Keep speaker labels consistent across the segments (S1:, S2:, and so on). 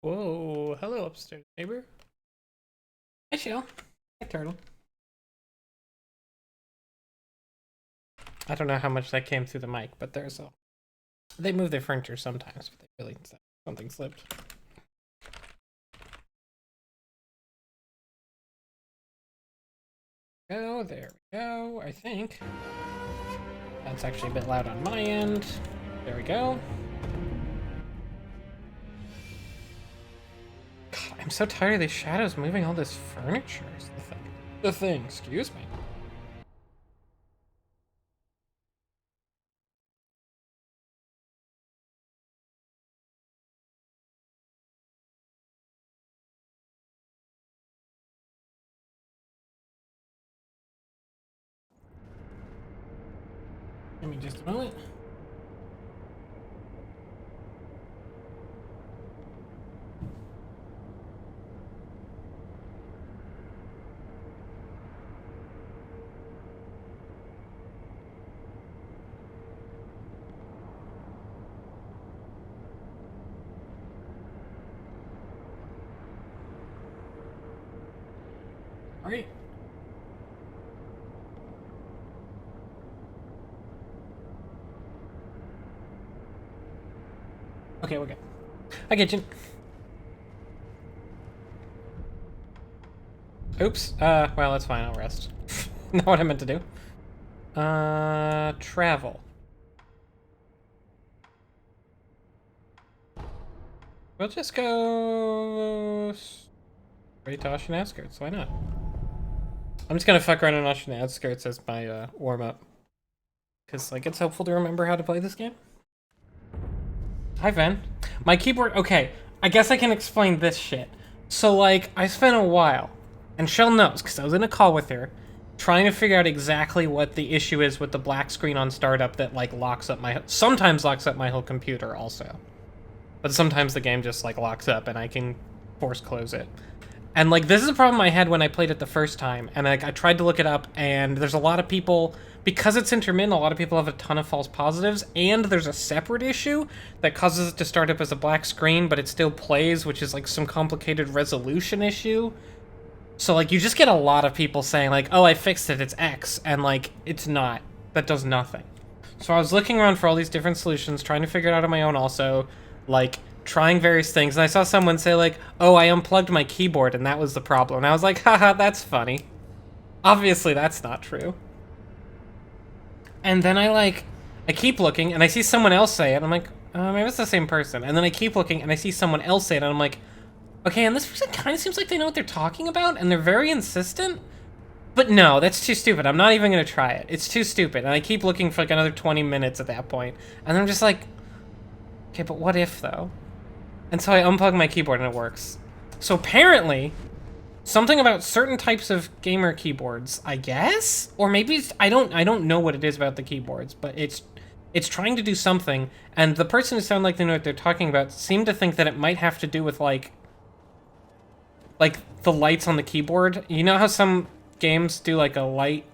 S1: Whoa, hello upstairs, neighbor. Hi, Shell. Hi, Turtle. I don't know how much that came through the mic, but there's a... They move their furniture sometimes, but they really... Something slipped. Oh, there we go, I think. That's actually a bit loud on my end. There we go. God, I'm so tired of these shadows moving all this furniture. The thing, excuse me. Give me just a moment. All right. Okay, we're good. I get you. Oops. Well, that's fine. I'll rest. Not what I meant to do. Travel. We'll just go straight to Ocean Outskirts. Why not? I'm just gonna fuck around on Ocean Outskirts as my warm-up. Because, like, it's helpful to remember how to play this game. Hi, Ven. My keyboard... Okay, I guess I can explain this shit. So, like, I spent a while, and Shell knows, because I was in a call with her, trying to figure out exactly what the issue is with the black screen on startup that, like, locks up my... Sometimes locks up my whole computer, also. But sometimes the game just, like, locks up, and I can force close it. And, like, this is a problem I had when I played it the first time, and like, I tried to look it up, and there's a lot of people... Because it's intermittent, a lot of people have a ton of false positives, and there's a separate issue that causes it to start up as a black screen, but it still plays, which is, like, some complicated resolution issue. So, like, you just get a lot of people saying, like, oh, I fixed it, it's X, and, like, it's not. That does nothing. So I was looking around for all these different solutions, trying to figure it out on my own also, like, trying various things, and I saw someone say, like, oh, I unplugged my keyboard, and that was the problem. And I was like, haha, that's funny. Obviously, that's not true. And then I keep looking, and I see someone else say it, I'm like, maybe it's the same person. And then I keep looking, and I see someone else say it, and I'm like, okay, and this person kind of seems like they know what they're talking about, and they're very insistent. But no, that's too stupid. I'm not even going to try it. It's too stupid. And I keep looking for, like, another 20 minutes at that point. And I'm just like, okay, but what if, though? And so I unplug my keyboard, and it works. So apparently... Something about certain types of gamer keyboards, I guess? Or maybe it's, I don't know what it is about the keyboards, but it's trying to do something, and the person who sounded like they know what they're talking about seemed to think that it might have to do with, like the lights on the keyboard. You know how some games do, like, a light...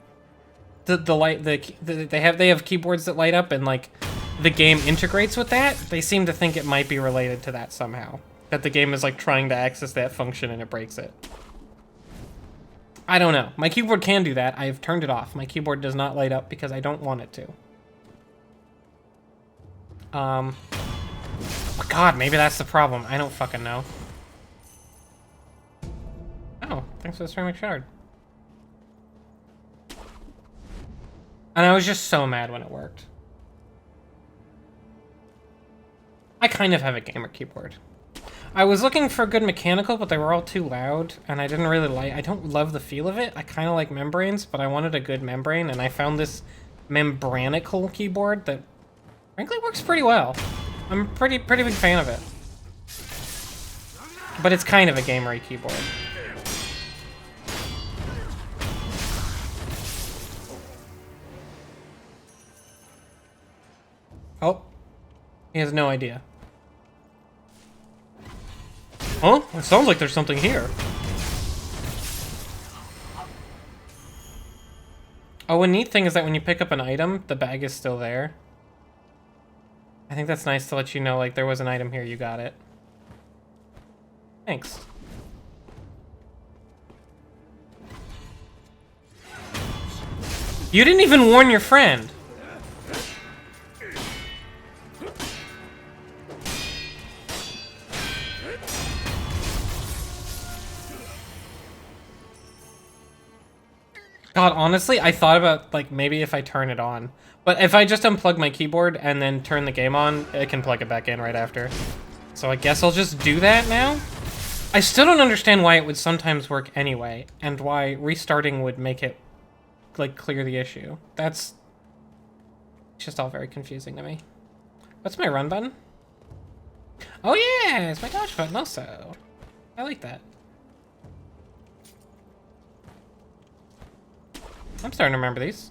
S1: They have keyboards that light up, and, like, the game integrates with that? They seem to think it might be related to that somehow. That the game is, like, trying to access that function, and it breaks it. I don't know. My keyboard can do that. I've turned it off. My keyboard does not light up because I don't want it to. Oh God, maybe that's the problem. I don't fucking know. Oh, thanks for the ceramic shard. And I was just so mad when it worked. I kind of have a gamer keyboard. I was looking for a good mechanical, but they were all too loud, and I didn't really like... I don't love the feel of it. I kind of like membranes, but I wanted a good membrane, and I found this membranical keyboard that, frankly, works pretty well. I'm a pretty big fan of it. But it's kind of a gamery keyboard. Oh. He has no idea. Huh? It sounds like there's something here. Oh, a neat thing is that when you pick up an item, the bag is still there. I think that's nice to let you know, like, there was an item here, you got it. Thanks. You didn't even warn your friend. God, honestly, I thought about, like, maybe if I turn it on. But if I just unplug my keyboard and then turn the game on, it can plug it back in right after. So I guess I'll just do that now? I still don't understand why it would sometimes work anyway, and why restarting would make it, like, clear the issue. That's just all very confusing to me. What's my run button? Oh yeah, it's my dodge button also. I like that. I'm starting to remember these.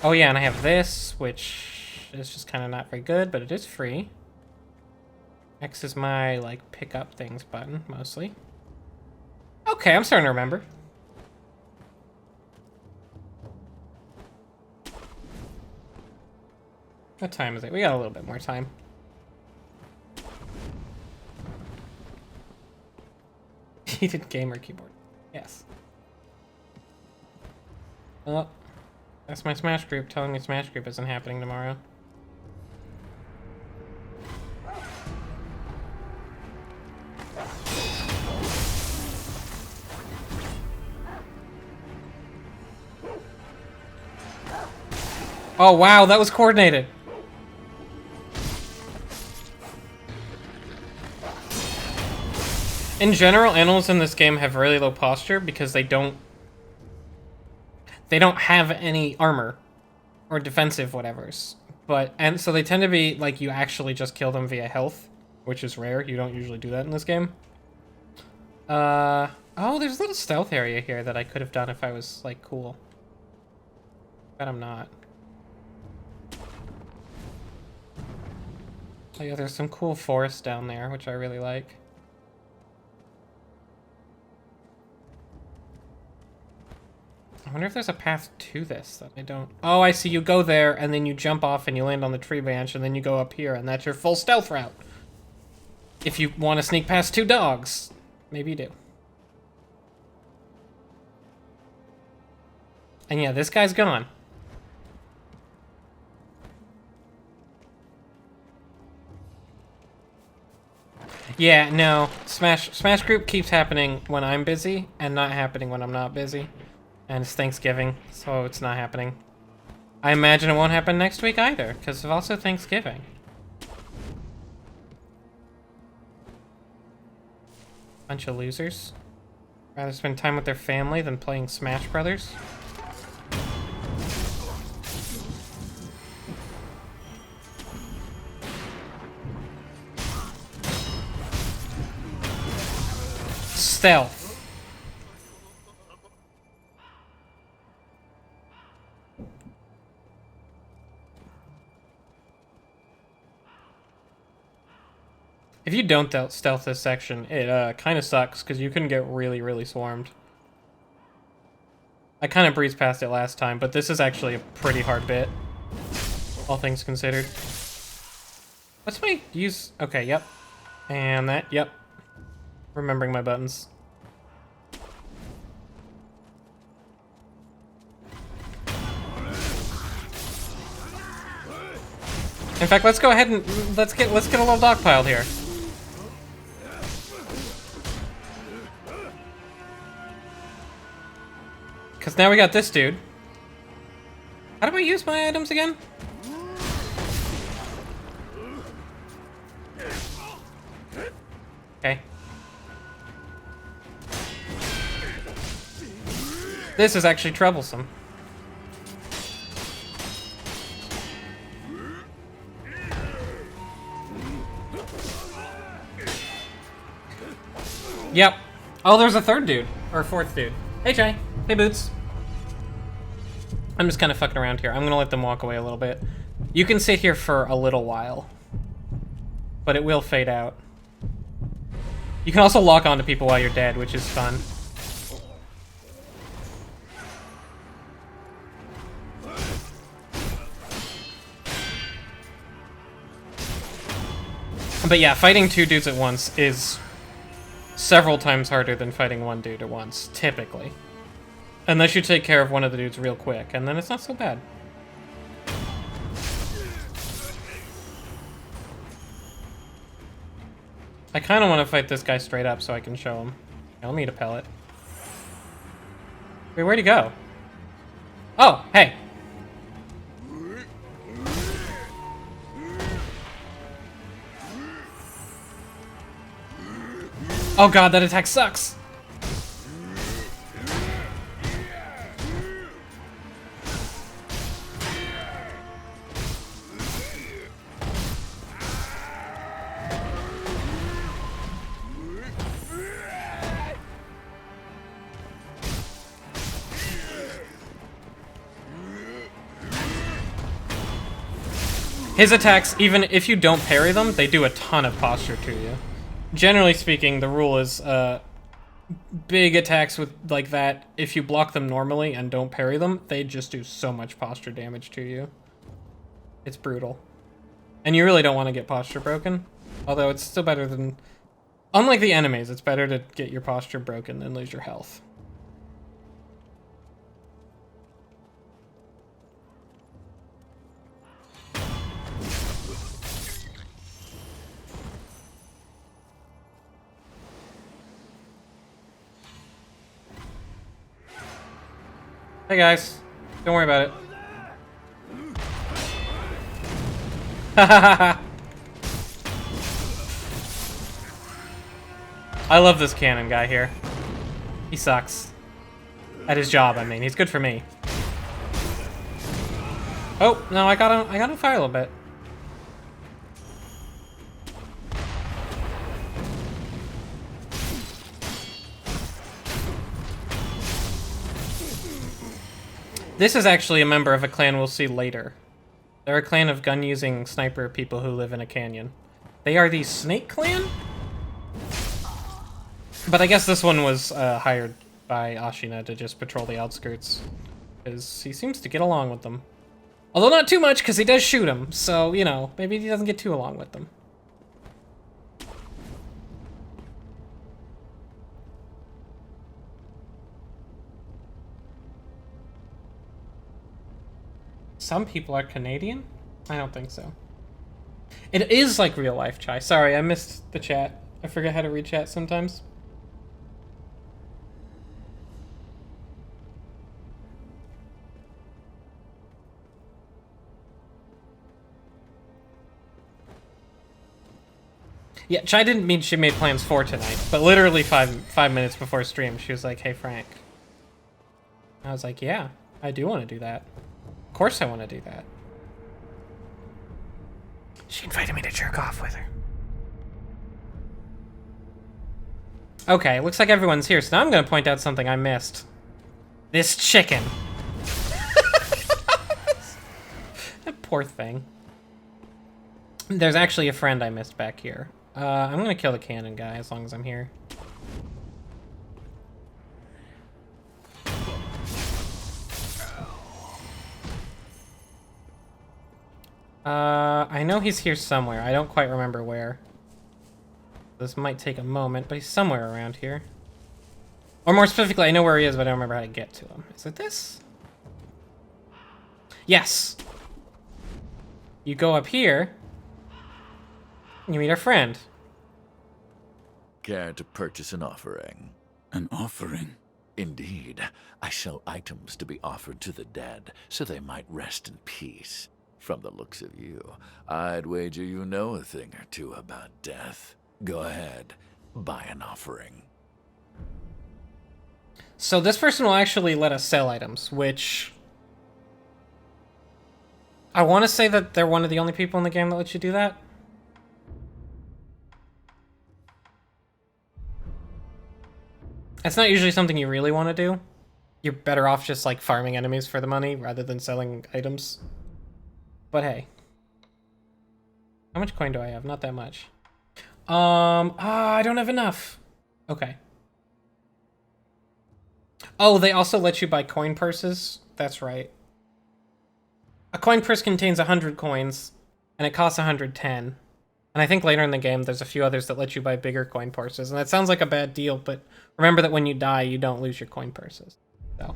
S1: Oh yeah, and I have this, which is just kind of not very good, but it is free. X is my, like, pick up things button, mostly. Okay, I'm starting to remember. What time is it? We got a little bit more time. Heated gamer keyboard. Yes. Oh, that's my Smash group telling me Smash group isn't happening tomorrow. Oh wow, that was coordinated. In general, animals in this game have really low posture because they don't have any armor or defensive whatevers. And so they tend to be like you actually just kill them via health, which is rare. You don't usually do that in this game. Oh, there's a little stealth area here that I could have done if I was like cool. But I'm not. Oh yeah, there's some cool forest down there, which I really like. I wonder if there's a path to this that I don't... Oh, I see. You go there, and then you jump off, and you land on the tree branch, and then you go up here, and that's your full stealth route. If you want to sneak past 2 dogs. Maybe you do. And yeah, this guy's gone. Yeah, no. Smash group keeps happening when I'm busy, and not happening when I'm not busy. And it's Thanksgiving, so it's not happening. I imagine it won't happen next week either, because it's also Thanksgiving. Bunch of losers. Rather spend time with their family than playing Smash Brothers. Stealth. If you don't stealth this section, it kind of sucks because you can get really, really swarmed. I kind of breezed past it last time, but this is actually a pretty hard bit, all things considered. What's my use? Okay, yep. And that, yep. Remembering my buttons. In fact, let's go ahead and let's get a little dog piled here. Because now we got this dude. How do I use my items again? Okay. This is actually troublesome. Yep. Oh, there's a 3rd dude. Or 4th dude. Hey, Jay. Hey, Boots. I'm just kind of fucking around here. I'm gonna let them walk away a little bit. You can sit here for a little while. But it will fade out. You can also lock onto people while you're dead, which is fun. But yeah, fighting 2 dudes at once is several times harder than fighting one dude at once, typically. Unless you take care of one of the dudes real quick, and then it's not so bad. I kind of want to fight this guy straight up so I can show him. I'll need a pellet. Wait, where'd he go? Oh, hey. Oh god, that attack sucks! His attacks, even if you don't parry them, they do a ton of posture to you. Generally speaking, the rule is big attacks with like that, if you block them normally and don't parry them, they just do so much posture damage to you. It's brutal. And you really don't want to get posture broken. Although it's still better than... Unlike the enemies, it's better to get your posture broken than lose your health. Hey guys, don't worry about it. I love this cannon guy here. He sucks. At his job, I mean. He's good for me. Oh, no, I got him fire a little bit. This is actually a member of a clan we'll see later. They're a clan of gun-using sniper people who live in a canyon. They are the Snake Clan? But I guess this one was hired by Ashina to just patrol the outskirts. Because he seems to get along with them. Although not too much, because he does shoot them. So, you know, maybe he doesn't get too along with them. Some people are Canadian? I don't think so. It is like real life, Chai. Sorry, I missed the chat. I forget how to read chat sometimes. Yeah, Chai didn't mean she made plans for tonight, but literally five minutes before stream, she was like, "Hey, Frank." I was like, "Yeah, I do want to do that. Of course I want to do that." She invited me to jerk off with her. Okay, looks like everyone's here, so now I'm going to point out something I missed. This chicken. That poor thing. There's actually a friend I missed back here. I'm going to kill the cannon guy as long as I'm here. I know he's here somewhere. I don't quite remember where. This might take a moment, but he's somewhere around here. Or more specifically, I know where he is, but I don't remember how to get to him. Is it this? Yes! You go up here, and you meet our friend.
S2: Care to purchase an offering?
S3: An offering?
S2: Indeed. I sell items to be offered to the dead, so they might rest in peace. From the looks of you, I'd wager you know a thing or two about death. Go ahead, buy an offering.
S1: So this person will actually let us sell items, which... I want to say that they're one of the only people in the game that lets you do that. That's not usually something you really want to do. You're better off just, like, farming enemies for the money rather than selling items. But hey. How much coin do I have? Not that much. I don't have enough. Okay. Oh, they also let you buy coin purses? That's right. A coin purse contains 100 coins, and it costs 110. And I think later in the game, there's a few others that let you buy bigger coin purses. And that sounds like a bad deal, but remember that when you die, you don't lose your coin purses. So.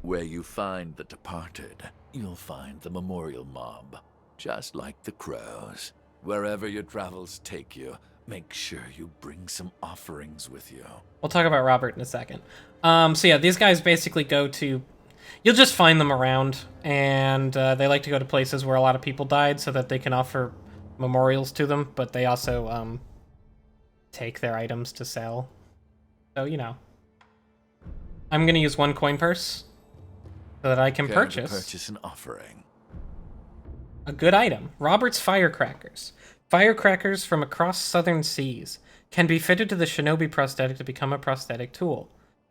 S2: Where you find the departed, you'll find the memorial mob. Just like the crows. Wherever your travels take you, make sure you bring some offerings with you.
S1: We'll talk about Robert in a second. So yeah, these guys basically go to... You'll just find them around, and they like to go to places where a lot of people died so that they can offer memorials to them, but they also take their items to sell. So, you know. I'm going to use one coin purse so that I can purchase
S2: an offering.
S1: A good item. Robert's firecrackers. Firecrackers from across southern seas. Can be fitted to the shinobi prosthetic to become a prosthetic tool.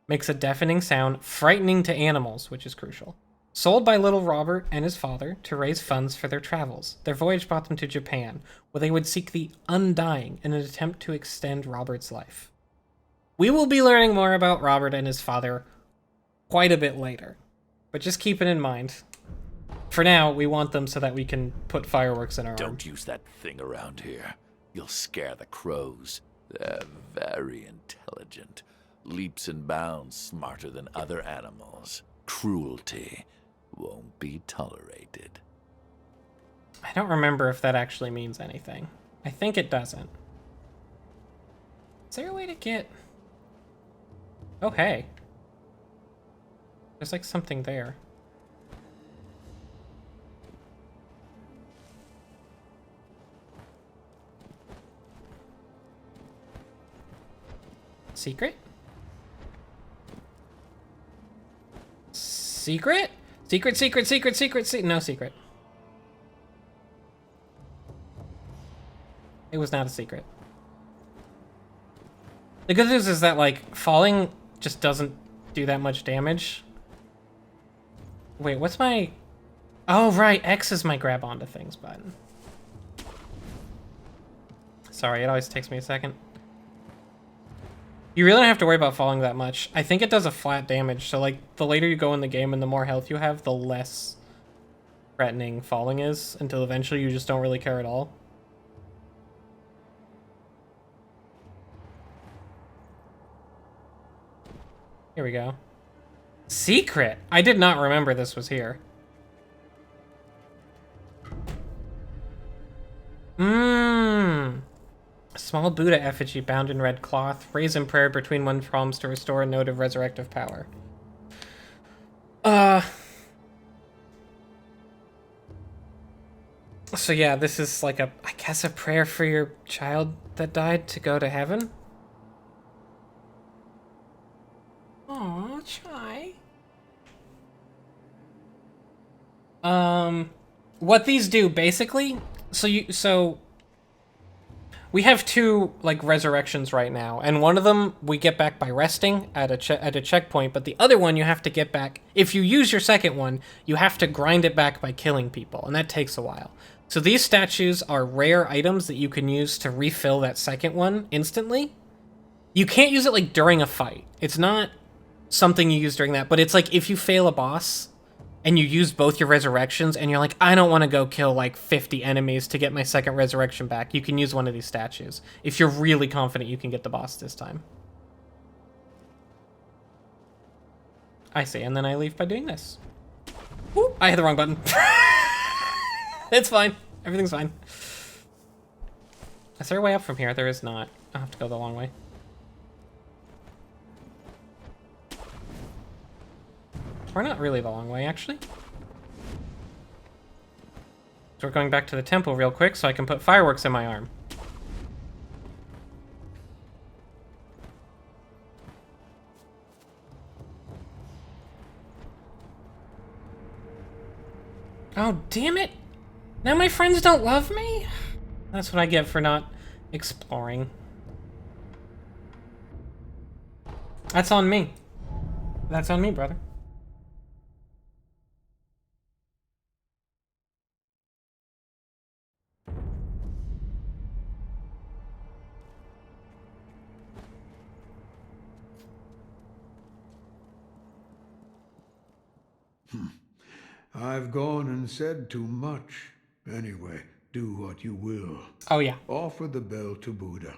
S1: Makes a deafening sound, frightening to animals, which is crucial. Sold by little Robert and his father to raise funds for their travels. Their voyage brought them to Japan, where they would seek the undying in an attempt to extend Robert's life. We will be learning more about Robert and his father quite a bit later, but just keep it in mind. For now, we want them so that we can put fireworks in our arm.
S2: Don't use that thing around here. You'll scare the crows. They're very intelligent. Leaps and bounds smarter than other animals. Cruelty won't be tolerated.
S1: I don't remember if that actually means anything. I think it doesn't. Is there a way to get... Oh, hey. There's like something there. Secret? Secret? Secret. No secret. It was not a secret. The good news is that, like, falling just doesn't do that much damage. Wait, what's my... Oh, right, X is my grab onto things button. Sorry, it always takes me a second. You really don't have to worry about falling that much. I think it does a flat damage, so like the later you go in the game and the more health you have, the less threatening falling is, until eventually you just don't really care at all. Here we go. Secret! I did not remember this was here. Small Buddha effigy bound in red cloth. Raise in prayer between one palms to restore a note of resurrective power. So yeah, this is like a, I guess, a prayer for your child that died to go to heaven? Aw, Chai. What these do, basically, so we have two, like, resurrections right now, and one of them we get back by resting at a checkpoint, but the other one you have to get back... If you use your second one, you have to grind it back by killing people, and that takes a while. So these statues are rare items that you can use to refill that second one instantly. You can't use it, like, during a fight. It's not something you use during that, but it's like if you fail a boss... and you use both your resurrections, and you're like, I don't want to go kill, like, 50 enemies to get my second resurrection back, you can use one of these statues. If you're really confident you can get the boss this time. I see, and then I leave by doing this. Whoop, I hit the wrong button. It's fine. Everything's fine. Is there a way up from here? There is not. I'll have to go the long way. Or not really the long way, actually. So we're going back to the temple real quick so I can put fireworks in my arm. Oh, damn it! Now my friends don't love me? That's what I get for not exploring. That's on me. That's on me, brother.
S3: I've gone and said too much. Anyway, Do what you will.
S1: Oh, yeah.
S3: Offer the bell to Buddha.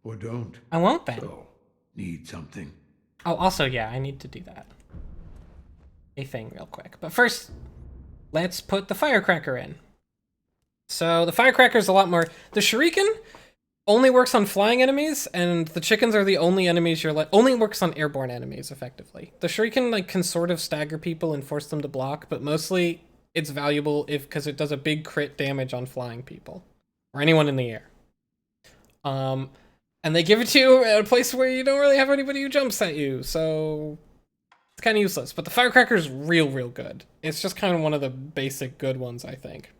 S3: Or don't.
S1: I won't then.
S3: So, need something?
S1: Oh, also, yeah, I need to do that. A thing real quick. But first, let's put the firecracker in. So the firecracker is a lot more... The shuriken only works on flying enemies, and the chickens are the only enemies you're only works on airborne enemies, effectively. The shuriken can sort of stagger people and force them to block, but mostly it's valuable because it does a big crit damage on flying people. Or anyone in the air. And they give it to you at a place where you don't really have anybody who jumps at you, so it's kind of useless. But the firecracker is real good. It's just kind of one of the basic good ones, I think.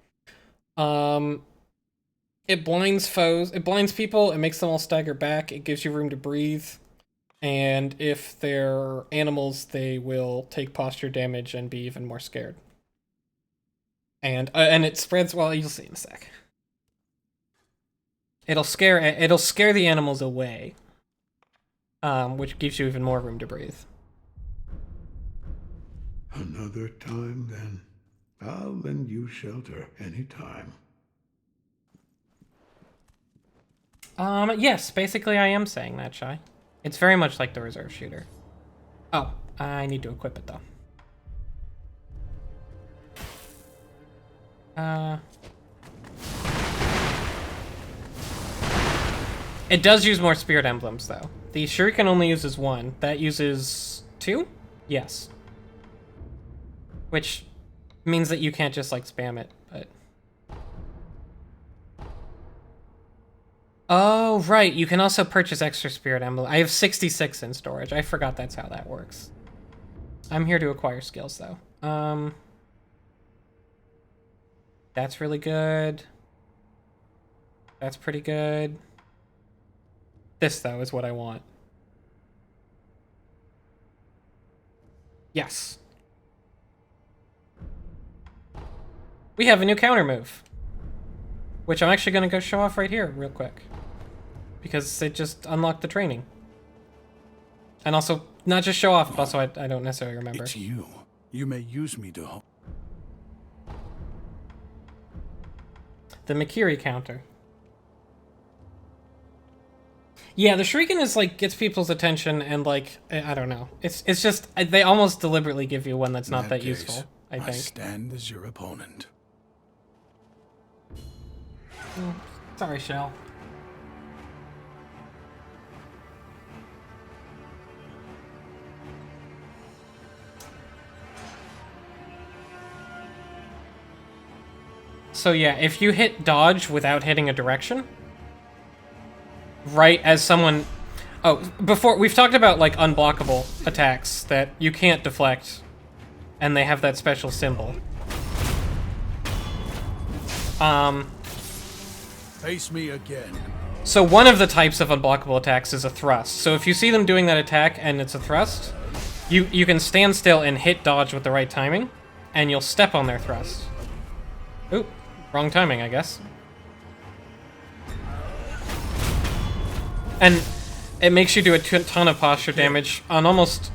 S1: It blinds foes, it blinds people, it makes them all stagger back, it gives you room to breathe, and if they're animals, they will take posture damage and be even more scared. And it spreads, well, you'll see in a sec. It'll scare the animals away, which gives you even more room to breathe.
S3: Another time, then. I'll lend you shelter anytime.
S1: Yes, basically I am saying that, Shy. It's very much like the reserve shooter. Oh, I need to equip it, though. It does use more spirit emblems, though. The shuriken only uses 1. That uses 2? Yes. Which means that you can't just, like, spam it, but... Oh, right. You can also purchase extra spirit emblem. I have 66 in storage. I forgot that's how that works. I'm here to acquire skills, though. That's really good. That's pretty good. This, though, is what I want. Yes. We have a new counter move, which I'm actually going to go show off right here real quick, because it just unlocked the training. And also, not just show off, but also I don't necessarily remember.
S4: It's you. You may use me to...
S1: The Mikiri counter. Yeah, the shuriken is like gets people's attention and like I don't know. It's just they almost deliberately give you one that's not that useful. I think.
S4: I stand as your opponent.
S1: Sorry, Shell. So yeah, if you hit dodge without hitting a direction, right as someone... Oh, before, we've talked about, like, unblockable attacks that you can't deflect, and they have that special symbol.
S4: Face me again.
S1: So one of the types of unblockable attacks is a thrust. So if you see them doing that attack and it's a thrust, you can stand still and hit dodge with the right timing, and you'll step on their thrust. Oop, wrong timing, I guess. And it makes you do a ton of posture damage. On most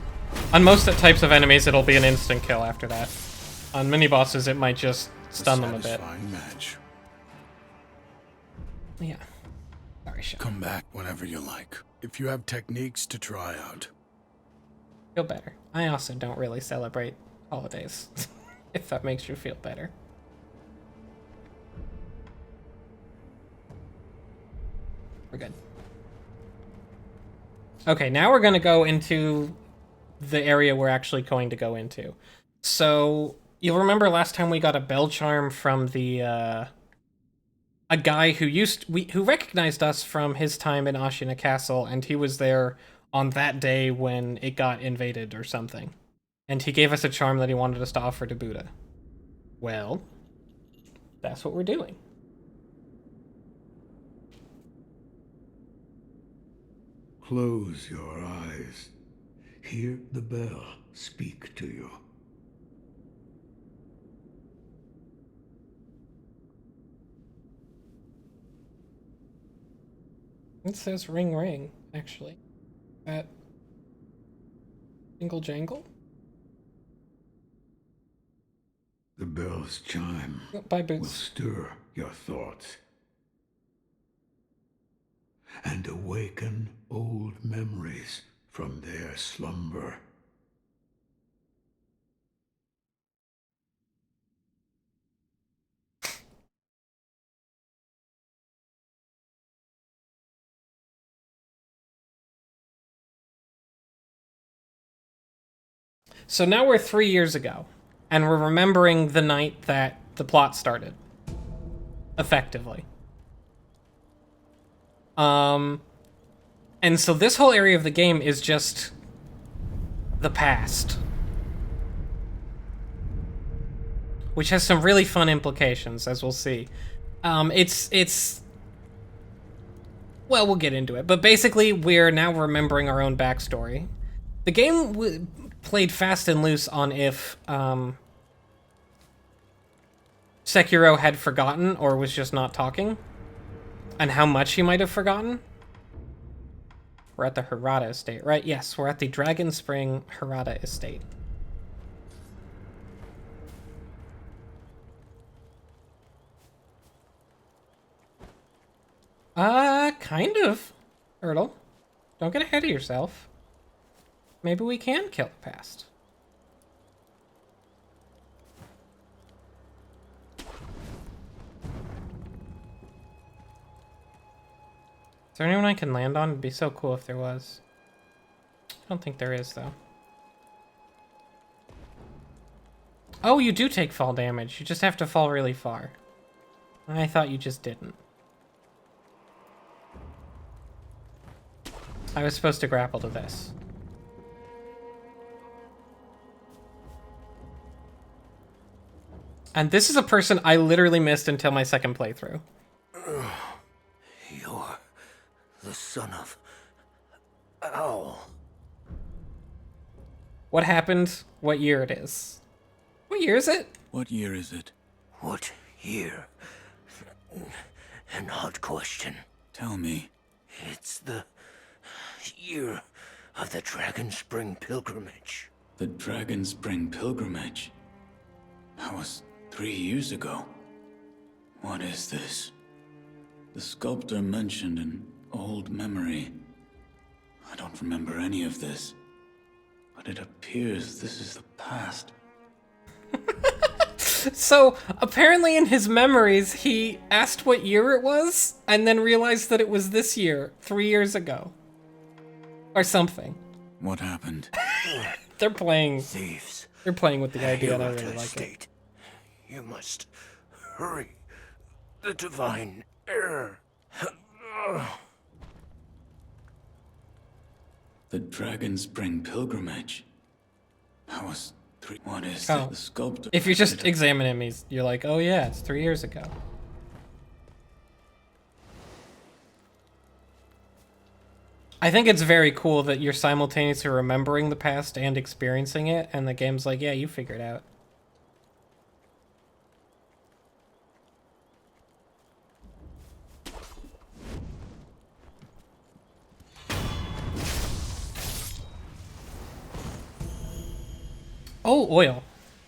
S1: types of enemies, it'll be an instant kill after that. On mini-bosses, it might just stun them a bit.
S4: Match.
S1: Yeah. Sorry, Sean.
S4: Come back whenever you like. If you have techniques to try out.
S1: Feel better. I also don't really celebrate holidays, if that makes you feel better. We're good. Okay, now we're going to go into the area we're actually going to go into. So, you'll remember last time we got a bell charm from the, a guy who recognized us from his time in Ashina Castle, and he was there on that day when it got invaded or something. And he gave us a charm that he wanted us to offer to Buddha. Well, that's what we're doing.
S3: Close your eyes. Hear the bell speak to you.
S1: It says ring ring, actually. That jingle jangle?
S3: The bell's chime
S1: Bye,
S3: will
S1: Boots.
S3: stir your thoughts and awaken old memories from their slumber.
S1: So now we're 3 years ago, and we're remembering the night that the plot started. Effectively. And so this whole area of the game is just the past. Which has some really fun implications, as we'll see. Well, we'll get into it. But basically, we're now remembering our own backstory. The game played fast and loose on if Sekiro had forgotten or was just not talking, and how much he might have forgotten. We're at the Hirata estate, right? Yes, we're at the Dragon Spring Hirata estate. Kind of, Ertl. Don't get ahead of yourself. Maybe we can kill the past. Is there anyone I can land on? It'd be so cool if there was. I don't think there is, though. Oh, you do take fall damage. You just have to fall really far. I thought you just didn't. I was supposed to grapple to this. And this is a person I literally missed until my second playthrough.
S5: You're the son of Owl.
S1: What happened? What year it is? What year is it?
S4: What year is it?
S5: What year? An odd question.
S4: Tell me.
S5: It's the year of the Dragon Spring pilgrimage.
S4: The Dragon Spring pilgrimage? That was 3 years ago. What is this? The sculptor mentioned an old memory. I don't remember any of this. But it appears this is the past.
S1: So, apparently in his memories, he asked what year it was, and then realized that it was this year, 3 years ago. Or something.
S4: What happened?
S1: They're playing
S5: Thieves.
S1: with the idea, and I
S5: Hirata
S1: really like it.
S5: Estate. You must hurry. The divine heir.
S4: The Dragon Spring pilgrimage? That was 3... What is
S1: Oh.
S4: the sculptor?
S1: If you just examine him, you're like, oh yeah, it's 3 years ago. I think it's very cool that you're simultaneously remembering the past and experiencing it, and the game's like, yeah, you figure it out. Oh, oil.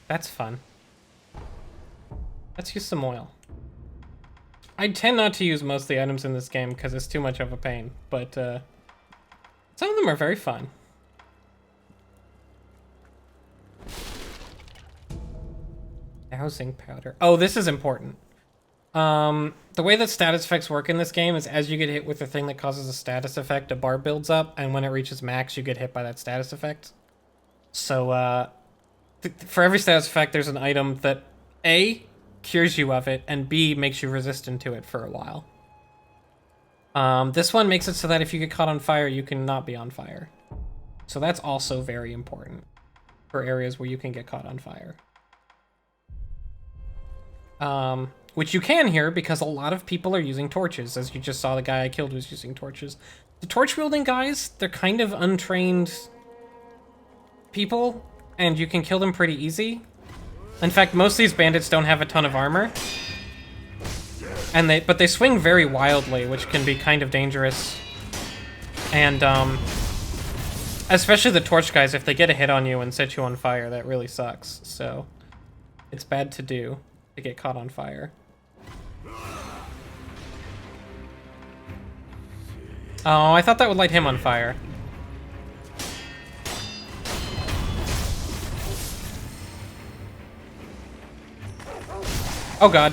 S1: That's fun. Let's use some oil. I tend not to use most of the items in this game because it's too much of a pain, but some of them are very fun. Dowsing powder. Oh, this is important. The way that status effects work in this game is as you get hit with the thing that causes a status effect, a bar builds up, and when it reaches max, you get hit by that status effect. So, for every status effect, there's an item that A, cures you of it, and B, makes you resistant to it for a while. This one makes it so that if you get caught on fire, you can not be on fire. So that's also very important for areas where you can get caught on fire. Which you can here because a lot of people are using torches, as you just saw the guy I killed was using torches. The torch-wielding guys, they're kind of untrained people, and you can kill them pretty easy. In fact, most of these bandits don't have a ton of armor. But they swing very wildly, which can be kind of dangerous. And, especially the torch guys, if they get a hit on you and set you on fire, that really sucks. So, It's bad to do to get caught on fire. Oh, I thought that would light him on fire. Oh god.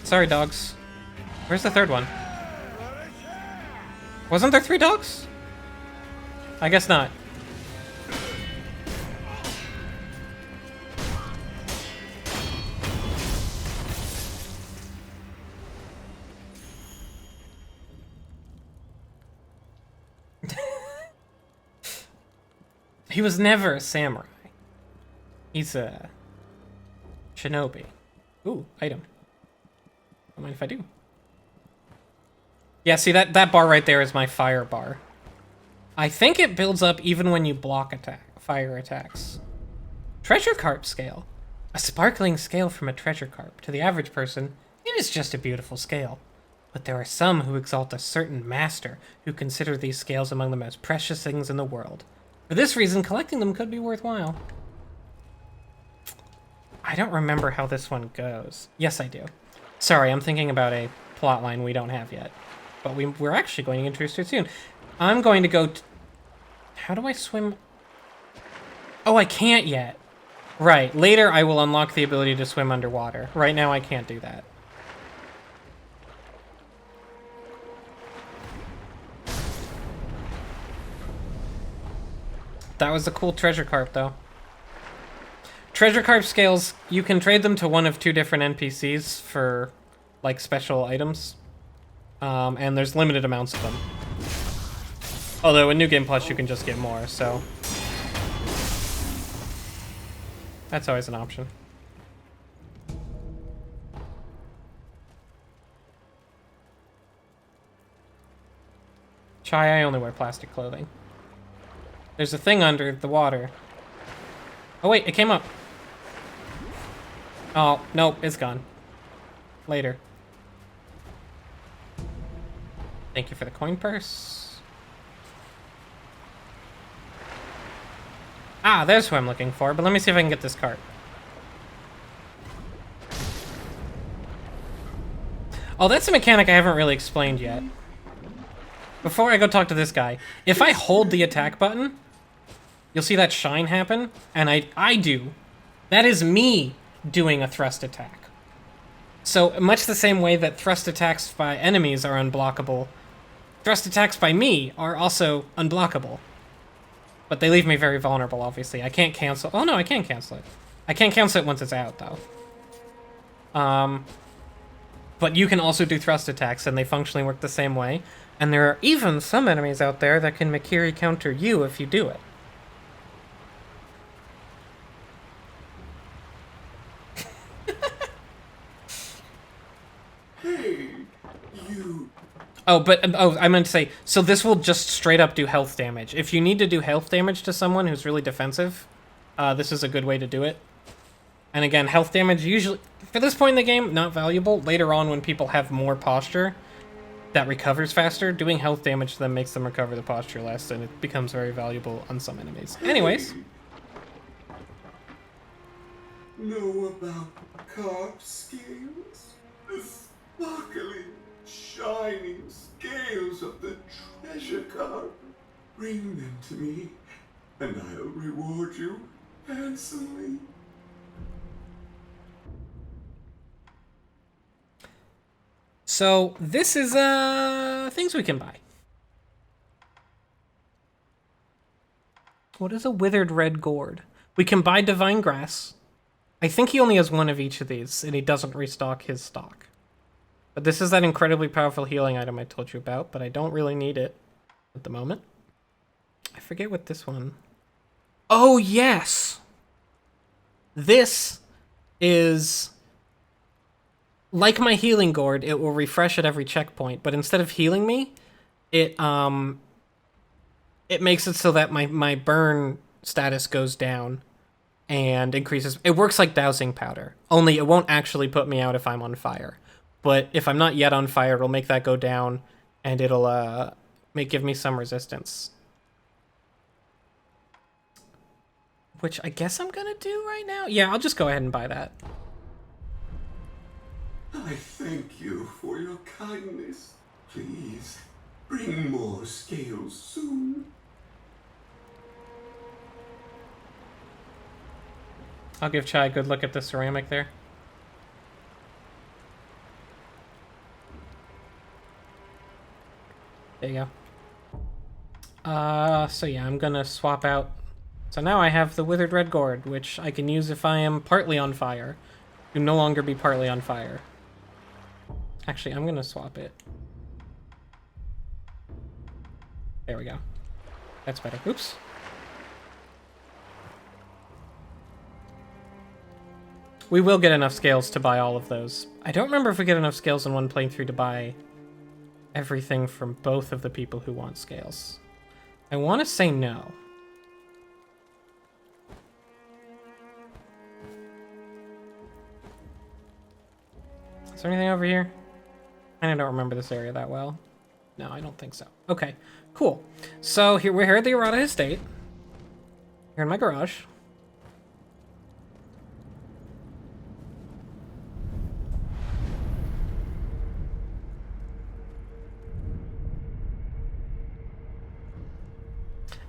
S1: Sorry, dogs. Where's the third one? Wasn't there 3 dogs? I guess not. He was never a samurai. He's a shinobi. Ooh, item. Don't mind if I do. Yeah, see, that bar right there is my fire bar. I think it builds up even when you block fire attacks. Treasure carp scale. A sparkling scale from a treasure carp. To the average person, it is just a beautiful scale. But there are some who exalt a certain master who consider these scales among the most precious things in the world. For this reason, collecting them could be worthwhile. I don't remember how this one goes. Yes, I do. Sorry, I'm thinking about a plotline we don't have yet. But we're actually going to introduce it soon. I'm going to go... How do I swim? Oh, I can't yet. Right, later I will unlock the ability to swim underwater. Right now I can't do that. That was a cool treasure carp, though. Treasure carp scales, you can trade them to one of 2 different NPCs for, like, special items. And there's limited amounts of them. Although in New Game Plus you can just get more, so... That's always an option. Chai, I only wear plastic clothing. There's a thing under the water. Oh wait, it came up. Oh, nope, it's gone. Later. Thank you for the coin purse. Ah, there's who I'm looking for, but let me see if I can get this cart. Oh, that's a mechanic I haven't really explained yet. Before I go talk to this guy, if I hold the attack button, you'll see that shine happen, and I do. That is me doing a thrust attack. So, much the same way that thrust attacks by enemies are unblockable, thrust attacks by me are also unblockable. But they leave me very vulnerable, obviously. I can't cancel... Oh, no, I can cancel it. I can't cancel it once it's out, though. But you can also do thrust attacks, and they functionally work the same way. And there are even some enemies out there that can Makiri counter you if you do it.
S3: Hey, you...
S1: Oh, I meant to say, so this will just straight up do health damage. If you need to do health damage to someone who's really defensive, this is a good way to do it. And again, health damage usually, for this point in the game, not valuable. Later on when people have more posture that recovers faster, doing health damage to them makes them recover the posture less, and it becomes very valuable on some enemies. Anyways.
S3: Know about carp scales? The sparkling, shining scales of the treasure carp. Bring them to me, and I'll reward you handsomely.
S1: So, this is, things we can buy. What is a withered red gourd? We can buy divine grass. I think he only has one of each of these, and he doesn't restock his stock. But this is that incredibly powerful healing item I told you about, but I don't really need it at the moment. I forget what this one... Oh, yes! This is... Like my healing gourd, it will refresh at every checkpoint, but instead of healing me, it makes it so that my burn status goes down and increases. It works like dowsing powder, only it won't actually put me out if I'm on fire. But if I'm not yet on fire, it'll make that go down, And it'll give me some resistance. Which I guess I'm gonna do right now? Yeah, I'll just go ahead and buy that.
S6: I thank you for your kindness. Please, bring more scales soon.
S1: I'll give Chai a good look at the ceramic there. There you go. So yeah, I'm gonna swap out. So now I have the Withered Red Gourd, which I can use if I am partly on fire. To no longer be partly on fire. Actually, I'm gonna swap it. There we go. That's better. Oops. We will get enough scales to buy all of those. I don't remember if we get enough scales in one playthrough to buy everything from both of the people who want scales. I want to say no. Is there anything over here? I don't remember this area that well. No, I don't think so. Okay, cool. So we're here at the Errata Estate. Here in my garage.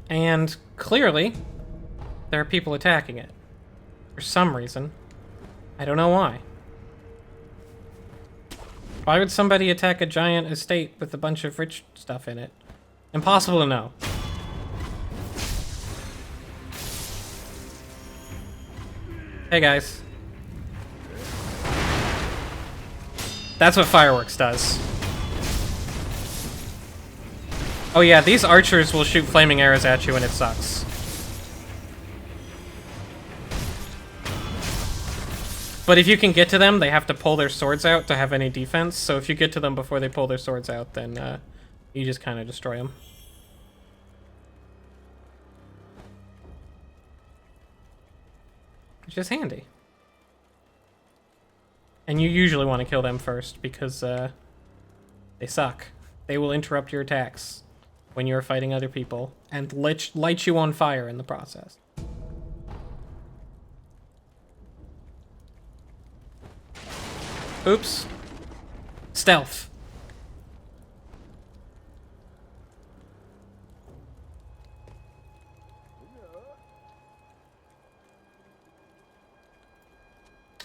S1: And clearly, there are people attacking it. For some reason. I don't know why. Why would somebody attack a giant estate with a bunch of rich stuff in it? Impossible to know. Hey guys. That's what fireworks does. Oh yeah, these archers will shoot flaming arrows at you and it sucks. But if you can get to them, they have to pull their swords out to have any defense. So if you get to them before they pull their swords out, then you just kind of destroy them. Which is handy. And you usually want to kill them first because they suck. They will interrupt your attacks when you're fighting other people and light you on fire in the process. Oops. Stealth.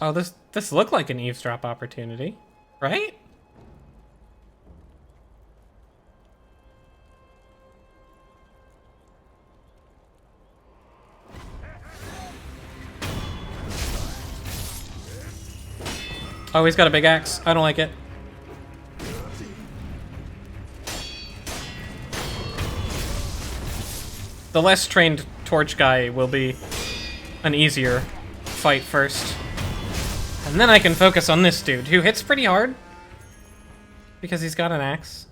S1: Oh, this looked like an eavesdrop opportunity, right? Oh, he's got a big axe. I don't like it. The less trained torch guy will be an easier fight first. And then I can focus on this dude, who hits pretty hard. Because he's got an axe.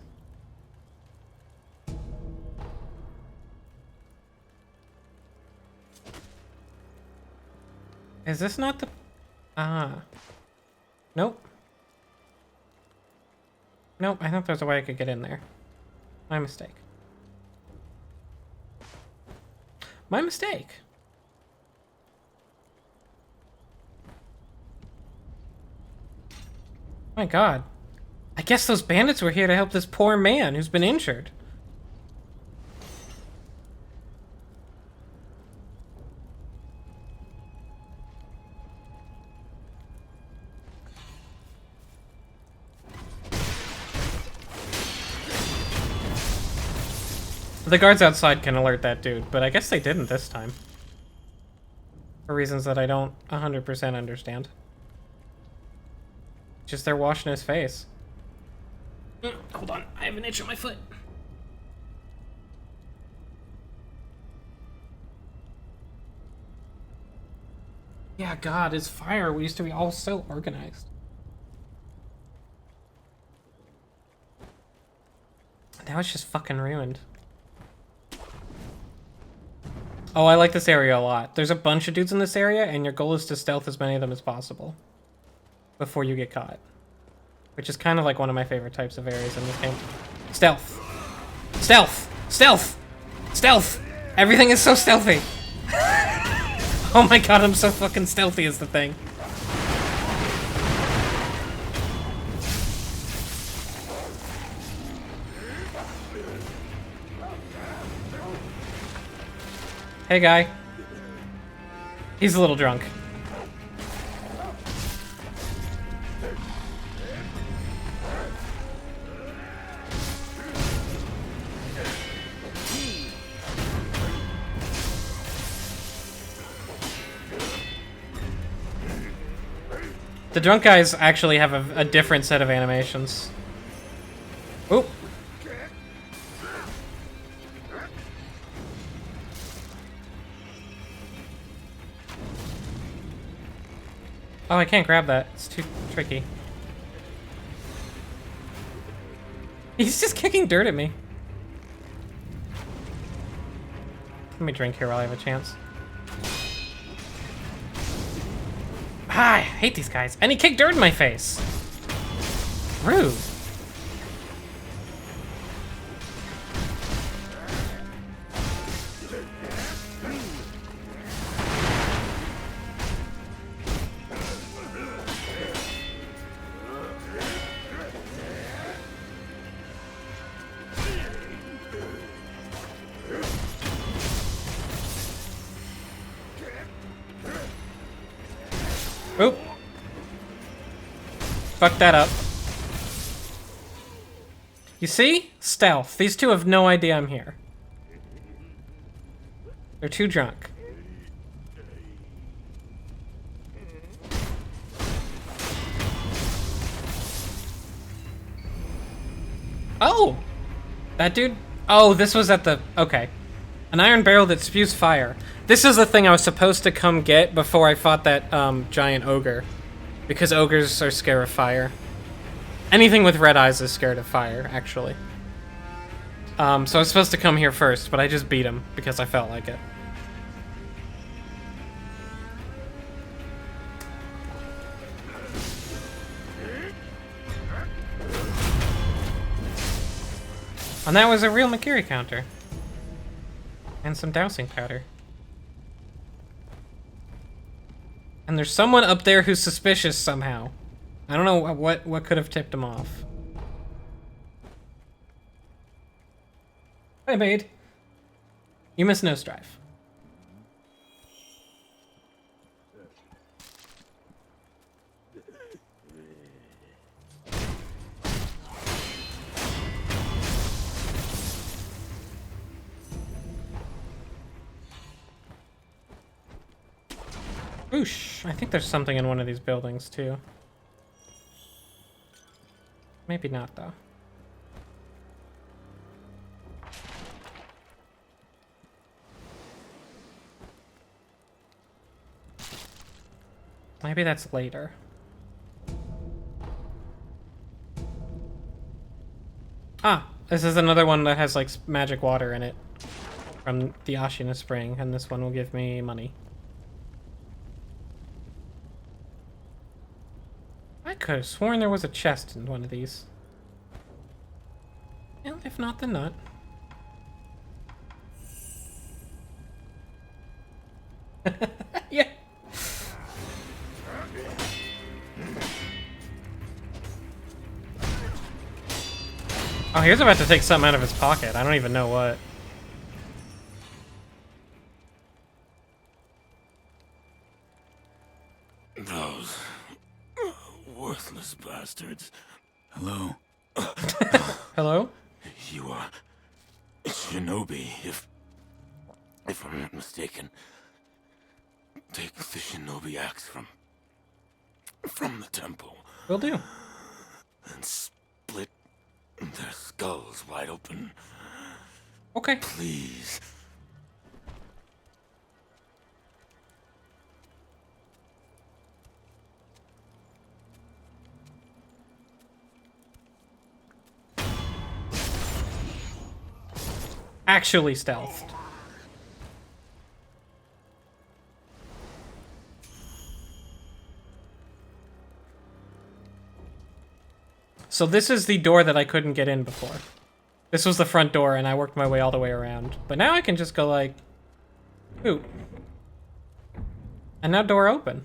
S1: Is this not the... Ah... Nope. Nope, I thought there was a way I could get in there. My mistake. My mistake. My god. I guess those bandits were here to help this poor man who's been injured. The guards outside can alert that dude, but I guess they didn't this time. For reasons that I don't 100% understand. Just they're washing his face. Hold on, I have an itch on my foot. Yeah, God, his fire. We used to be all so organized. Now it's just fucking ruined. Oh, I like this area a lot. There's a bunch of dudes in this area, and your goal is to stealth as many of them as possible before you get caught. Which is kind of like one of my favorite types of areas in this game. Stealth. Stealth. Stealth. Stealth. Everything is so stealthy. Oh my god, I'm so fucking stealthy is the thing. Hey, guy. He's a little drunk. The drunk guys actually have a different set of animations. Oop. Oh, I can't grab that. It's too tricky. He's just kicking dirt at me. Let me drink here while I have a chance. Ah, I hate these guys. And he kicked dirt in my face. Rude. Oop. Fuck that up. You see? Stealth. These two have no idea I'm here. They're too drunk. Oh! That dude? Oh, this was at the... Okay. An iron barrel that spews fire. This is the thing I was supposed to come get before I fought that giant ogre. Because ogres are scared of fire. Anything with red eyes is scared of fire, actually. So I was supposed to come here first, but I just beat him because I felt like it. And that was a real Makiri counter. And some dousing powder. And there's someone up there who's suspicious somehow. I don't know what could have tipped him off. Hi, maid. You missed no strife. Oosh, I think there's something in one of these buildings too. Maybe not though. Maybe that's later. Ah, this is another one that has like magic water in it from the Ashina Spring, and this one will give me money. I could have sworn there was a chest in one of these. And if not, then not. Yeah. Oh, here's about to take something out of his pocket. I don't even know what.
S5: Those worthless bastards.
S4: Hello?
S1: Hello?
S5: You are shinobi, if I'm not mistaken. Take the shinobi axe from the temple
S1: Will do.
S5: and split their skulls wide open.
S1: Okay.
S5: Please.
S1: Actually stealthed. So this is the door that I couldn't get in before. This was the front door, and I worked my way all the way around. But now I can just go like, ooh. And now door open.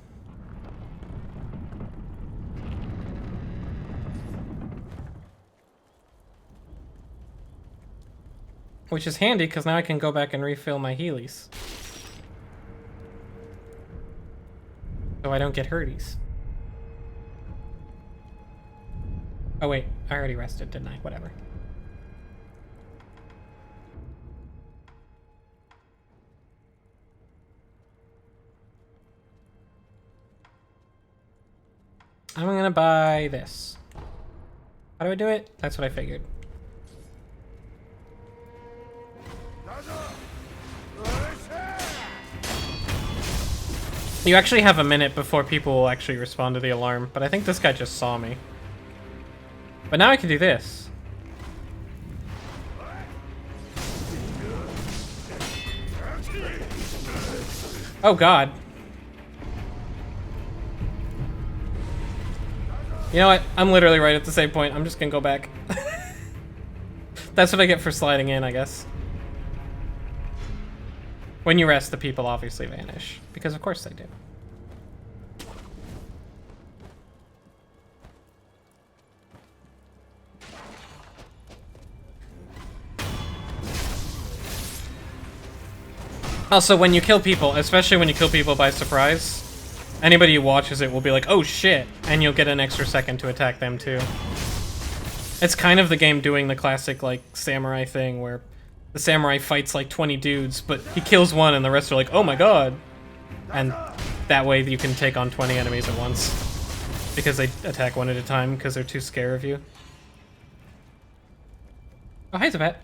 S1: Which is handy, because now I can go back and refill my Heelys. So I don't get hurties. Oh wait, I already rested, didn't I? Whatever. I'm gonna buy this. How do I do it? That's what I figured. You actually have a minute before people will actually respond to the alarm, but I think this guy just saw me. But now I can do this. Oh god. You know what? I'm literally right at the same point. I'm just gonna go back. That's what I get for sliding in, I guess. When you rest, the people obviously vanish. Because of course they do. Also, when you kill people, especially when you kill people by surprise, anybody who watches it will be like, oh shit, and you'll get an extra second to attack them too. It's kind of the game doing the classic, like, samurai thing where the samurai fights like 20 dudes, but he kills one and the rest are like, oh my god. And that way you can take on 20 enemies at once. Because they attack one at a time because they're too scared of you. Oh, hi, Zabet.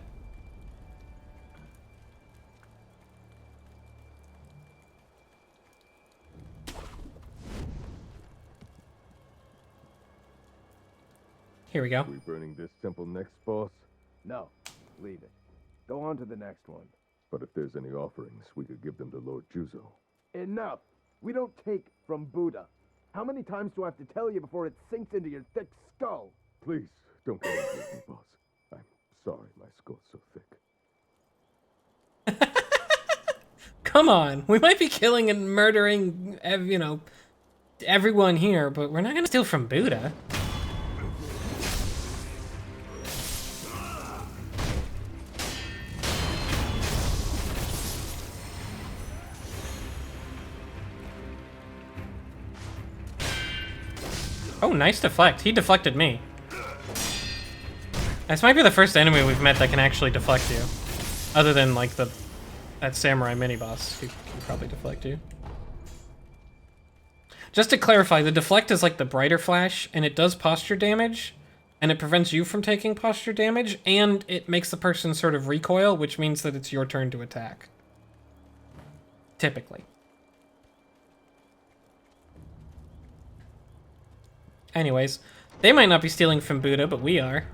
S1: Here we go.
S7: We burning this temple next, boss? No, leave it. Go on to the next one.
S3: But if there's any offerings, we could give them to Lord Juzo.
S7: Enough! We don't take from Buddha. How many times do I have to tell you before it sinks into your thick skull?
S3: Please, don't get angry with me, boss. I'm sorry my skull's so thick.
S1: Come on, we might be killing and murdering, you know, everyone here, but we're not gonna steal from Buddha. Oh, nice deflect. He deflected me. This might be the first enemy we've met that can actually deflect you. Other than, like, that samurai mini-boss who can probably deflect you. Just to clarify, the deflect is like the brighter flash, and it does posture damage, and it prevents you from taking posture damage, and it makes the person sort of recoil, which means that it's your turn to attack. Typically. Anyways, they might not be stealing from Buddha, but we are.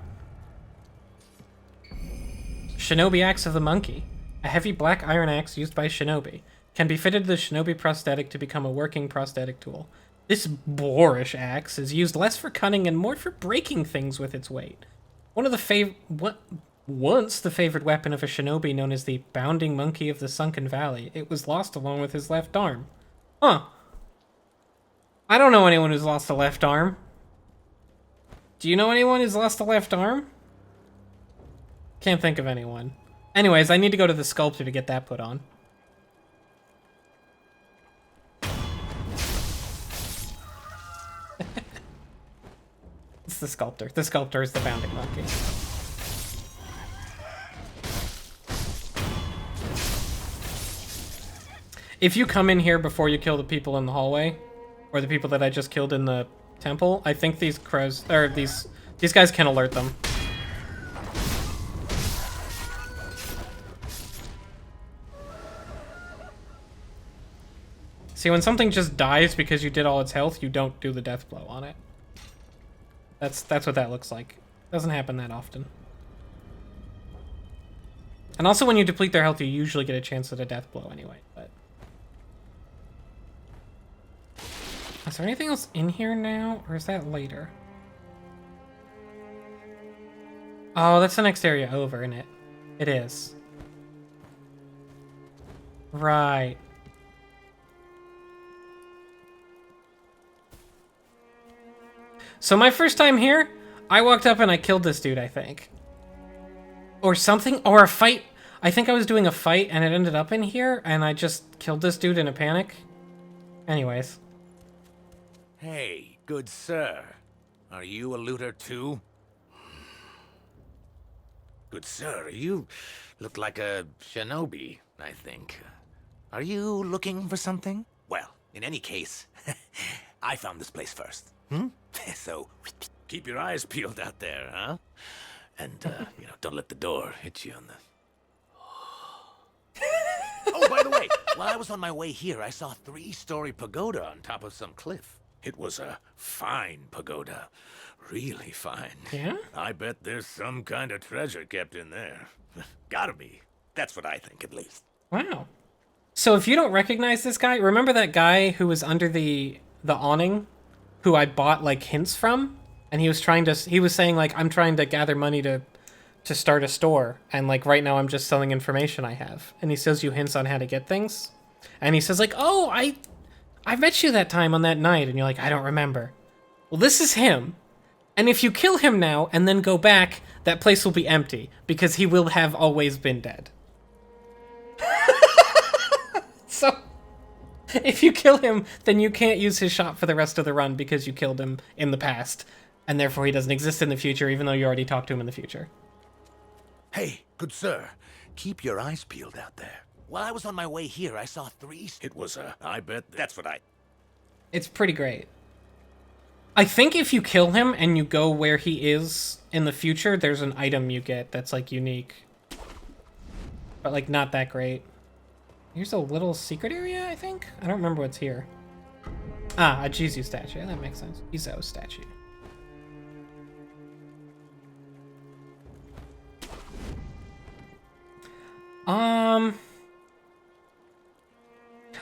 S1: Shinobi Axe of the Monkey. A heavy black iron axe used by shinobi. Can be fitted to the shinobi prosthetic to become a working prosthetic tool. This boorish axe is used less for cunning and more for breaking things with its weight. Once the favored weapon of a shinobi known as the Bounding Monkey of the Sunken Valley, it was lost along with his left arm. Huh. I don't know anyone who's lost a left arm. Do you know anyone who's lost a left arm? Can't think of anyone. Anyways, I need to go to the sculptor to get that put on. It's the sculptor. The sculptor is the Bounding Monkey. If you come in here before you kill the people in the hallway, or the people that I just killed in the temple, I think these crows, or these guys can alert them. See, when something just dies because you did all its health, you don't do the death blow on it. That's what that looks like. Doesn't happen that often. And also when you deplete their health, you usually get a chance at a death blow anyway, but... Is there anything else in here now, or is that later? Oh, that's the next area over, isn't it? It is. Right. So my first time here, I walked up and I killed this dude, I think. Or something, or a fight. I think I was doing a fight and it ended up in here and I just killed this dude in a panic. Anyways.
S5: Hey, good sir. Are you a looter too? Good sir, you look like a shinobi, I think. Are you looking for something? Well, in any case, I found this place first. So, keep your eyes peeled out there, huh? And, don't let the door hit you on the... Oh, by the way, while I was on my way here, I saw a 3-story pagoda on top of some cliff. It was a fine pagoda. Really fine.
S1: Yeah?
S5: I bet there's some kind of treasure kept in there. Gotta be. That's what I think, at least.
S1: Wow. So if you don't recognize this guy, remember that guy who was under the awning, who I bought like hints from, and he was saying like, I'm trying to gather money to start a store, and like right now I'm just selling information I have, and he sells you hints on how to get things, and he says like, oh, I met you that time on that night, and you're like, I don't remember. Well, this is him, and if you kill him now and then go back, that place will be empty because he will have always been dead. So, if you kill him, then you can't use his shop for the rest of the run because you killed him in the past, and therefore he doesn't exist in the future, even though you already talked to him in the future.
S5: Hey, good sir, keep your eyes peeled out there. While I was on my way here, I saw 3... It was I bet that's what I...
S1: It's pretty great. I think if you kill him and you go where he is in the future, there's an item you get that's like unique. But like not that great. Here's a little secret area, I think? I don't remember what's here. Ah, a Jizu statue. That makes sense. Izo statue.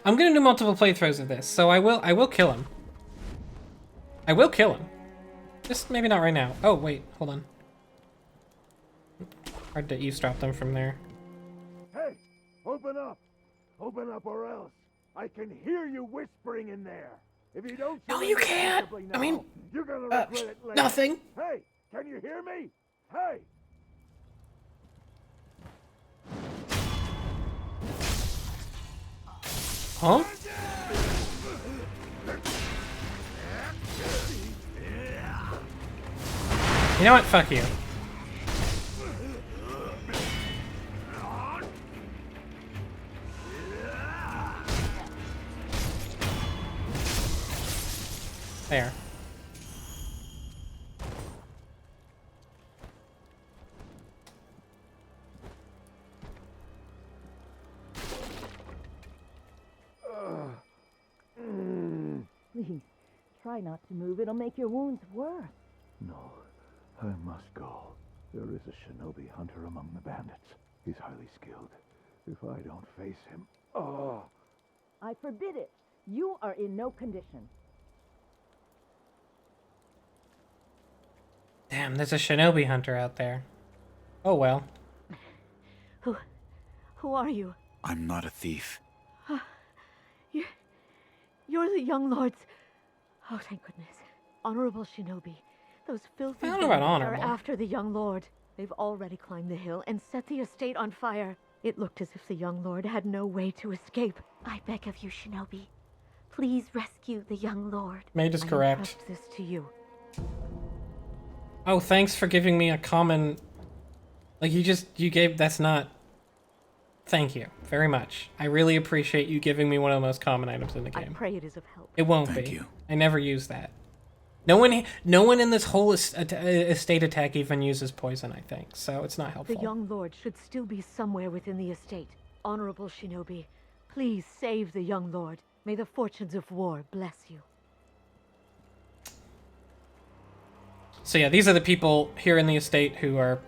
S1: I'm gonna do multiple playthroughs of this, so I will kill him. I will kill him. Just maybe not right now. Oh, wait, hold on. Hard to eavesdrop them from there.
S7: Hey, open up! Open up or else I can hear you whispering in there. If you don't,
S1: No, you can't.
S7: now,
S1: I mean,
S7: you're gonna regret it later.
S1: nothing.
S7: Hey, can you hear me? Hey.
S1: Huh? You know what? Fuck you. There.
S8: Please, try not to move. It'll make your wounds worse.
S3: No, I must go. There is a shinobi hunter among the bandits. He's highly skilled. If I don't face him... Oh!
S8: I forbid it. You are in no condition.
S1: Damn, there's a shinobi hunter out there. Oh well.
S8: Who are you?
S4: I'm not a thief.
S8: You're the young lords. Oh, thank goodness. Honorable shinobi. Those filthy
S1: I don't know about
S8: bandits are
S1: honorable.
S8: after the young lord. They've already climbed the hill and set the estate on fire. It looked as if the young lord had no way to escape. I beg of you, shinobi. Please rescue the young lord.
S1: Maid is
S8: I
S1: correct.
S8: entrust this to you.
S1: Oh, thanks for giving me a common... Like, you gave... That's not... Thank you very much. I really appreciate you giving me one of the most common items in the
S8: I
S1: game.
S8: pray it is of help.
S1: It won't
S4: Thank
S1: be.
S4: you.
S1: I never use that. No one in this whole estate attack even uses poison, I think, so it's not helpful.
S8: The young lord should still be somewhere within the estate. Honorable shinobi, please save the young lord. May the fortunes of war bless you.
S1: So yeah, these are the people here in the estate who are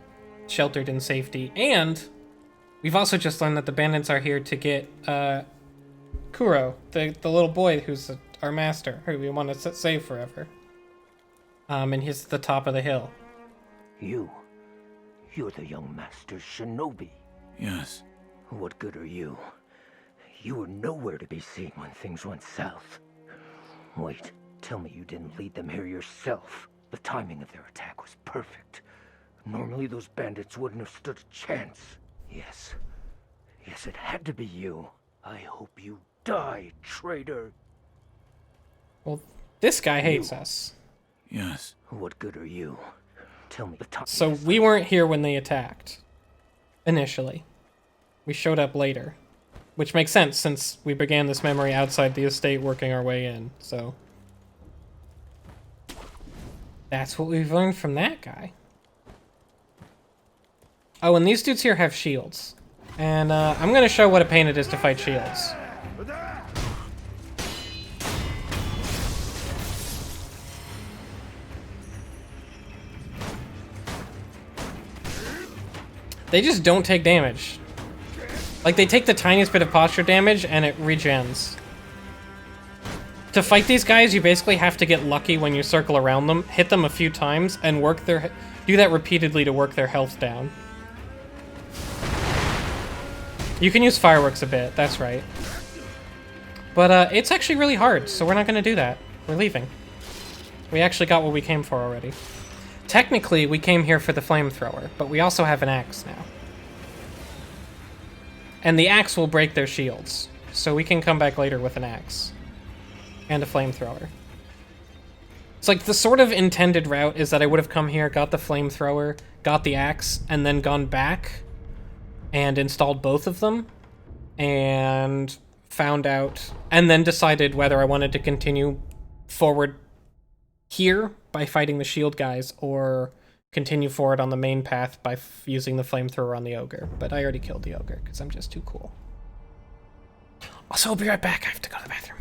S1: sheltered in safety, and we've also just learned that the bandits are here to get Kuro, the little boy who's our master, who we want to save forever. And he's at the top of the hill.
S3: You
S9: You're the young master's shinobi.
S4: Yes.
S9: What good are you? You were nowhere to be seen when things went south. Wait, tell me you didn't lead them here yourself. The timing of their attack was perfect. Normally those bandits wouldn't have stood a chance. Yes. Yes, it had to be you. I hope you die, traitor.
S1: Well, this guy hates us.
S4: Yes.
S9: What good are you? Tell me the time.
S1: So we weren't here when they attacked. Initially. We showed up later. Which makes sense since we began this memory outside the estate working our way in, so. That's what we've learned from that guy. Oh, and these dudes here have shields. And I'm gonna show what a pain it is to fight shields. They just don't take damage. Like, they take the tiniest bit of posture damage, and it regens. To fight these guys, you basically have to get lucky when you circle around them, hit them a few times, and do that repeatedly to work their health down. You can use fireworks a bit, that's right. But it's actually really hard, so we're not going to do that. We're leaving. We actually got what we came for already. Technically, we came here for the flamethrower, but we also have an axe now. And the axe will break their shields, so we can come back later with an axe. And a flamethrower. It's like the sort of intended route is that I would have come here, got the flamethrower, got the axe, and then gone back and installed both of them, and found out, and then decided whether I wanted to continue forward here by fighting the shield guys, or continue forward on the main path by using the flamethrower on the ogre. But I already killed the ogre, because I'm just too cool. Also, I'll be right back. I have to go to the bathroom.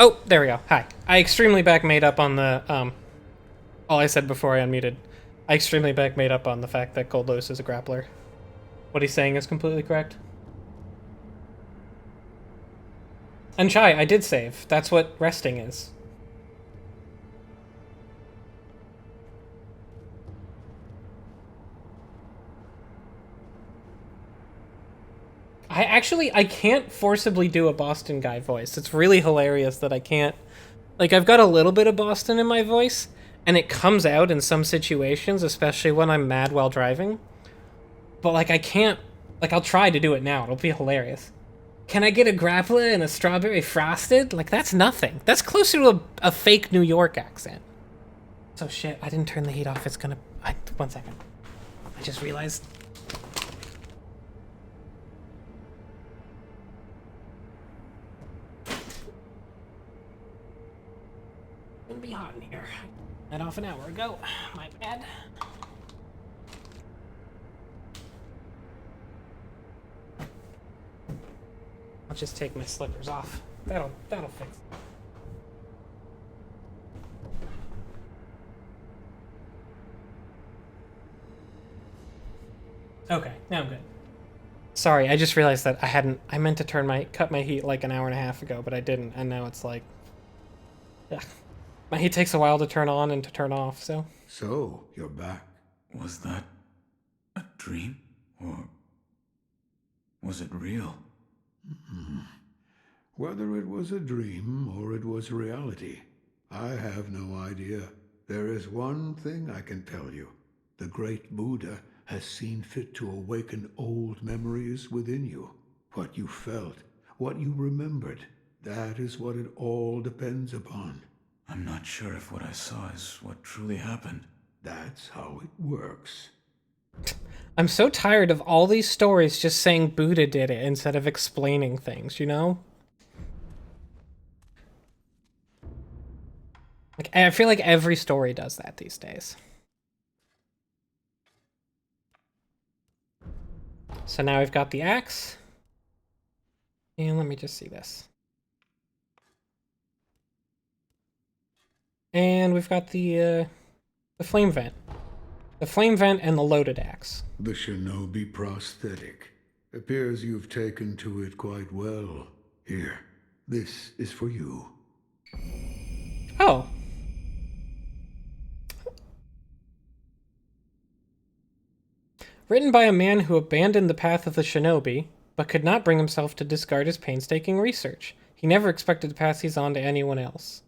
S1: Oh, there we go. Hi. I extremely back made up on the, all I said before I unmuted. I extremely back made up on the fact that Gold Lotus is a grappler. What he's saying is completely correct. And Chai, I did save. That's what resting is. I can't forcibly do a Boston guy voice. It's really hilarious that I can't. Like, I've got a little bit of Boston in my voice, and it comes out in some situations, especially when I'm mad while driving. But, like, I can't. Like, I'll try to do it now. It'll be hilarious. Can I get a grappler and a strawberry frosted? Like, that's nothing. That's closer to a fake New York accent. So, shit, I didn't turn the heat off. It's gonna... 1 second. I just realized... It's gonna be hot in here. Let off an hour ago. My bad. I'll just take my slippers off. That'll fix it. Okay, now I'm good. Sorry, I just realized that I meant to cut my heat like an hour and a half ago, but I didn't, and now it's like, ugh. My heat takes a while to turn on and to turn off, so.
S3: So, you're back.
S4: Was that a dream? Or was it real?
S3: Whether it was a dream or it was reality, I have no idea. There is one thing I can tell you. The great Buddha has seen fit to awaken old memories within you. What you felt, what you remembered, that is what it all depends upon.
S4: I'm not sure if what I saw is what truly happened.
S3: That's how it works.
S1: I'm so tired of all these stories just saying Buddha did it instead of explaining things, you know? Like, I feel like every story does that these days. So now we've got the axe. And let me just see this. And we've got the flame vent. The flame vent and the loaded axe.
S3: The shinobi prosthetic. Appears you've taken to it quite well. Here, this is for you.
S1: Oh. Written by a man who abandoned the path of the shinobi, but could not bring himself to discard his painstaking research. He never expected to pass these on to anyone else.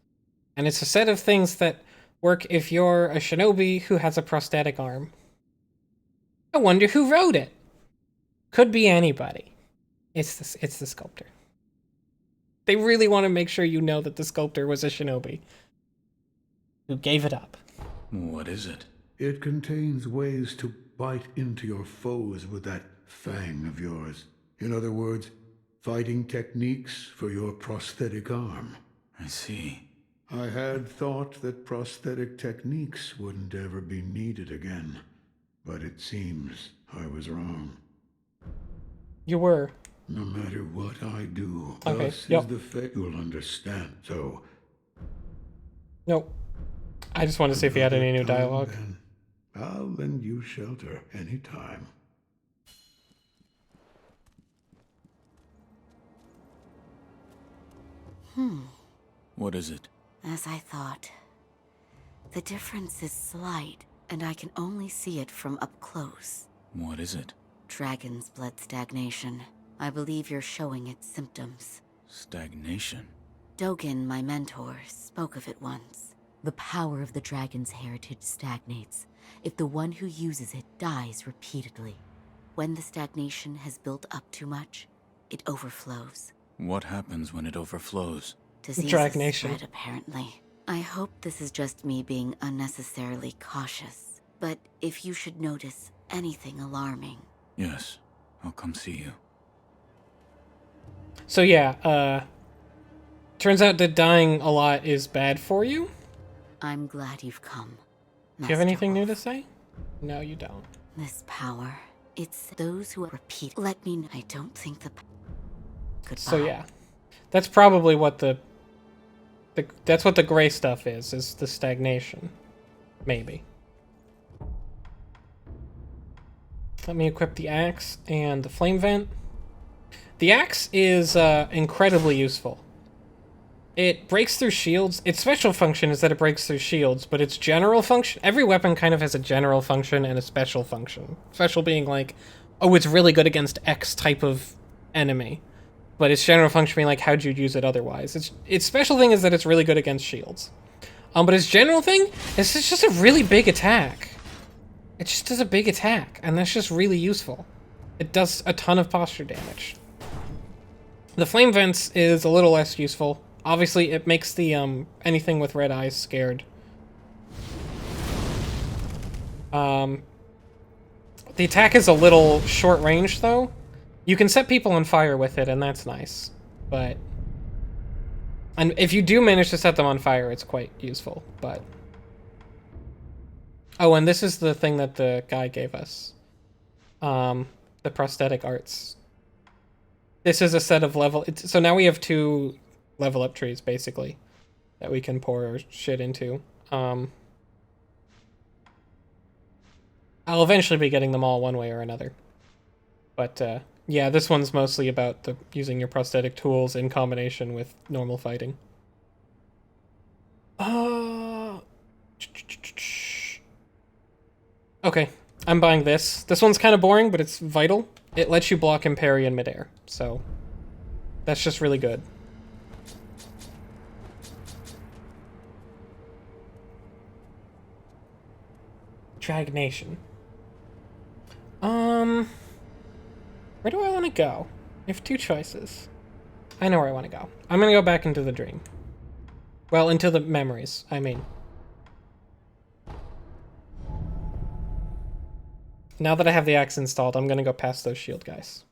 S1: And it's a set of things that work if you're a shinobi who has a prosthetic arm. I wonder who wrote it. Could be anybody. It's the sculptor. They really want to make sure you know that the sculptor was a shinobi who gave it up.
S4: What is it?
S3: It contains ways to bite into your foes with that fang of yours. In other words, fighting techniques for your prosthetic arm.
S4: I see.
S3: I had thought that prosthetic techniques wouldn't ever be needed again, but it seems I was wrong.
S1: You were.
S3: No matter what I do,
S1: Okay,
S3: thus
S1: yep.
S3: is the fate you'll understand, so...
S1: Nope. I just wanted to see if you had any new dialogue.
S3: Then, I'll lend you shelter anytime.
S4: What is it?
S10: As I thought. The difference is slight, and I can only see it from up close.
S4: What is it?
S10: Dragon's blood stagnation. I believe you're showing its symptoms.
S4: Stagnation?
S10: Dogen, my mentor, spoke of it once. The power of the dragon's heritage stagnates if the one who uses it dies repeatedly. When the stagnation has built up too much, it overflows.
S4: What happens when it overflows?
S10: Diseases
S1: Dragnation.
S10: spread, apparently. I hope this is just me being unnecessarily cautious. But if you should notice anything alarming...
S4: Yes, I'll come see you.
S1: So yeah, turns out that dying a lot is bad for you.
S10: I'm glad you've come.
S1: Do you have anything new to say? No, you don't.
S10: This power, it's those who repeat. Let me know. I don't think the... Goodbye.
S1: So yeah, that's probably what that's what the gray stuff is the stagnation. Maybe. Let me equip the axe and the flame vent. The axe is incredibly useful. It breaks through shields. Its special function is that it breaks through shields, but its general function... Every weapon kind of has a general function and a special function. Special being like, oh, it's really good against X type of enemy. But its general function being like, how'd you use it otherwise? Its special thing is that it's really good against shields. But its general thing is it's just a really big attack. It just does a big attack, and that's just really useful. It does a ton of posture damage. The flame vents is a little less useful. Obviously, it makes the anything with red eyes scared. The attack is a little short range, though. You can set people on fire with it, and that's nice. But... And if you do manage to set them on fire, it's quite useful, but... Oh, and this is the thing that the guy gave us. The prosthetic arts. This is a set of level... So now we have 2 level up trees, basically, that we can pour shit into. I'll eventually be getting them all one way or another. But yeah, this one's mostly about using your prosthetic tools in combination with normal fighting. Okay, I'm buying this. This one's kind of boring, but it's vital. It lets you block and parry in midair, so that's just really good. Dragnation. Where do I want to go? I have two choices. I know where I want to go. I'm gonna go back into the dream. Well, into the memories, I mean. Now that I have the axe installed, I'm gonna go past those shield guys.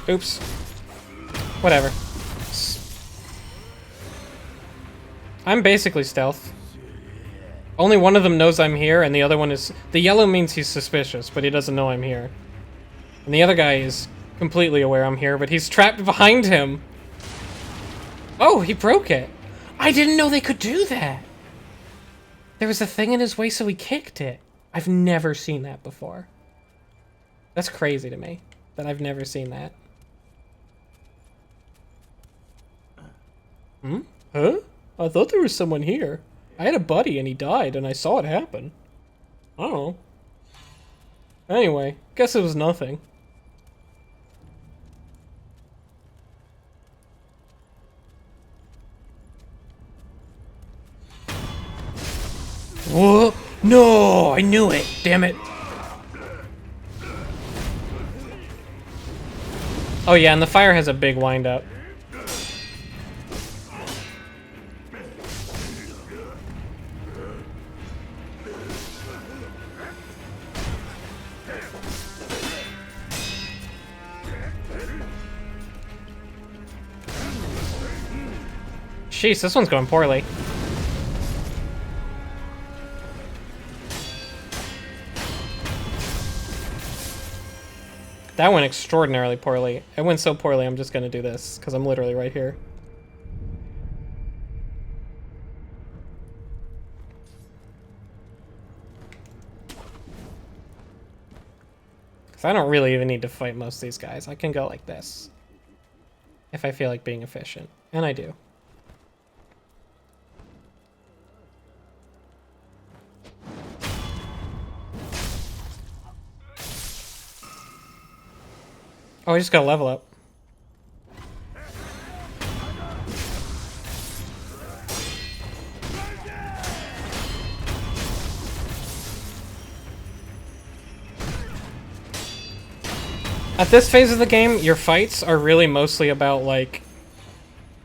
S1: Oops. Whatever. I'm basically stealth. Only one of them knows I'm here, and the other one is... The yellow means he's suspicious, but he doesn't know I'm here. And the other guy is completely aware I'm here, but he's trapped behind him. Oh, he broke it. I didn't know they could do that. There was a thing in his way, so he kicked it. I've never seen that before. That's crazy to me, that I've never seen that. Hmm? Huh? I thought there was someone here. I had a buddy and he died and I saw it happen. I don't know. Anyway, guess it was nothing. Whoa! No! I knew it! Damn it! Oh yeah, and the fire has a big wind-up. Jeez, this one's going poorly. That went extraordinarily poorly. It went so poorly, I'm just gonna do this, because I'm literally right here. Because I don't really even need to fight most of these guys. I can go like this. If I feel like being efficient. And I do. Oh, I just gotta level up. At this phase of the game, your fights are really mostly about, like,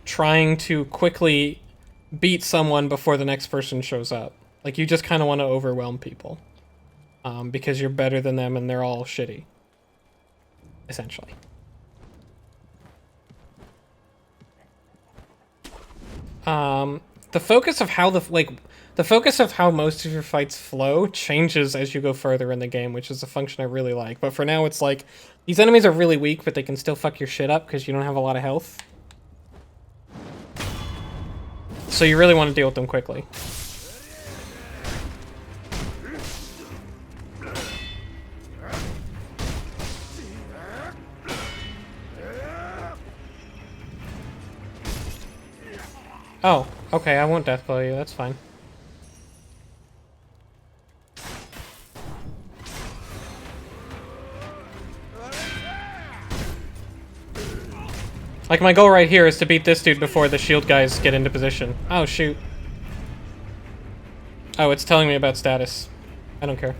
S1: trying to quickly beat someone before the next person shows up. Like, you just kind of want to overwhelm people. Because you're better than them and they're all shitty. Essentially. The focus of how the focus of how most of your fights flow changes as you go further in the game, which is a function I really like. But for now, it's like, these enemies are really weak, but they can still fuck your shit up because you don't have a lot of health. So you really want to deal with them quickly. Oh, okay, I won't deathblow you, that's fine. Like, my goal right here is to beat this dude before the shield guys get into position. Oh, shoot. Oh, it's telling me about status. I don't care.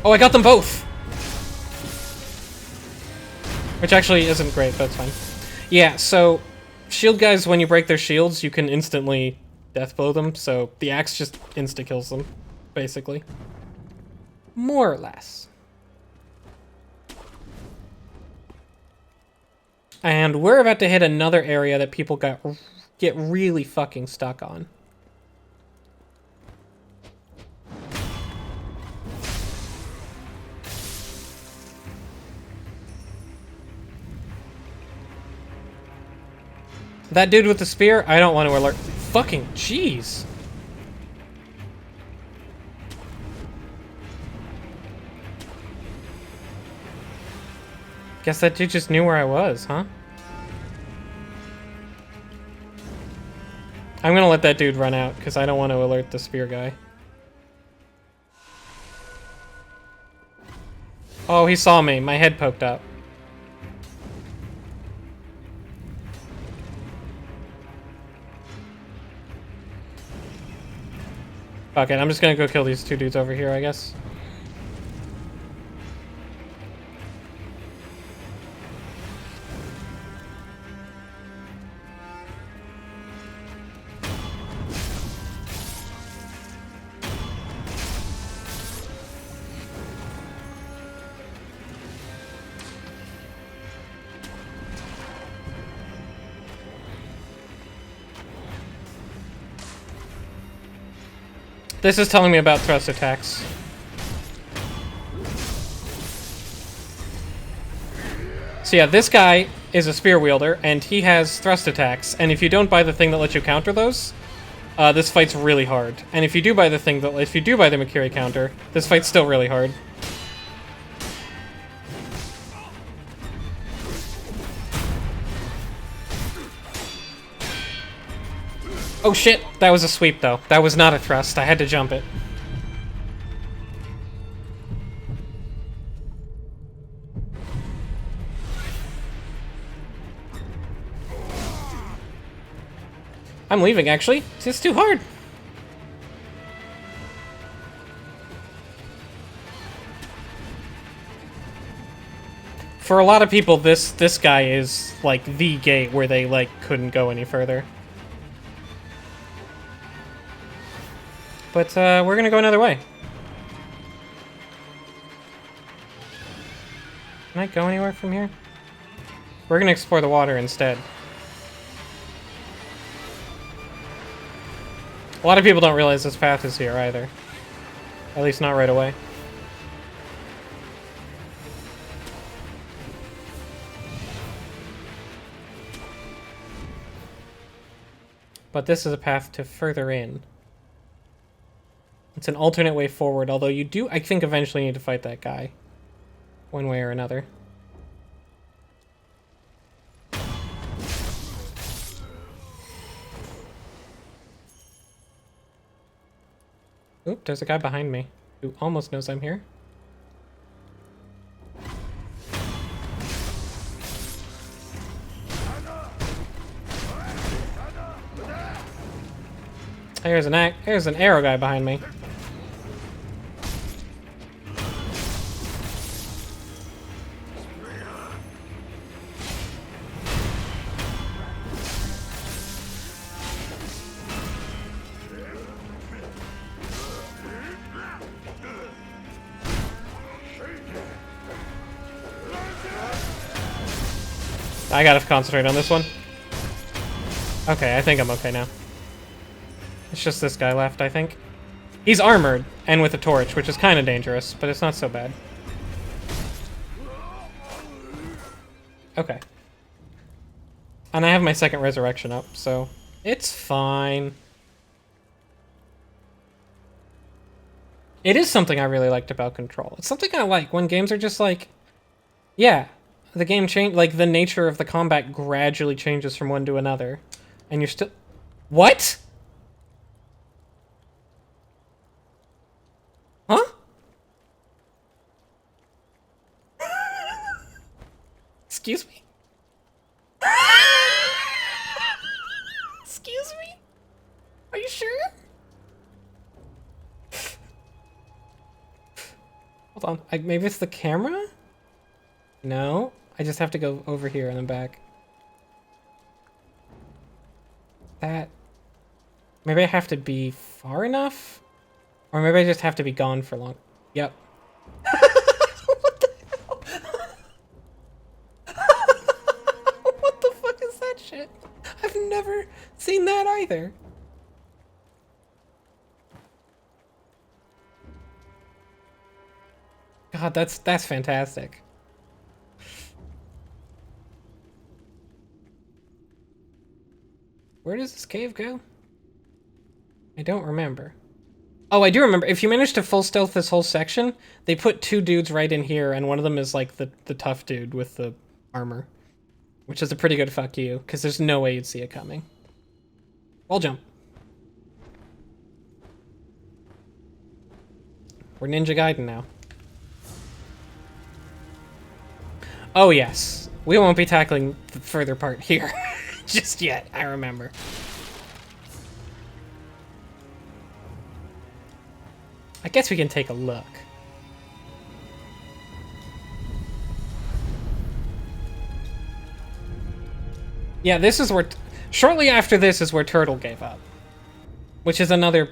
S1: Oh, I got them both! Which actually isn't great, but it's fine. Yeah, so shield guys, when you break their shields, you can instantly deathblow them, so the axe just insta-kills them, basically. More or less. And we're about to hit another area that people get really fucking stuck on. That dude with the spear, I don't want to alert. Fucking jeez. Guess that dude just knew where I was, huh? I'm gonna let that dude run out, because I don't want to alert the spear guy. Oh, he saw me. My head poked up. Fuck it, I'm just gonna go kill these two dudes over here, I guess. This is telling me about thrust attacks. So yeah, this guy is a spear wielder, and he has thrust attacks, and if you don't buy the thing that lets you counter those, this fight's really hard. And if you do buy the thing that, if you do buy the Makiri counter, this fight's still really hard. Oh shit, that was a sweep though. That was not a thrust, I had to jump it. I'm leaving actually, it's too hard. For a lot of people, this guy is like the gate where they like couldn't go any further. But we're gonna go another way. Can I go anywhere from here? We're gonna explore the water instead. A lot of people don't realize this path is here either. At least not right away. But this is a path to further in. It's an alternate way forward, although you do, I think, eventually need to fight that guy. One way or another. Oop, there's a guy behind me who almost knows I'm here. There's an arrow guy behind me. I gotta concentrate on this one. Okay, I think I'm okay now. It's just this guy left, I think. He's armored, and with a torch, which is kind of dangerous, but it's not so bad. Okay. And I have my second resurrection up, so it's fine. It is something I really liked about Control. It's something I like when games are just like, yeah, the game change, like the nature of the combat gradually changes from one to another, and you're still, what? Huh? Excuse me? Excuse me? Are you sure? Hold on, maybe it's the camera? No, I just have to go over here and then back. That... Maybe I have to be far enough? Or maybe I just have to be gone for long. Yep. What the hell? either. God, that's fantastic. Where does this cave go? I don't remember. Oh, I do remember. If you manage to full stealth this whole section, they put 2 dudes right in here, and one of them is like the tough dude with the armor. Which is a pretty good fuck you, because there's no way you'd see it coming. Wall jump. We're Ninja Gaiden now. Oh yes. We won't be tackling the further part here. Just yet, I remember. I guess we can take a look. Yeah, this is where... shortly after this is where Turtle gave up. Which is another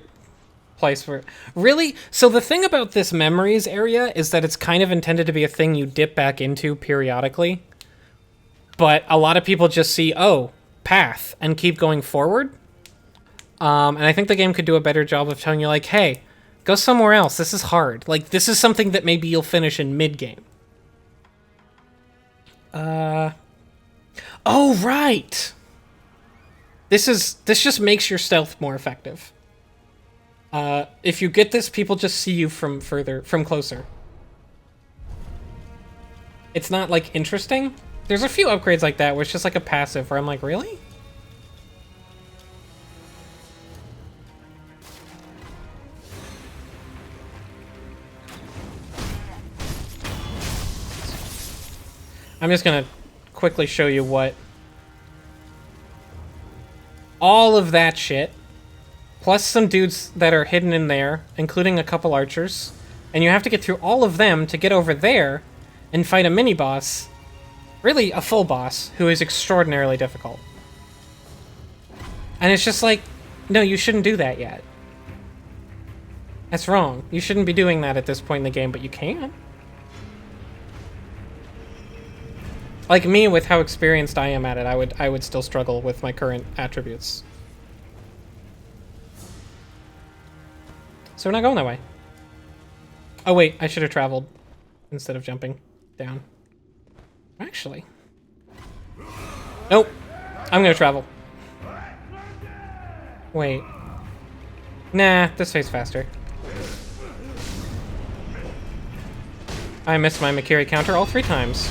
S1: place where... Really? So the thing about this memories area is that it's kind of intended to be a thing you dip back into periodically. But a lot of people just see, oh, path, and keep going forward. And I think the game could do a better job of telling you, like, hey, go somewhere else. This is hard. Like, this is something that maybe you'll finish in mid-game. Oh, right! This just makes your stealth more effective. If you get this, people just see you from closer. It's not, like, interesting. There's a few upgrades like that where it's just like a passive where I'm like, really? I'm just gonna quickly show you what all of that shit, plus some dudes that are hidden in there, including a couple archers, and you have to get through all of them to get over there and fight a mini-boss, really a full boss, who is extraordinarily difficult. And it's just like, no, you shouldn't do that yet. That's wrong. You shouldn't be doing that at this point in the game, but you can. Like me, with how experienced I am at it, I would still struggle with my current attributes. So we're not going that way. Oh wait, I should have traveled instead of jumping down. Actually. Nope. I'm gonna travel. Wait. Nah, this way's faster. I missed my Makiri counter all 3 times.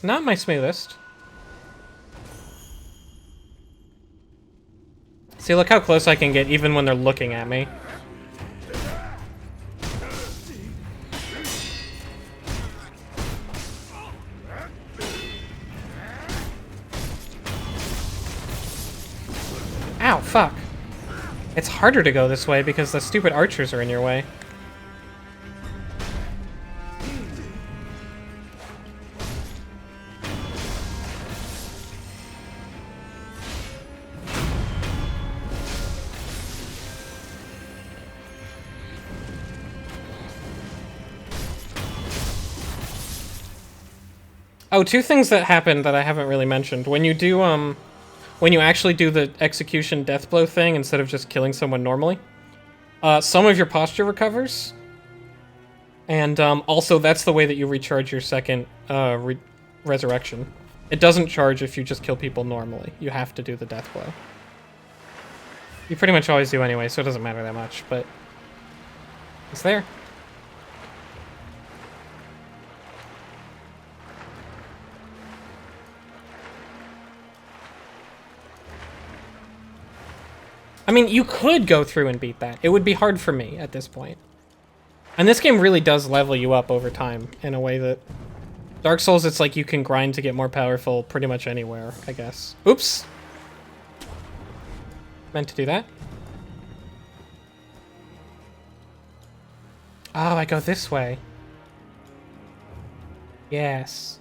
S1: Not my smoothest. See, look how close I can get even when they're looking at me. Ow, fuck. It's harder to go this way because the stupid archers are in your way. Oh, 2 things that happen that I haven't really mentioned. When you do, when you actually do the execution death blow thing instead of just killing someone normally, some of your posture recovers. And, also that's the way that you recharge your second, resurrection. It doesn't charge if you just kill people normally. You have to do the death blow. You pretty much always do anyway, so it doesn't matter that much, but it's there. I mean, you could go through and beat that. It would be hard for me at this point. And this game really does level you up over time in a way that... Dark Souls, it's like you can grind to get more powerful pretty much anywhere, I guess. Oops! Meant to do that. Oh, I go this way. Yes.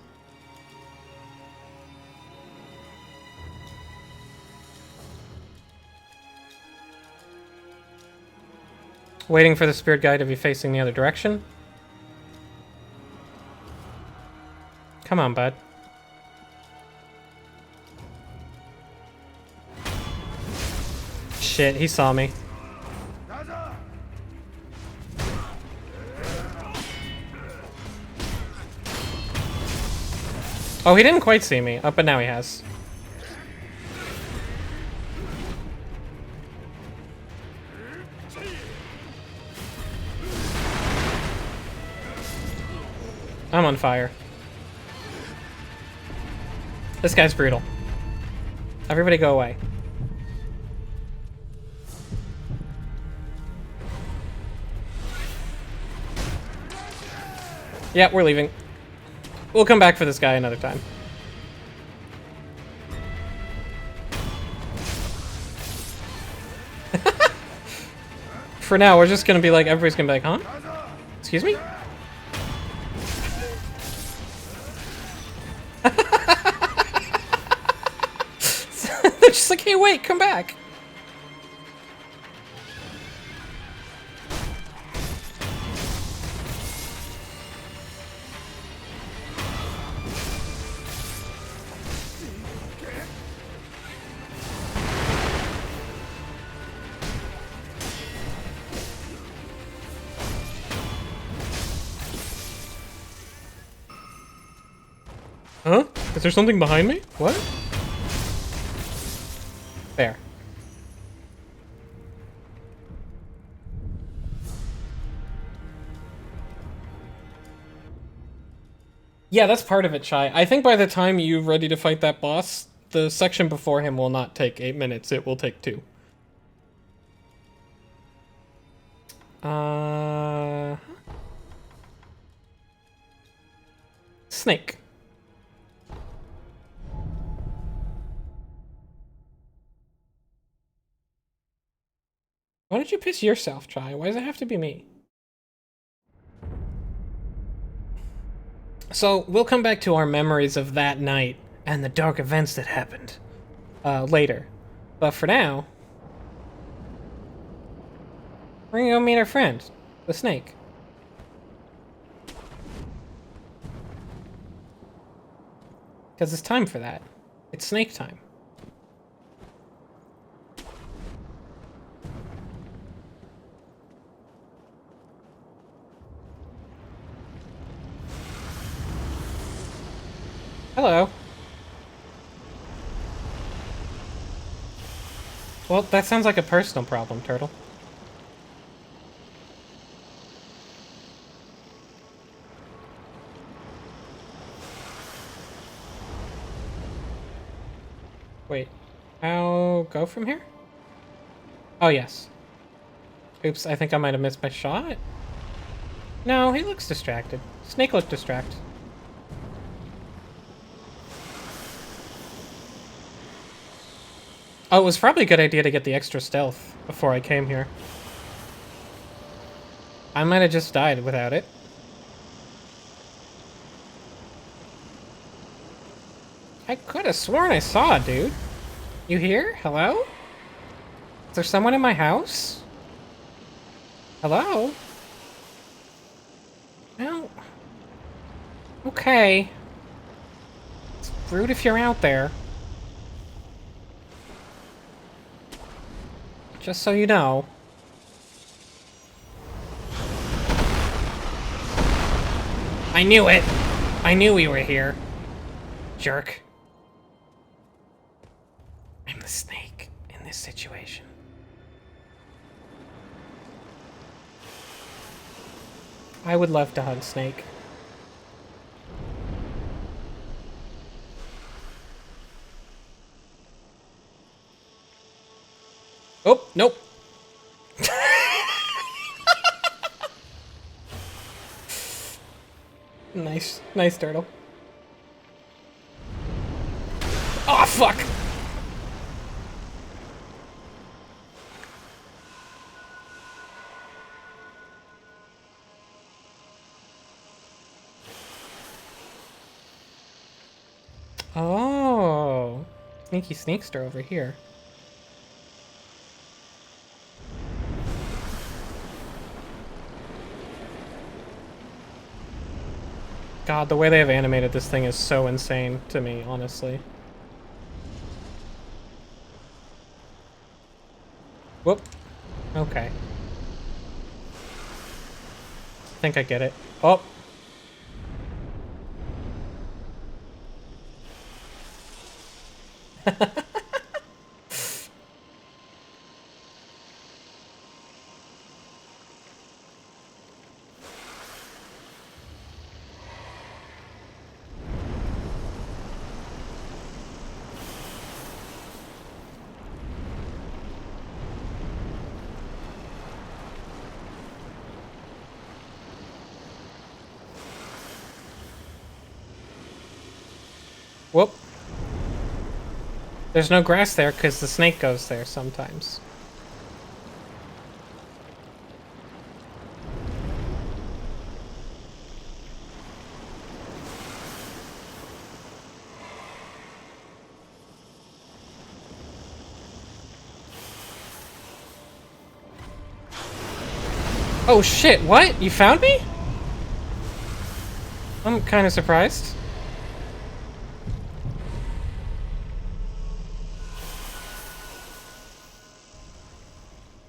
S1: Waiting for the spirit guide to be facing the other direction. Come on, bud. Shit, he saw me. Oh, he didn't quite see me. Oh, but now he has. I'm on fire. This guy's brutal. Everybody go away. Yeah, we're leaving. We'll come back for this guy another time. For now, we're just gonna be like, everybody's gonna be like, huh? Excuse me? They're just like, hey, wait, come back. Huh? Is there something behind me? What? There. Yeah, that's part of it, Chai. I think by the time you're ready to fight that boss, the section before him will not take 8 minutes, it will take 2. Snake. Why don't you piss yourself, Chai? Why does it have to be me? So, we'll come back to our memories of that night and the dark events that happened later. But for now, we're gonna go meet our friend, the snake. Because it's time for that. It's snake time. Hello. Well, that sounds like a personal problem, Turtle. Wait, how go from here? Oh, yes. Oops, I think I might have missed my shot. No, he looks distracted. Snake looked distracted. Oh, it was probably a good idea to get the extra stealth before I came here. I might have just died without it. I could have sworn I saw a dude. You here? Hello? Is there someone in my house? Hello? Well... Okay. It's rude if you're out there. Just so you know. I knew it! I knew we were here. Jerk. I'm the snake in this situation. I would love to hunt Snake. Oh, nope. Nice turtle. Oh, fuck! Oh, sneaky sneakster over here. God, the way they have animated this thing is so insane to me, honestly. Whoop. Okay. I think I get it. Oh. Whoop. There's no grass there because the snake goes there sometimes. Oh shit, what? You found me? I'm kind of surprised.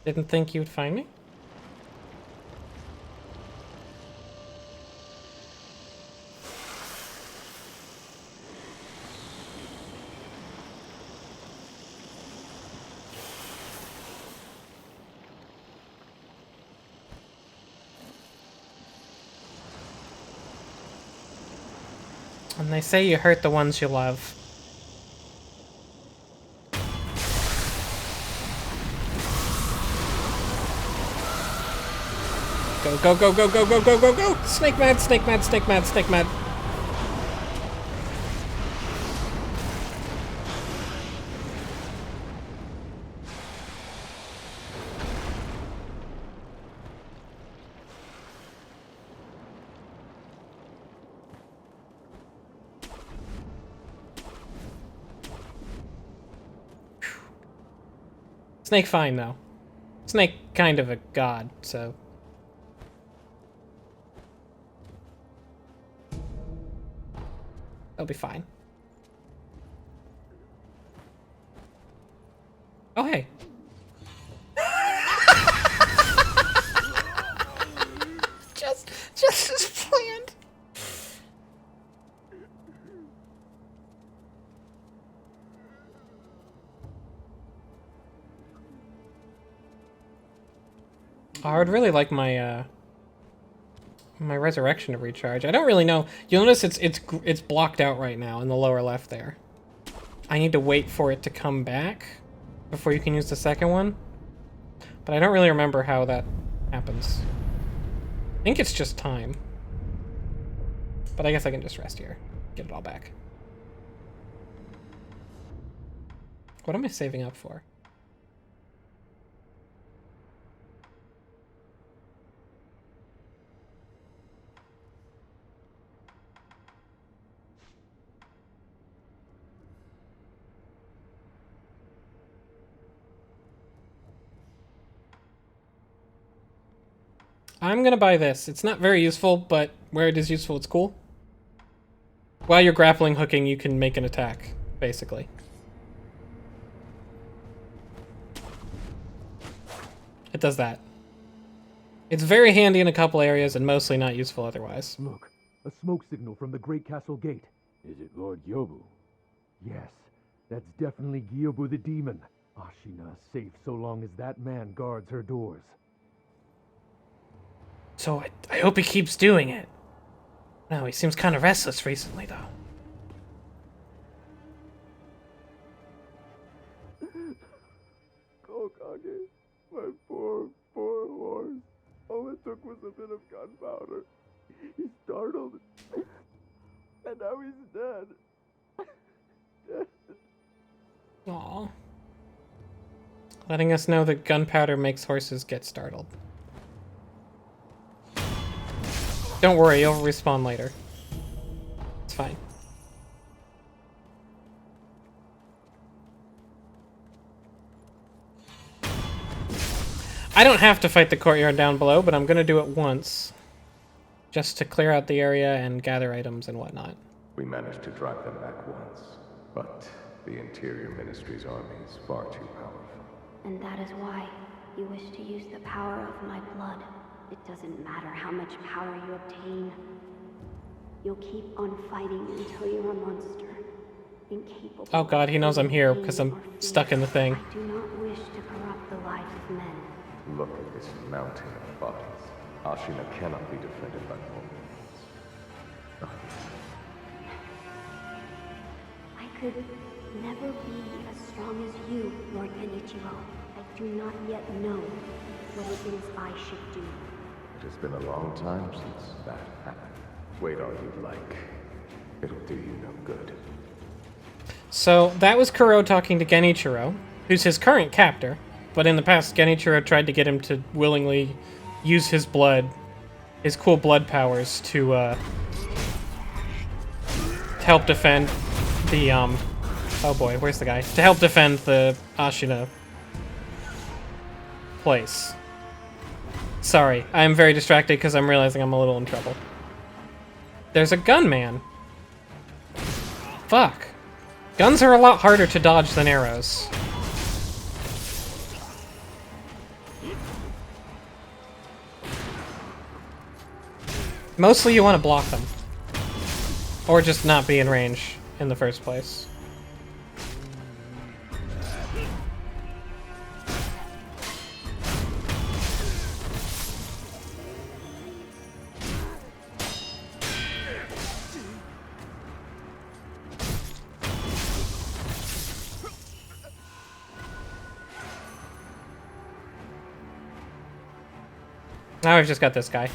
S1: Didn't think you'd find me. And they say you hurt the ones you love. Go, go, go, go, go, go, go, go, go! Snake mad, snake mad, snake mad, snake mad. Snake fine, though. Snake kind of a god, so... They'll be fine. Oh, hey. just as planned. I would really like my my resurrection to recharge. I don't really know. You'll notice it's blocked out right now in the lower left there. I need to wait for it to come back before you can use the second one. But I don't really remember how that happens. I think it's just time. But I guess I can just rest here. Get it all back. What am I saving up for? I'm gonna buy this. It's not very useful, but where it is useful, it's cool. While you're grappling hooking, you can make an attack, basically. It does that. It's very handy in a couple areas and mostly not useful otherwise.
S7: Look, a smoke signal from the Great Castle Gate. Is it Lord GYOUBU? Yes, that's definitely GYOUBU the demon. Ashina is safe so long as that man guards her doors.
S1: So I hope he keeps doing it. No, he seems kind of restless recently, though.
S7: Kokage, my poor horse. All it took was a bit of gunpowder. He startled, and now he's dead.
S1: Aww. Letting us know that gunpowder makes horses get startled. Don't worry, you'll respawn later. It's fine. I don't have to fight the courtyard down below, but I'm gonna do it once. just to clear out the area and gather items and whatnot.
S11: We managed to drive them back once, but the Interior Ministry's army is far too powerful.
S12: And that is why you wish to use the power of my blood. It doesn't matter how much power you obtain. You'll keep on fighting until you're a monster. Incapable.
S1: Oh god, he knows I'm here because I'm stuck in the thing.
S12: I do not wish to corrupt the lives of men.
S11: Look at this mountain of bodies. Ashina cannot be defended by normal means.
S12: I could never be as strong as you, Lord Genichiro. I do not yet know what it is I should do.
S11: It has been a long time since that happened. Wait all you like. It'll do you no good.
S1: So that was Kuro talking to Genichiro, who's his current captor, but in the past Genichiro tried to get him to willingly use his blood, his cool blood powers to help defend the, oh boy, where's the guy? To help defend the Ashina place. Sorry, I'm very distracted because I'm realizing I'm a little in trouble. There's a gunman. Fuck. Guns are a lot harder to dodge than arrows. Mostly you want to block them. Or just not be in range in the first place. Now I've just got this guy.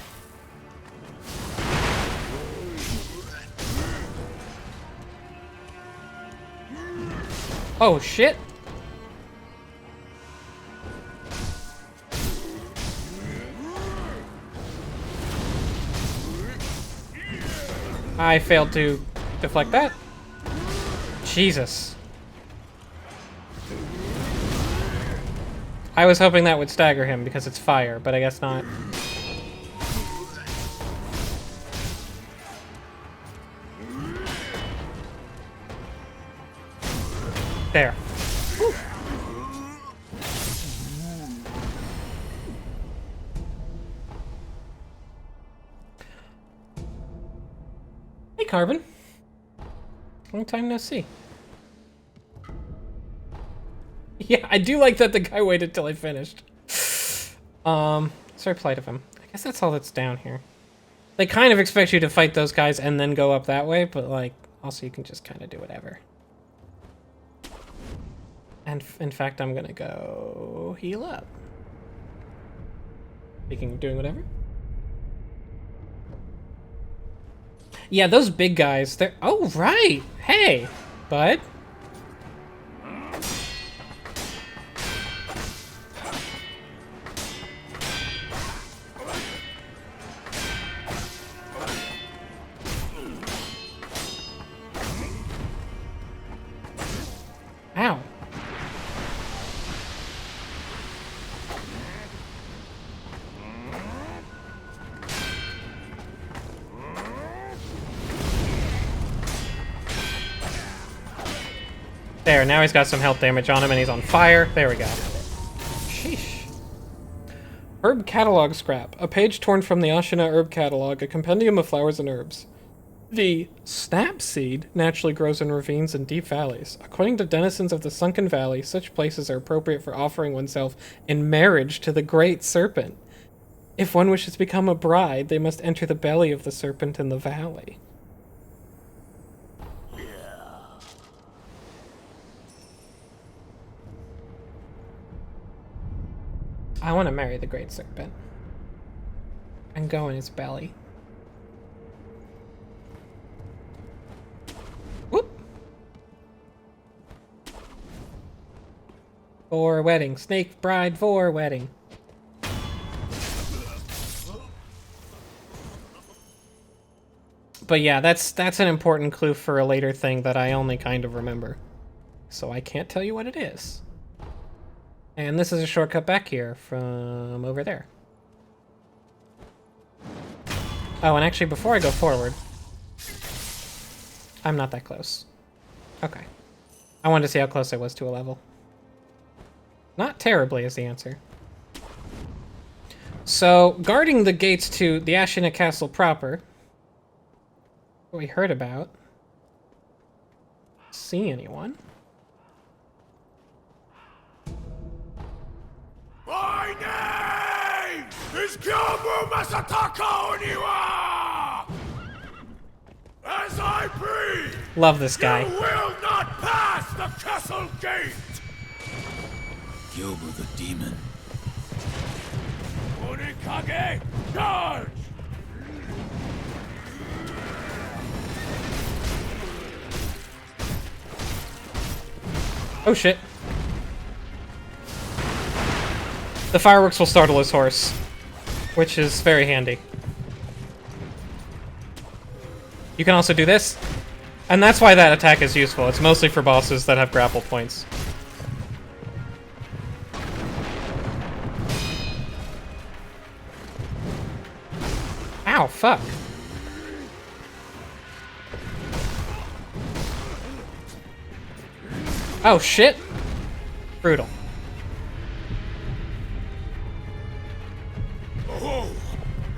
S1: Oh shit! I failed to deflect that. Jesus. I was hoping that would stagger him because it's fire, but I guess not. There. Whew. Hey, Carbon. Long time no see. Yeah, I do like that the guy waited till I finished. Sorry, plight of him. I guess that's all that's down here. They kind of expect you to fight those guys and then go up that way, but like, also you can just kind of do whatever. And in fact, I'm gonna go heal up. Speaking of doing whatever. Yeah, those big guys, they're... Oh, right! Hey, bud. Ow. There, now he's got some health damage on him and he's on fire. There we go. Sheesh. Herb Catalog Scrap. A page torn from the Ashina Herb Catalog, a compendium of flowers and herbs. The snap seed naturally grows in ravines and deep valleys. According to denizens of the Sunken Valley, such places are appropriate for offering oneself in marriage to the Great Serpent. If one wishes to become a bride, they must enter the belly of the serpent in the valley. I want to marry the Great Serpent and go in his belly. Whoop! For wedding. Snake bride for wedding. But yeah, that's an important clue for a later thing that I only kind of remember. So I can't tell you what it is. And this is a shortcut back here from over there. Oh, and actually, before I go forward... I'm not that close. Okay. I wanted to see how close I was to a level. Not terribly is the answer. So, guarding the gates to the Ashina Castle proper... What we heard about... See anyone?
S13: My name is GYOUBU MASATAKA ONIWA! As I breathe,
S1: Love this guy.
S13: you will not pass the castle gate!
S4: GYOUBU the demon.
S13: Unikage, charge!
S1: Oh shit. The fireworks will startle his horse, which is very handy. You can also do this, and that's why that attack is useful. It's mostly for bosses that have grapple points. Ow, fuck. Oh shit. Brutal.
S13: Oh,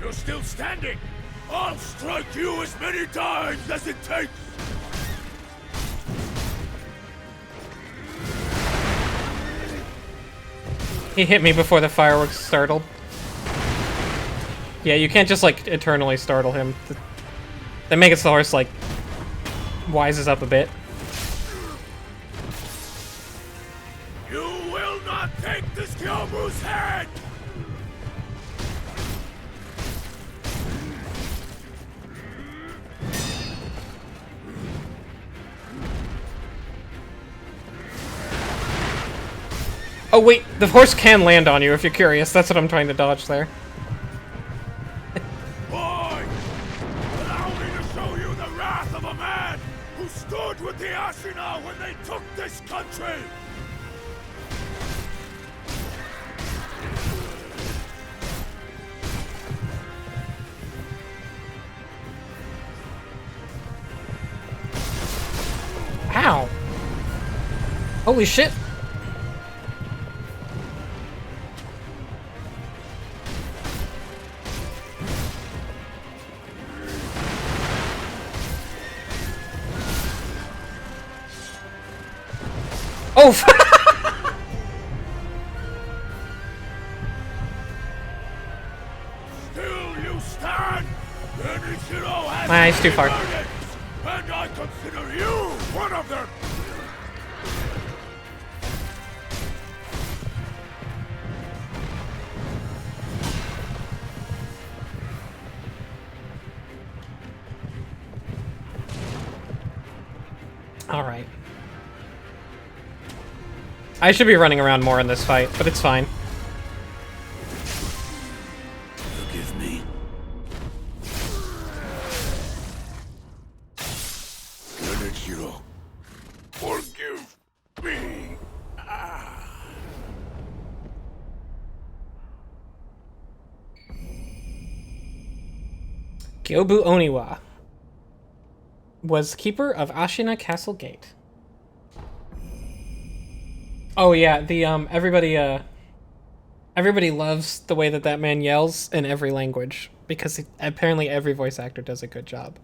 S13: you're still standing! I'll strike you as many times as it takes!
S1: He hit me before the fireworks startled. Yeah, you can't just, like, eternally startle him. That makes the horse, like, wises up a bit.
S13: You will not take this GYOUBU's head!
S1: Oh wait, the horse can land on you if you're curious. That's what I'm trying to dodge there.
S13: Boy! Allow me to show you the wrath of a man who stood with the Ashina when they took this country!
S1: Ow! Holy shit! Oh!
S13: Still you stand? Then Ichiro has
S1: Nah, he's too far.
S13: burdens, and I consider you one of them!
S1: Alright. I should be running around more in this fight, but it's fine.
S4: Forgive me.
S13: Kenichiro, forgive me.
S1: GYOUBU Oniwa was keeper of Ashina Castle Gate. Oh yeah, the everybody loves the way that man yells in every language because apparently every voice actor does a good job.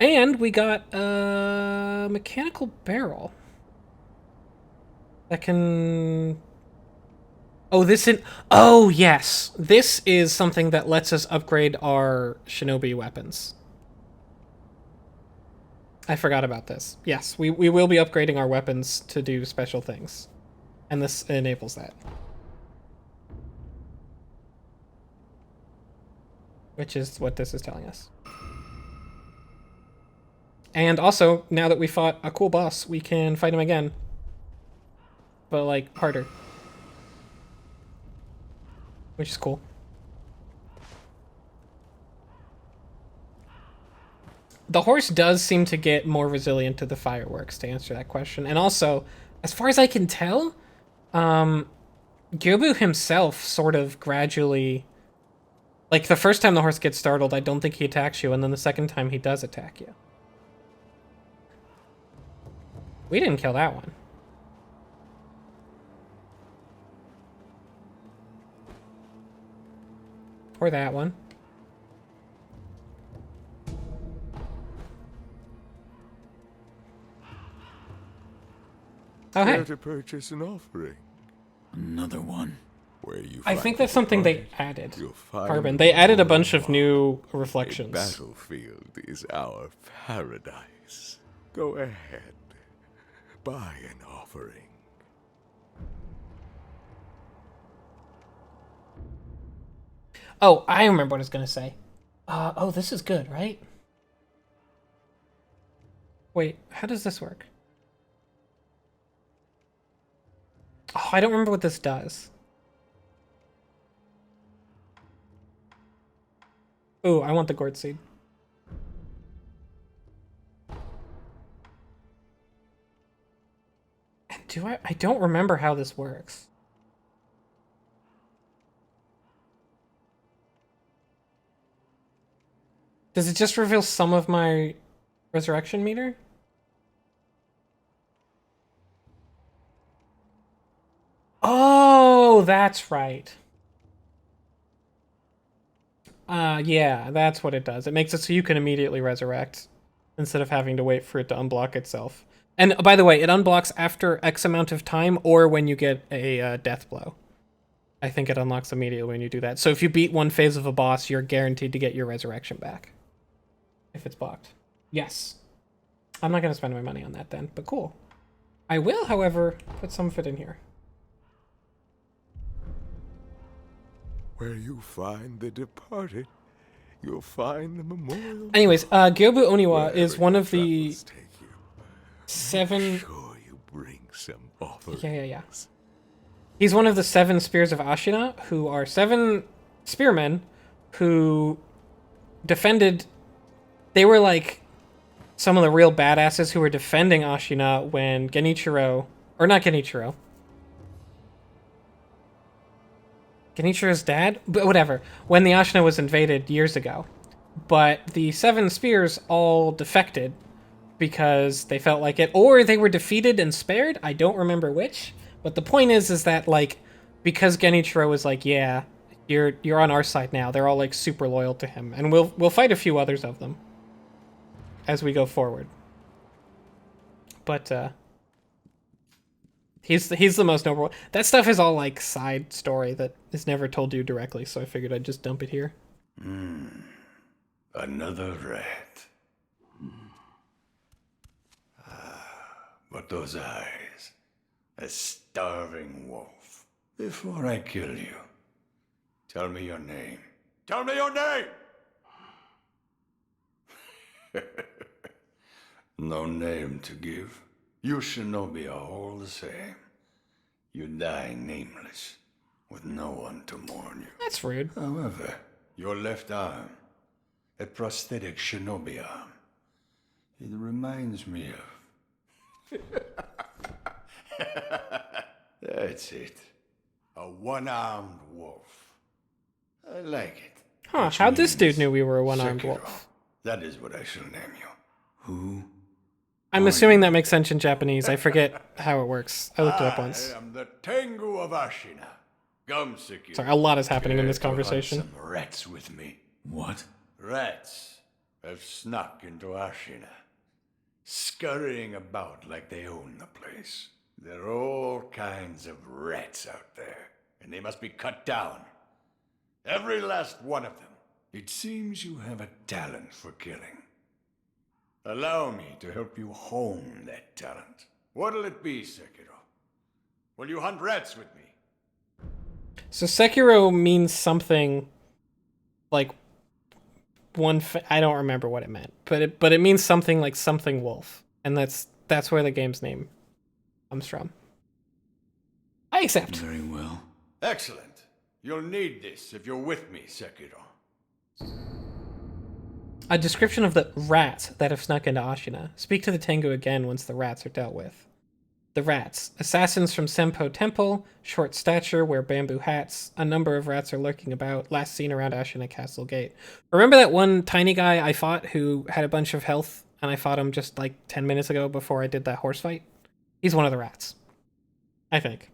S1: And we got a mechanical barrel that can. Oh yes, this is something that lets us upgrade our shinobi weapons. I forgot about this. Yes, we will be upgrading our weapons to do special things. And this enables that. Which is what this is telling us. And also, now that we fought a cool boss, we can fight him again. But, like, harder. Which is cool. The horse does seem to get more resilient to the fireworks, to answer that question. And also, as far as I can tell, GYOUBU himself sort of gradually Like, the first time the horse gets startled, I don't think he attacks you, and then the second time he does attack you. We didn't kill that one. Or that one. Oh, hey.
S13: Care to purchase an offering?
S4: Another one.
S13: Where you
S1: I think that's something they added.
S13: You'll find
S1: Carbon. They added a bunch of
S13: ONIWA.
S1: new reflections.
S13: A battlefield is our paradise. Go ahead. Buy an offering.
S1: Oh, I remember what I was going to say. Oh, this is good, right? Wait, how does this work? Oh, I don't remember what this does. Ooh, I want the gourd seed. And do I don't remember how this works. Does it just reveal some of my resurrection meter? Oh, that's right. Yeah, that's what it does. It makes it so you can immediately resurrect instead of having to wait for it to unblock itself. And by the way, it unblocks after X amount of time or when you get a death blow. I think it unlocks immediately when you do that. So if you beat one phase of a boss, you're guaranteed to get your resurrection back. If it's blocked. Yes. I'm not going to spend my money on that then, but cool. I will, however, put some of it in here.
S13: Where you find the departed, you'll find the memorial.
S1: Anyways, GYOUBU ONIWA is one of the 7...
S13: Sure you bring some offerings.
S1: Yeah. He's one of the 7 spears of Ashina, who are 7 spearmen who defended... They were like some of the real badasses who were defending Ashina when Genichiro's dad? But whatever. When the Ashina was invaded years ago. But the 7 spears all defected because they felt like it, or they were defeated and spared. I don't remember which. But the point is that, like, because Genichiro was like, yeah, you're on our side now, they're all like super loyal to him. And we'll fight a few others of them as we go forward. But he's the most notable. That stuff is all like side story that is never told you directly, so I figured I'd just dump it here.
S6: Another rat. But those eyes. A starving wolf. Before I kill you, tell me your name. Tell me your name! No name to give. You shinobi are all the same. You die nameless, with no one to mourn you.
S1: That's rude.
S6: However, your left arm, a prosthetic shinobi arm, it reminds me of... That's it. A one-armed wolf. I like it.
S1: Huh,
S6: Which
S1: how'd this dude
S6: means
S1: knew we were a one-armed
S6: Sekiro.
S1: wolf?
S6: That is what I shall name you. Who?
S1: I'm assuming that makes sense in Japanese. I forget how it works. I looked it up once.
S6: I am the Tengu of Ashina. Come, Sekiro.
S1: Sorry, a lot is happening in
S6: Care
S1: this
S6: to hunt
S1: conversation.
S6: Some rats with me. What? Rats have snuck into Ashina, scurrying about like they own the place. There are all kinds of rats out there, and they must be cut down. Every last one of them. It seems you have a talent for killing. Allow me to help you hone that talent. What'll it be, Sekiro? Will you hunt rats with me?
S1: So Sekiro means something like I don't remember what it meant, but it means something like something wolf, and that's where the game's name comes from. I accept.
S6: Very well. Excellent. You'll need this if you're with me, Sekiro.
S1: A description of the rats that have snuck into Ashina. Speak to the Tengu again once the rats are dealt with. The rats. Assassins from Senpo Temple, short stature, wear bamboo hats. A number of rats are lurking about, last seen around Ashina Castle Gate. Remember that one tiny guy I fought who had a bunch of health, and I fought him just like 10 minutes ago before I did that horse fight? He's one of the rats. I think.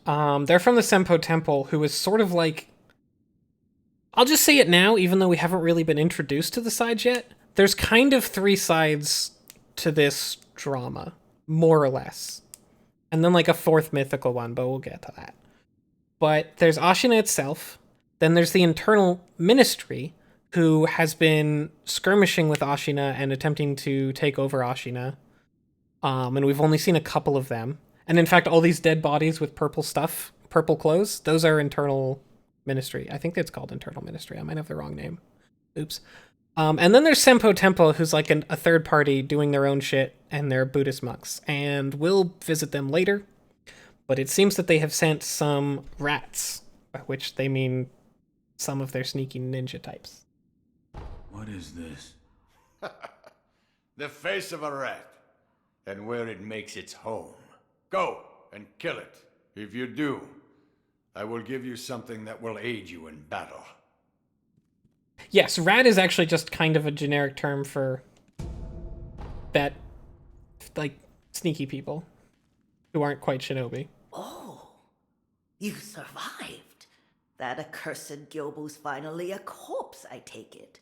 S1: They're from the Senpo Temple, who is sort of like... I'll just say it now, even though we haven't really been introduced to the sides yet. There's kind of 3 sides to this drama, more or less. And then like a 4th mythical one, but we'll get to that. But there's Ashina itself, then there's the internal ministry, who has been skirmishing with Ashina and attempting to take over Ashina. And we've only seen a couple of them. And in fact, all these dead bodies with purple stuff, purple clothes, those are internal ministry. I think it's called internal ministry. I might have the wrong name. Oops. And then there's Senpo Temple, who's like a third party doing their own shit, and they're Buddhist monks. And we'll visit them later. But it seems that they have sent some rats, by which they mean some of their sneaky ninja types.
S4: What is this?
S6: The face of a rat, and where it makes its home. Go and kill it. If you do, I will give you something that will aid you in battle.
S1: Yes, rat is actually just kind of a generic term for that, like, sneaky people who aren't quite shinobi.
S14: Oh, you survived. That accursed GYOUBU's finally a corpse, I take it.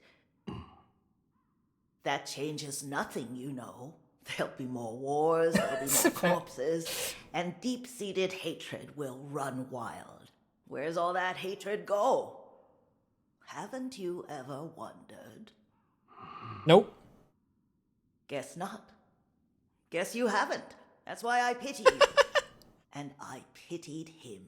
S14: That changes nothing, you know. There'll be more wars, there'll be more corpses, and deep-seated hatred will run wild. Where's all that hatred go? Haven't you ever wondered?
S1: Nope.
S14: Guess not. Guess you haven't. That's why I pity you. And I pitied him.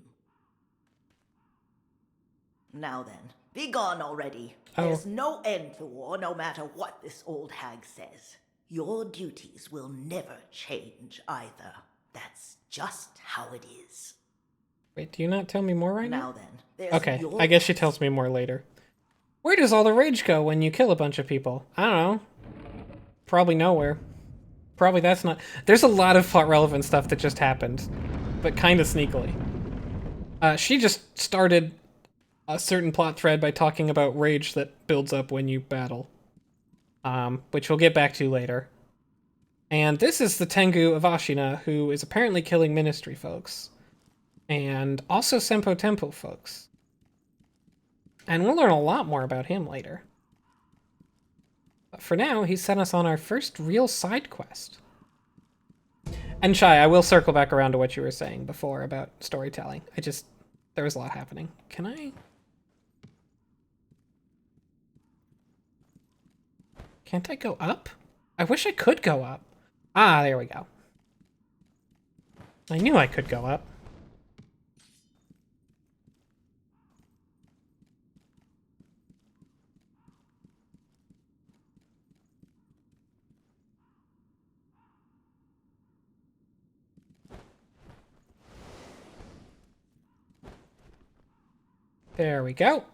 S14: Now then, be gone already. There's no end to war, no matter what this old hag says. Your duties will never change either. That's just how it is.
S1: Wait, do you not tell me more right now?
S14: Now then, there's
S1: okay, I guess she tells me more later. Where does all the rage go when you kill a bunch of people? I don't know. Probably nowhere. Probably that's not... There's a lot of plot-relevant stuff that just happened, but kind of sneakily. She just started a certain plot thread by talking about rage that builds up when you battle. Which we'll get back to later. And this is the Tengu of Ashina, who is apparently killing ministry folks. And also Senpo Temple folks. And we'll learn a lot more about him later. But for now, he sent us on our first real side quest. And Shai, I will circle back around to what you were saying before about storytelling. There was a lot happening. Can I... Can't I go up? I wish I could go up. Ah, there we go. I knew I could go up. There we go.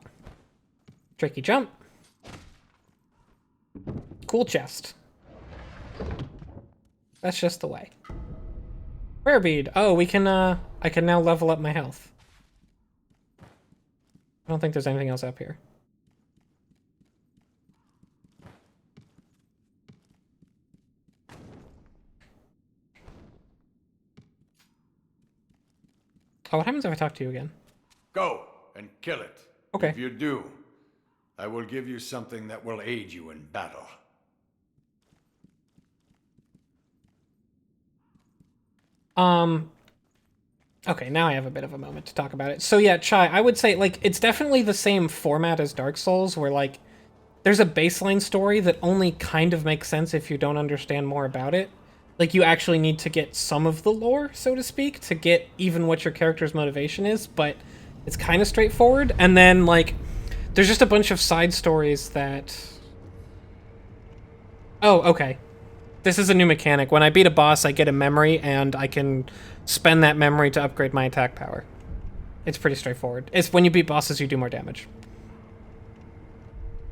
S1: Tricky jump. Cool chest. That's just the way. Rare bead. Oh, we can, I can now level up my health. I don't think there's anything else up here. Oh, what happens if I talk to you again?
S6: Go and kill it.
S1: Okay.
S6: If you do, I will give you something that will aid you in battle.
S1: Okay, now I have a bit of a moment to talk about it. So yeah, Chai, I would say, like, it's definitely the same format as Dark Souls, where, like, there's a baseline story that only kind of makes sense if you don't understand more about it. Like, you actually need to get some of the lore, so to speak, to get even what your character's motivation is, but it's kind of straightforward. And then, like, there's just a bunch of side stories that... Oh, okay. This is a new mechanic. When I beat a boss, I get a memory, and I can spend that memory to upgrade my attack power. It's pretty straightforward. It's when you beat bosses, you do more damage.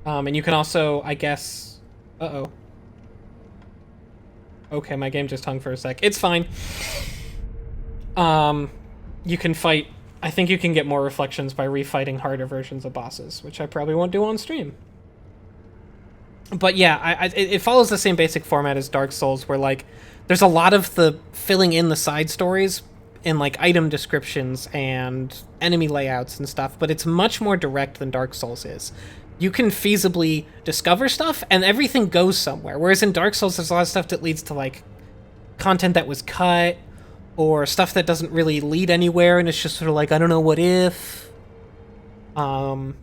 S1: And you can also, I guess... Uh-oh. Okay, my game just hung for a sec. It's fine. You can fight... I think you can get more reflections by refighting harder versions of bosses, which I probably won't do on stream. But yeah, it follows the same basic format as Dark Souls, where, like, there's a lot of the filling in the side stories in, like, item descriptions and enemy layouts and stuff, but it's much more direct than Dark Souls is. You can feasibly discover stuff, and everything goes somewhere. Whereas in Dark Souls, there's a lot of stuff that leads to, like, content that was cut, or stuff that doesn't really lead anywhere, and it's just sort of like, I don't know, what if? What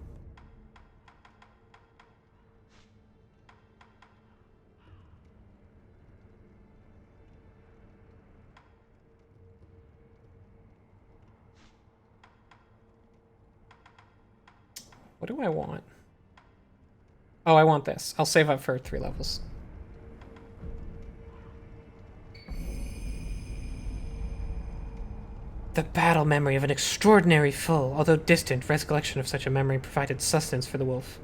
S1: do I want? Oh, I want this. I'll save up for 3 levels. The battle memory of an extraordinary foe, although distant, recollection of such a memory provided sustenance for the wolf.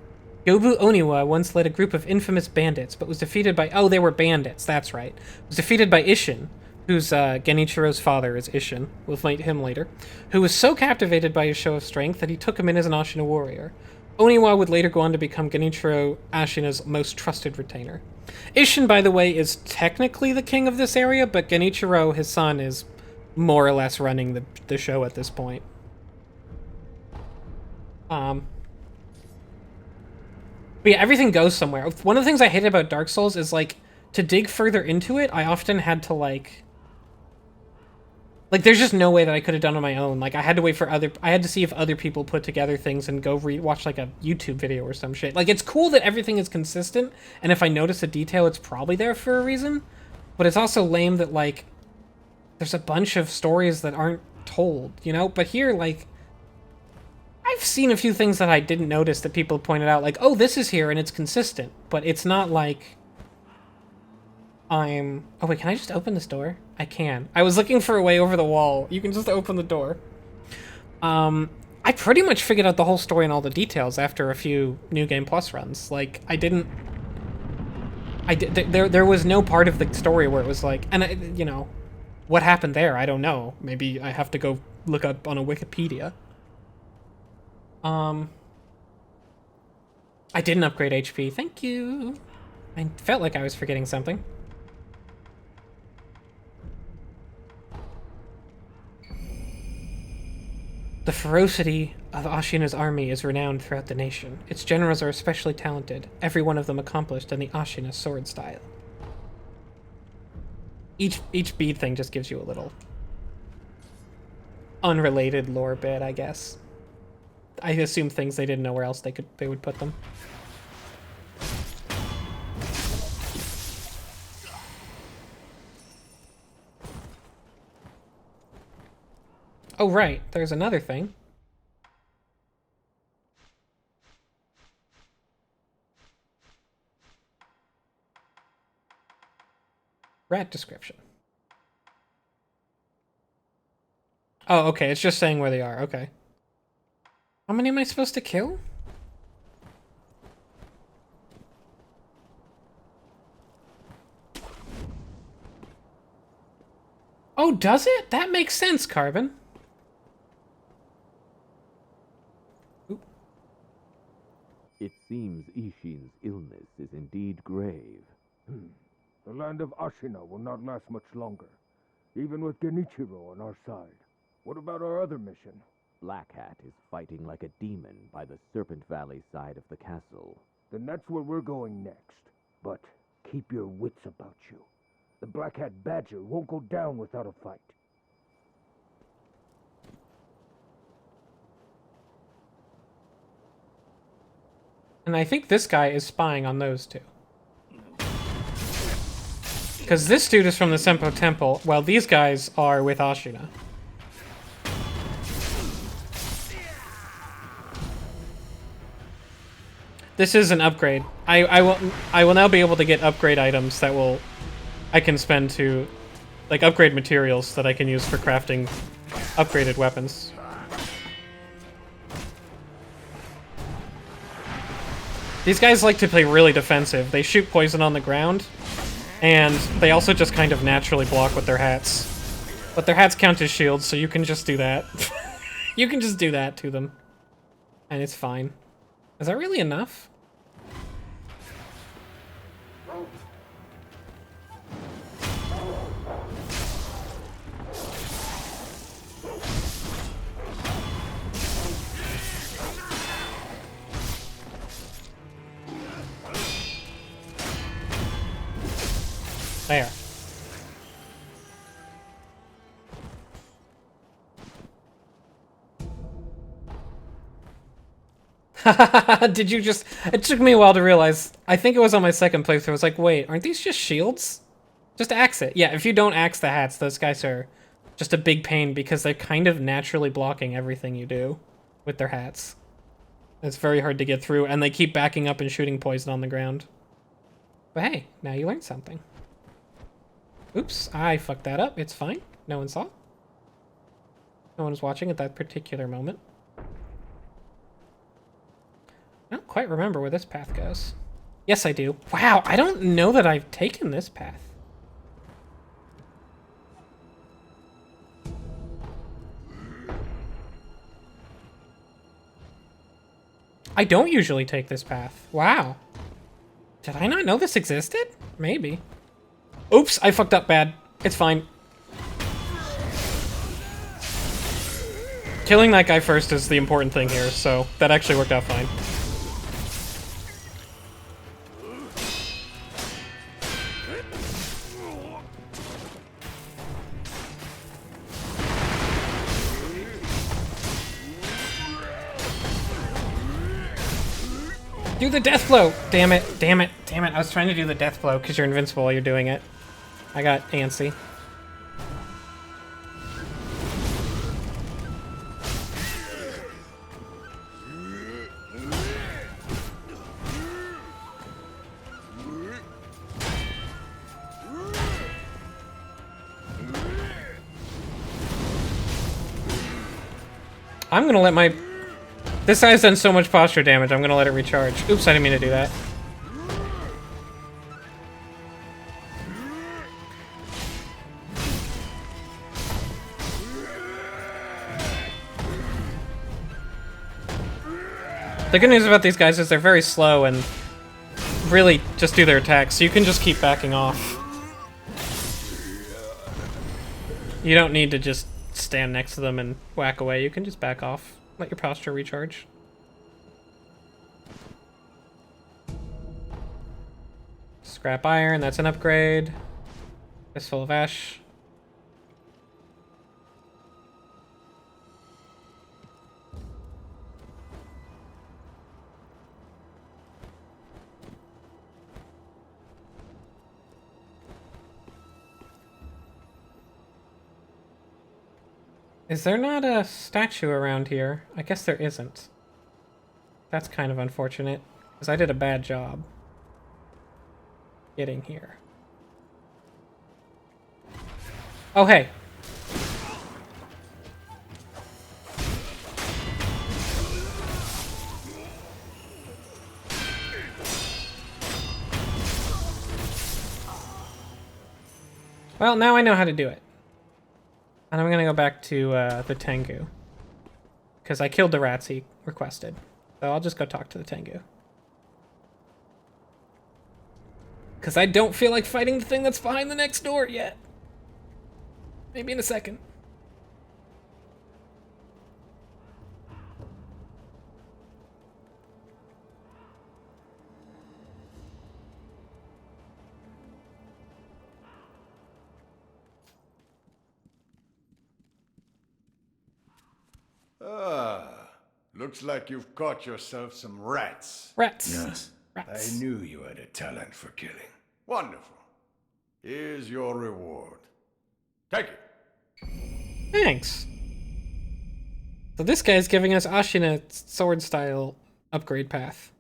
S1: GYOUBU ONIWA once led a group of infamous bandits, but was defeated by... Oh, they were bandits, that's right. Was defeated by Isshin, who's Genichiro's father is Isshin. We'll fight him later. Who was so captivated by his show of strength that he took him in as an Ashina warrior. ONIWA would later go on to become Genichiro Ashina's most trusted retainer. Isshin, by the way, is technically the king of this area, but Genichiro, his son, is more or less running the show at this point. But yeah, everything goes somewhere. One of the things I hated about Dark Souls is, like, to dig further into it, I often had to, like, there's just no way that I could have done on my own. Like, I had to wait for I had to see if other people put together things and go watch, like, a YouTube video or some shit. Like, it's cool that everything is consistent, and if I notice a detail, it's probably there for a reason. But it's also lame that, like, there's a bunch of stories that aren't told, you know? But here, like, I've seen a few things that I didn't notice that people pointed out, like, oh, this is here and it's consistent. But it's not like I'm... Oh, wait, can I just open this door? I can. I was looking for a way over the wall. You can just open the door. I pretty much figured out the whole story and all the details after a few New Game Plus runs. Like, there was no part of the story where it was like... And, you know... What happened there? I don't know. Maybe I have to go look up on a Wikipedia. I didn't upgrade HP. Thank you. I felt like I was forgetting something. The ferocity of Ashina's army is renowned throughout the nation. Its generals are especially talented, every one of them accomplished in the Ashina sword style. Each bead thing just gives you a little unrelated lore bit, I guess. I assume things they didn't know where else they would put them. Oh right, there's another thing. Rat description. Oh, okay, it's just saying where they are, okay. How many am I supposed to kill? Oh, does it? That makes sense, Carbon. Oop.
S11: It seems Isshin's illness is indeed grave.
S15: The land of Ashina will not last much longer, even with Genichiro on our side. What about our other mission?
S11: Black Hat is fighting like a demon by the Serpent Valley side of the castle.
S15: Then that's where we're going next. But keep your wits about you. The Black Hat Badger won't go down without a fight.
S1: And I think this guy is spying on those two. Because this dude is from the Senpo Temple, while these guys are with Ashina. This is an upgrade. I will now be able to get upgrade items that I can spend to, like, upgrade materials that I can use for crafting upgraded weapons. These guys like to play really defensive. They shoot poison on the ground, And they also just kind of naturally block with their hats. But their hats count as shields, so you can just do that. You can just do that to them. And it's fine. Is that really enough? There. Did you just... It took me a while to realize. I think it was on my second playthrough. I was like, wait, aren't these just shields? Just axe it. Yeah, if you don't axe the hats, those guys are just a big pain because they're kind of naturally blocking everything you do with their hats. It's very hard to get through, and they keep backing up and shooting poison on the ground. But hey, now you learned something. Oops, I fucked that up. It's fine. No one saw. No one was watching at that particular moment. I don't quite remember where this path goes. Yes, I do. Wow, I don't know that I've taken this path. I don't usually take this path. Wow. Did I not know this existed? Maybe. Oops, I fucked up bad. It's fine. Killing that guy first is the important thing here, so that actually worked out fine. Do the death blow! Damn it, damn it, damn it. I was trying to do the death blow because you're invincible while you're doing it. I got antsy. I'm gonna let my... This guy's done so much posture damage, I'm gonna let it recharge. Oops, I didn't mean to do that. The good news about these guys is they're very slow and really just do their attacks, so you can just keep backing off. You don't need to just stand next to them and whack away, you can just back off. Let your posture recharge. Scrap iron, that's an upgrade. Fistful of ash. Is there not a statue around here? I guess there isn't. That's kind of unfortunate, because I did a bad job getting here. Oh, hey. Well, now I know how to do it. And I'm gonna go back to the Tengu. Because I killed the rats he requested. So I'll just go talk to the Tengu. Because I don't feel like fighting the thing that's behind the next door yet. Maybe in a second.
S6: Looks like you've caught yourself some rats.
S1: Rats.
S4: Yes.
S1: Rats.
S6: I knew you had a talent for killing. Wonderful. Here's your reward. Take it.
S1: Thanks. So this guy's giving us Ashina sword style upgrade path.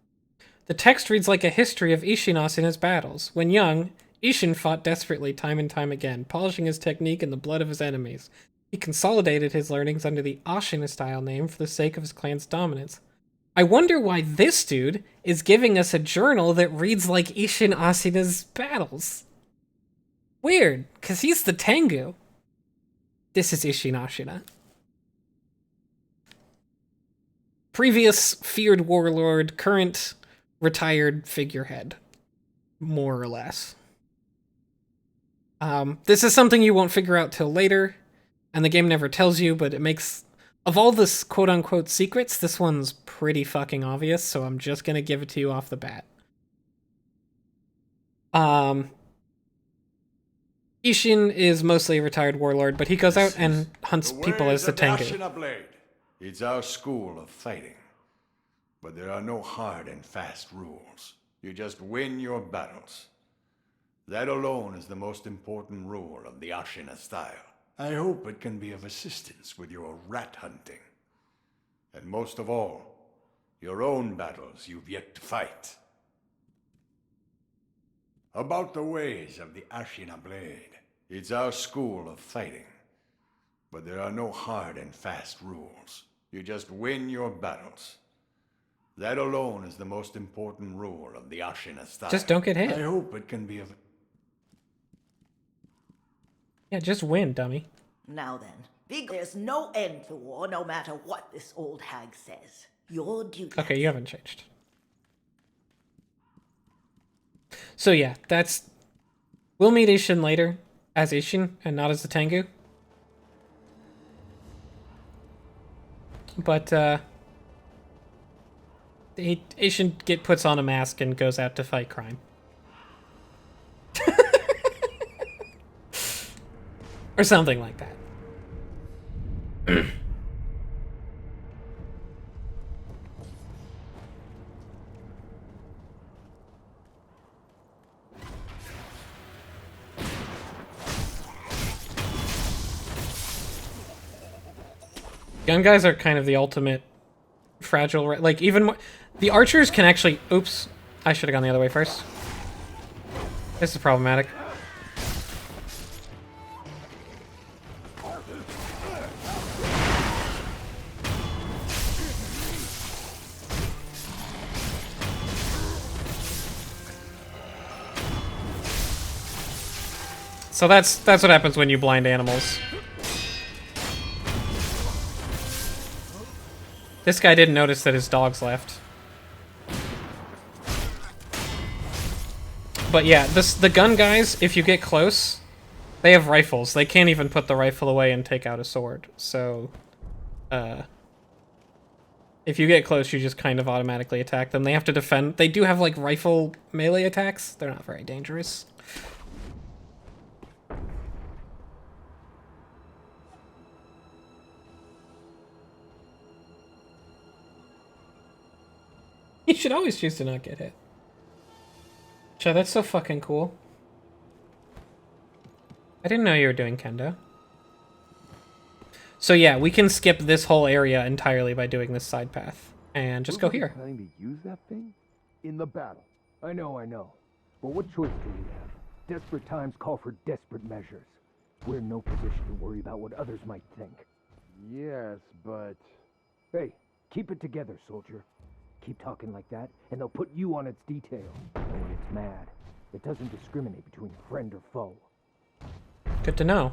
S1: The text reads like a history of Ishin Asina's battles. When young, Ishin fought desperately time and time again, polishing his technique in the blood of his enemies. He consolidated his learnings under the Ashina-style name for the sake of his clan's dominance. I wonder why this dude is giving us a journal that reads like Ishin Asina's battles. Weird, because he's the Tengu. This is Isshin Ashina. Previous feared warlord, current retired figurehead. More or less. This is something you won't figure out till later, and the game never tells you, but it makes... Of all this quote-unquote secrets, this one's pretty fucking obvious, so I'm just gonna give it to you off the bat. Isshin is mostly a retired warlord, but he goes out and hunts people as the Tengu.
S6: Ashina Blade. It's our school of fighting. But there are no hard and fast rules. You just win your battles. That alone is the most important rule of the Ashina style. I hope it can be of assistance with your rat hunting. And most of all, your own battles you've yet to fight. About the ways of the Ashina Blade. It's our school of fighting. But there are no hard and fast rules. You just win your battles. That alone is the most important rule of the Ashina style.
S1: Just don't get hit.
S6: I hope it can be of...
S1: Yeah, just win, dummy.
S14: Now then, there's no end to war no matter what this old hag says. Your duty...
S1: Okay, you haven't changed. So yeah, that's... We'll meet Isshin later as Isshin and not as the Tengu. But, Isshin puts on a mask and goes out to fight crime. Or something like that. Gun guys are kind of the ultimate fragile, like even more, the archers can actually, oops, I should have gone the other way first. This is problematic. So that's what happens when you blind animals. This guy didn't notice that his dogs left. But yeah, the gun guys, if you get close, they have rifles. They can't even put the rifle away and take out a sword. So, if you get close, you just kind of automatically attack them. They have to defend. They do have, like, rifle melee attacks. They're not very dangerous. You should always choose to not get hit. Chad, that's so fucking cool. I didn't know you were doing kendo. So yeah, we can skip this whole area entirely by doing this side path. And just go here.
S15: Planning to use that thing? In the battle. I know. But what choice do we have? Desperate times call for desperate measures. We're in no position to worry about what others might think.
S11: Yes, but...
S15: Hey, keep it together, soldier. Keep talking like that, and they'll put you on its detail. And when it's mad, it doesn't discriminate between friend or foe.
S1: Good to know.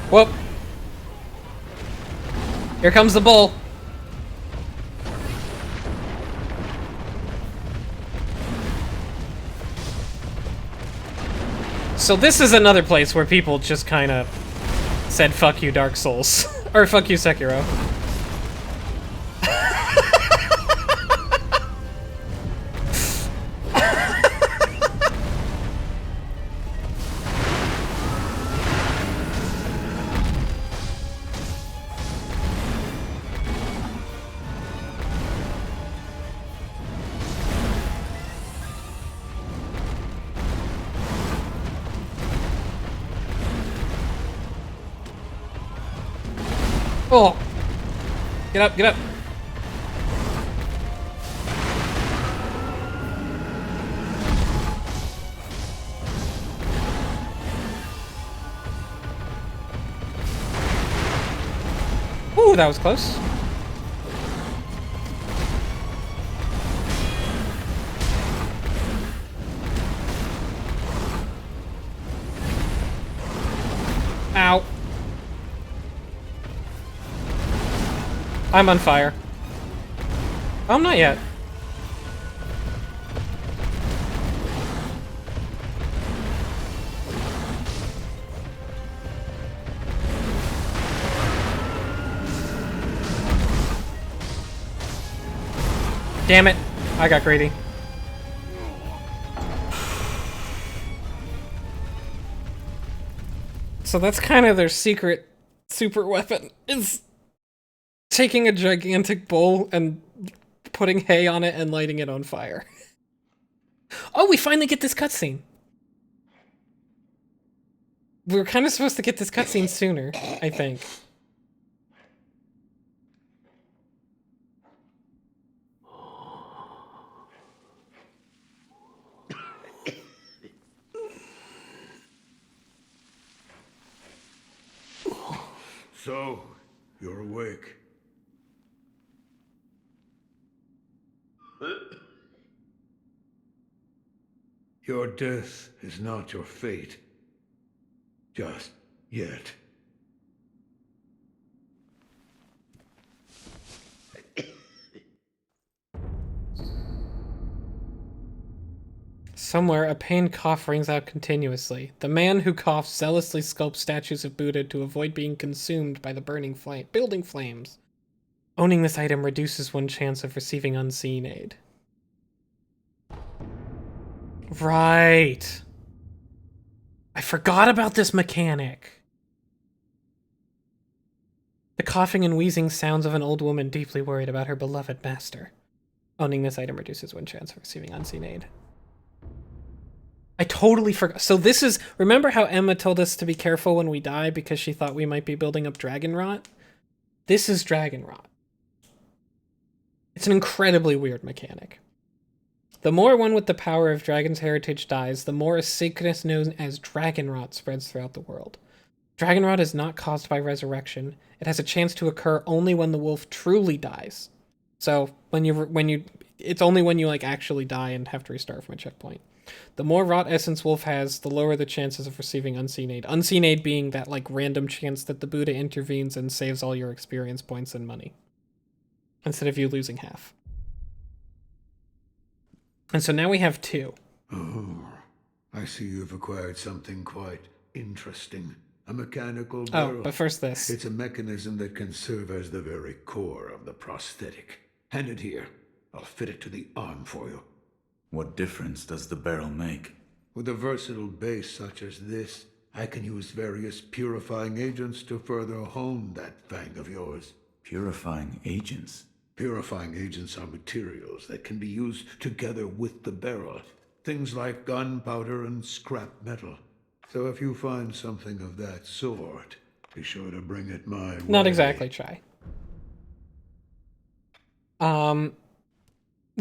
S1: Whoop. Here comes the bull. So this is another place where people just kind of said fuck you Dark Souls. Or fuck you Sekiro. Oh. Get up, get up. Ooh, that was close. Ow. I'm on fire. Oh, I'm not yet. Damn it. I got greedy. So that's kind of their secret super weapon, is taking a gigantic bowl and putting hay on it and lighting it on fire. Oh, we finally get this cutscene. We were kind of supposed to get this cutscene sooner, I think.
S3: So, you're awake. Your death is not your fate. Just yet.
S1: Somewhere, a pained cough rings out continuously. The man who coughs zealously sculpts statues of Buddha to avoid being consumed by the building flames. Owning this item reduces one's chance of receiving unseen aid. Right. I forgot about this mechanic. The coughing and wheezing sounds of an old woman deeply worried about her beloved master. Owning this item reduces one's chance of receiving unseen aid. I totally forgot. So this is... Remember how Emma told us to be careful when we die because she thought we might be building up dragon rot? This is dragon rot. It's an incredibly weird mechanic. The more one with the power of dragon's heritage dies, the more a sickness known as dragon rot spreads throughout the world. Dragon rot is not caused by resurrection. It has a chance to occur only when the wolf truly dies. So it's only when you like actually die and have to restart from a checkpoint. The more rot essence wolf has, the lower the chances of receiving unseen aid. Unseen aid being that like random chance that the Buddha intervenes and saves all your experience points and money, instead of you losing half. And so now we have 2.
S3: Oh, I see you've acquired something quite interesting. A mechanical barrel.
S1: Oh, but first this.
S3: It's a mechanism that can serve as the very core of the prosthetic. Hand it here. I'll fit it to the arm for you.
S4: What difference does the barrel make?
S3: With a versatile base such as this, I can use various purifying agents to further hone that fang of yours.
S4: Purifying agents?
S3: Purifying agents are materials that can be used together with the barrel. Things like gunpowder and scrap metal. So if you find something of that sort, be sure to bring it my way.
S1: Not exactly, try.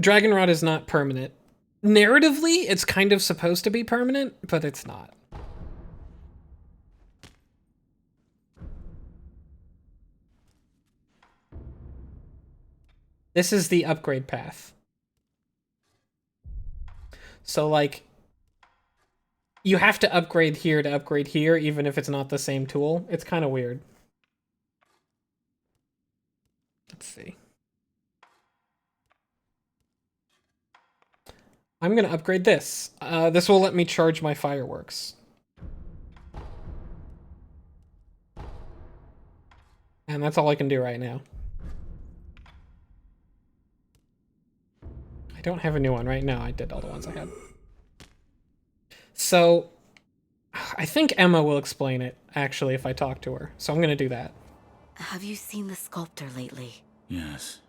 S1: Dragon rot is not permanent. Narratively, it's kind of supposed to be permanent, but it's not. This is the upgrade path. So, like, you have to upgrade here, even if it's not the same tool. It's kind of weird. Let's see. I'm going to upgrade this. This will let me charge my fireworks. And that's all I can do right now. I don't have a new one right now. I did all the ones I had. So, I think Emma will explain it, actually, if I talk to her. So I'm going to do that.
S10: Have you seen the sculptor lately?
S4: Yes.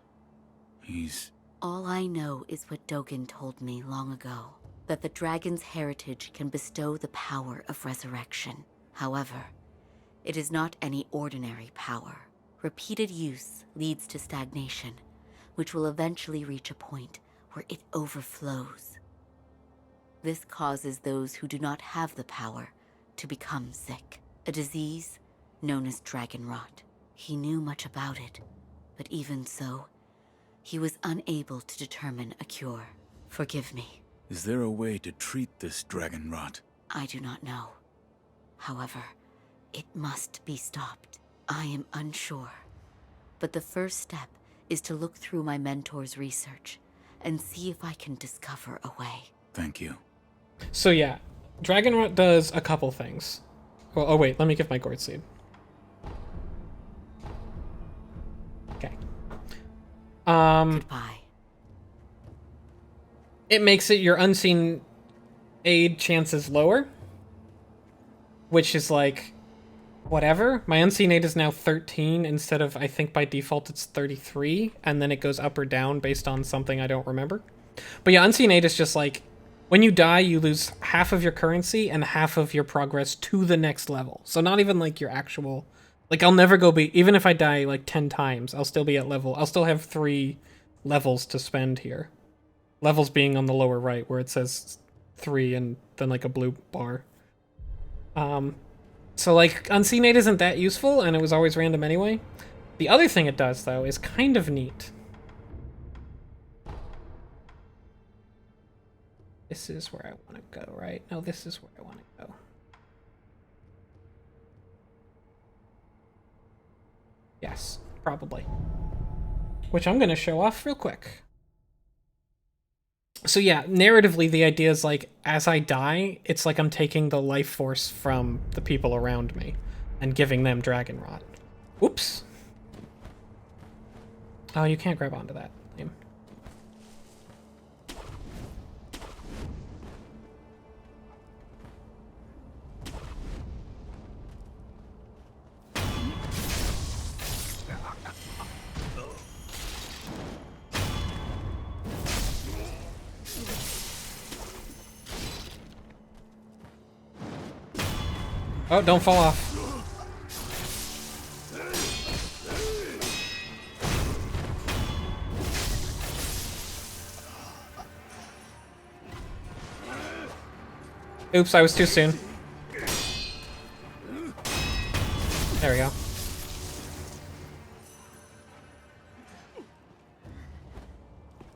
S4: He's...
S10: All I know is what Dogen told me long ago, that the dragon's heritage can bestow the power of resurrection. However, it is not any ordinary power. Repeated use leads to stagnation, which will eventually reach a point where it overflows. This causes those who do not have the power to become sick, a disease known as dragon rot. He knew much about it, but even so, he was unable to determine a cure. Forgive me.
S4: Is there a way to treat this dragon rot?
S10: I do not know. However, it must be stopped. I am unsure. But the first step is to look through my mentor's research and see if I can discover a way.
S4: Thank you.
S1: So yeah, dragon rot does a couple things. Well, oh wait, let me give my gourd seed. Okay.
S10: Goodbye.
S1: It makes it your unseen aid chances lower, which is like, whatever. My unseen aid is now 13 instead of, I think by default it's 33, and then it goes up or down based on something I don't remember. But yeah, unseen aid is just like, when you die, you lose half of your currency and half of your progress to the next level. So not even like your actual, like I'll never go be, even if I die like 10 times, I'll still be at level, I'll still have 3 levels to spend here. Levels being on the lower right where it says 3 and then like a blue bar. So like unseen aid isn't that useful and it was always random anyway. The other thing it does though is kind of neat. This is where I want to go, right? No, this is where I want to go. Yes, probably. Which I'm going to show off real quick. So yeah, narratively, the idea is like, as I die, it's like I'm taking the life force from the people around me and giving them dragon rot. Oops. Oh, you can't grab onto that. Lame. Oh, don't fall off. Oops, I was too soon. There we go.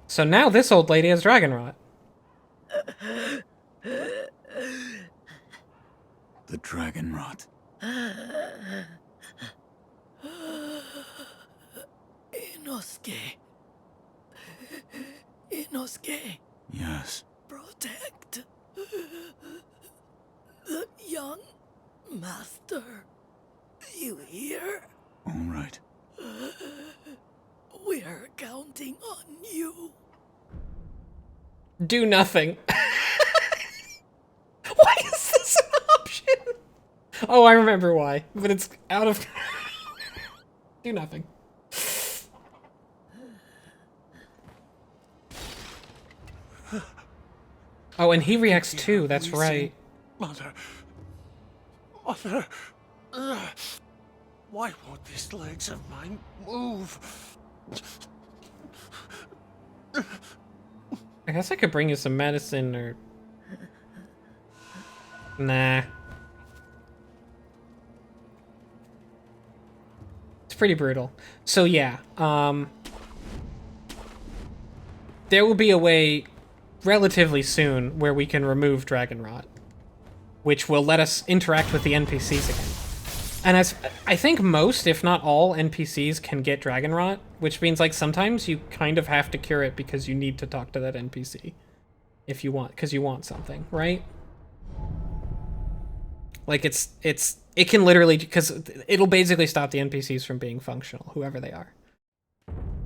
S1: So now this old lady has dragon rot.
S4: The dragon rot.
S16: Inosuke. Inosuke.
S4: Yes.
S16: Protect the young master. You hear?
S4: All right.
S16: We're counting on you.
S1: Do nothing. Why is this an option? Oh, I remember why, but it's out of... Do nothing. Oh, and he reacts too, that's right.
S13: Mother. Why won't these legs of mine move?
S1: I guess I could bring you some medicine or... Nah. It's pretty brutal. So yeah, there will be a way relatively soon where we can remove dragon rot, which will let us interact with the NPCs again. And as I think most, if not all, NPCs can get dragon rot, which means like sometimes you kind of have to cure it because you need to talk to that NPC if you want, because you want something, right? Like it can literally, because it'll basically stop the NPCs from being functional, whoever they are.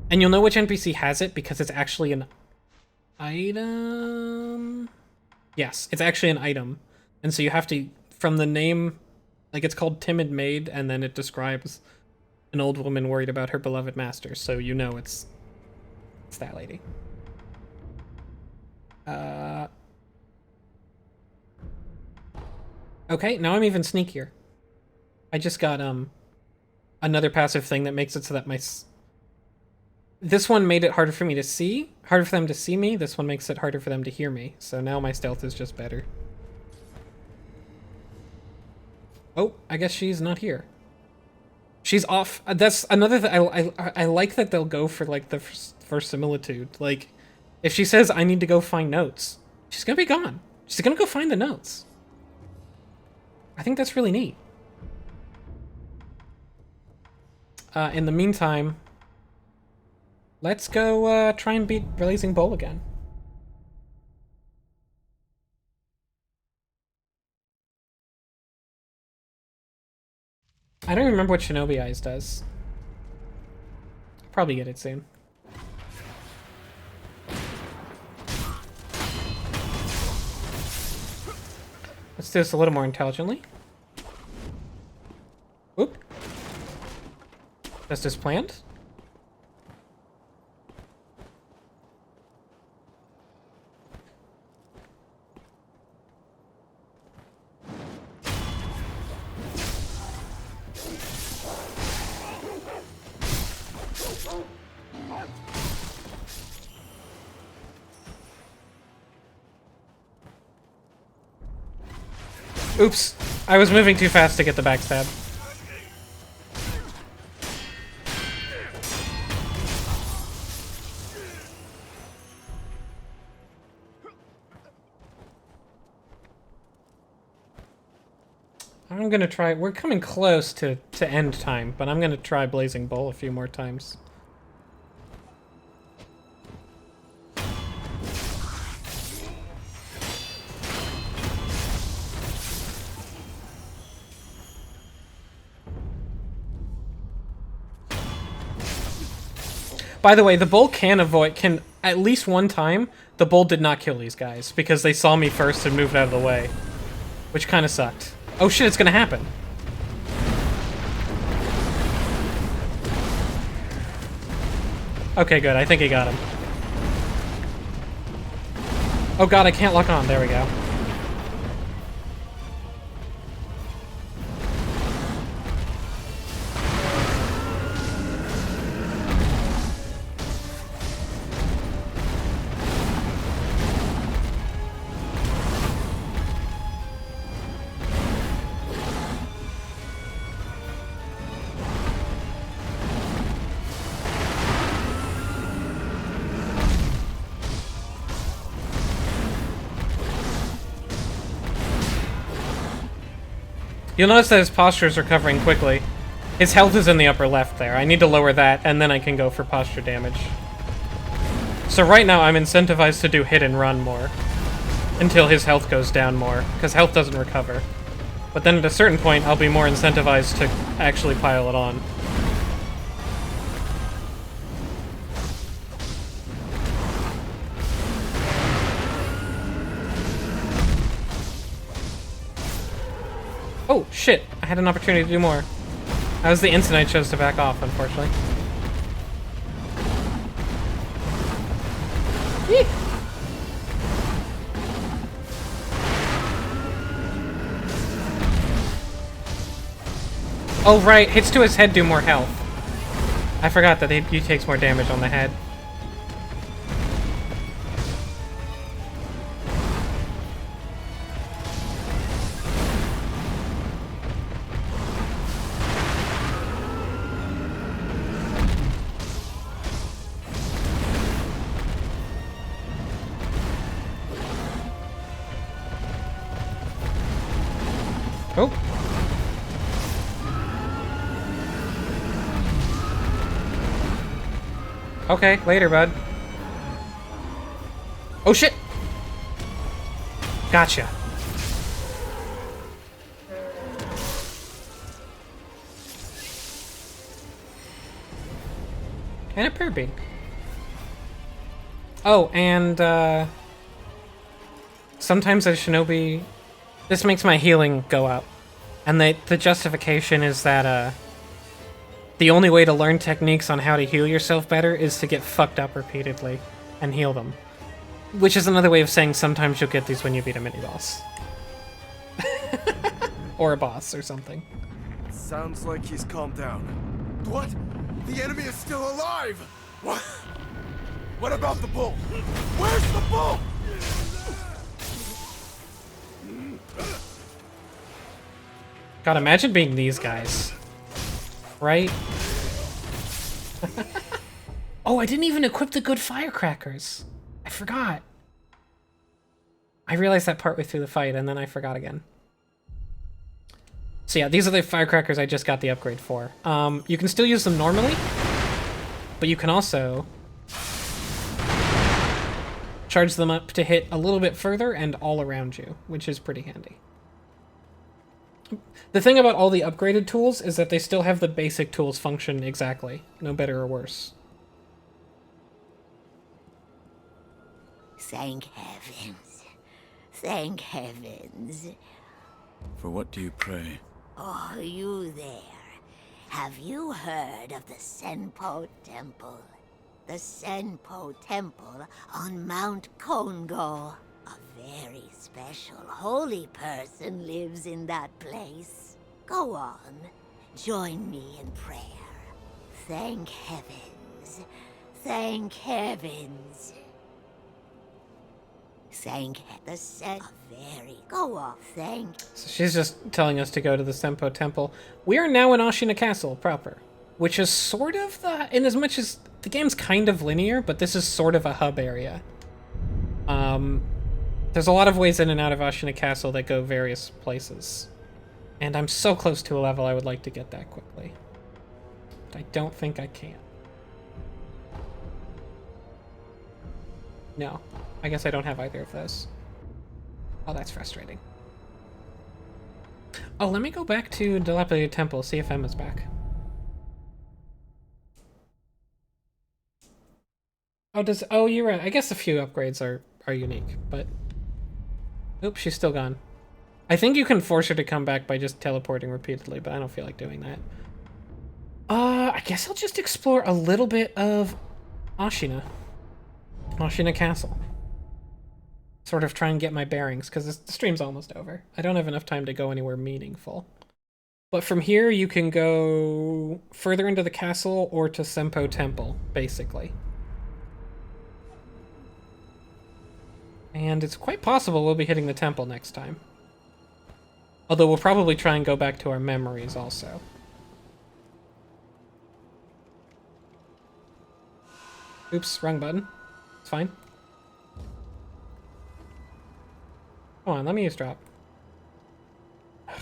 S1: And you'll know which NPC has it because it's actually an item. Yes, it's actually an item. And so you have to, from the name, like it's called Timid Maid, and then it describes an old woman worried about her beloved master. So you know it's that lady. Okay, now I'm even sneakier. I just got another passive thing that makes it so that this one made it harder for me to see, harder for them to see me. This one makes it harder for them to hear me. So now my stealth is just better. Oh, I guess she's not here. She's off. That's another thing. I like that they'll go for like the first similitude. Like, if she says I need to go find notes, she's gonna be gone. She's gonna go find the notes. I think that's really neat. In the meantime, let's go try and beat Blazing Bowl again. I don't remember what Shinobi Eyes does. Probably get it soon. Let's do this a little more intelligently. Oop. Just as planned. Oops, I was moving too fast to get the backstab. I'm gonna try, we're coming close to end time, but I'm gonna try Blazing Bowl a few more times. By the way, the bull can at least one time, the bull did not kill these guys, because they saw me first and moved out of the way. Which kind of sucked. Oh shit, it's gonna happen. Okay, good, I think he got him. Oh god, I can't lock on, there we go. You'll notice that his posture is recovering quickly. His health is in the upper left there. I need to lower that, and then I can go for posture damage. So right now I'm incentivized to do hit and run more. Until his health goes down more, because health doesn't recover. But then at a certain point, I'll be more incentivized to actually pile it on. Oh, shit. I had an opportunity to do more. That was the instant I chose to back off, unfortunately. Yee. Oh, right. Hits to his head do more health. I forgot that he takes more damage on the head. Oh. Okay, later, bud. Oh, shit! Gotcha. And a Purrbig. Oh, and, sometimes a Shinobi... This makes my healing go up. And the justification is that, the only way to learn techniques on how to heal yourself better is to get fucked up repeatedly and heal them. Which is another way of saying sometimes you'll get these when you beat a mini-boss. Or a boss or something.
S17: Sounds like he's calmed down.
S13: What? The enemy is still alive! What? What about the bull? Where's the bull?
S1: God, imagine being these guys. Right? Oh, I didn't even equip the good firecrackers. I forgot. I realized that partway through the fight, and then I forgot again. So yeah, these are the firecrackers I just got the upgrade for. You can still use them normally, but you can also charge them up to hit a little bit further and all around you, which is pretty handy. The thing about all the upgraded tools is that they still have the basic tools function exactly, no better or worse.
S17: Thank heavens. Thank heavens.
S4: For what do you pray?
S17: Oh, you there. Have you heard of the Senpo Temple? The Senpo Temple on Mount Kongo. A very special holy person lives in that place. Go on. Join me in prayer. Thank heavens. Thank heavens. Thank the set. Very. Go off. Thank.
S1: So she's just telling us to go to the Senpo Temple. We are now in Ashina Castle proper, which is sort of the, in as much as the game's kind of linear, but this is sort of a hub area. There's a lot of ways in and out of Ashina Castle that go various places. And I'm so close to a level I would like to get that quickly. But I don't think I can. No. I guess I don't have either of those. Oh, that's frustrating. Oh, let me go back to Dilapidated Temple, see if Emma's back. Oh, you're right. I guess a few upgrades are unique, but... Oops, she's still gone. I think you can force her to come back by just teleporting repeatedly, but I don't feel like doing that. I guess I'll just explore a little bit of Ashina Castle. Sort of try and get my bearings, because the stream's almost over. I don't have enough time to go anywhere meaningful. But from here, you can go further into the castle or to Senpo Temple, basically. And it's quite possible we'll be hitting the temple next time. Although we'll probably try and go back to our memories also. Oops, wrong button. It's fine. Come on, let me eavesdrop. Ugh.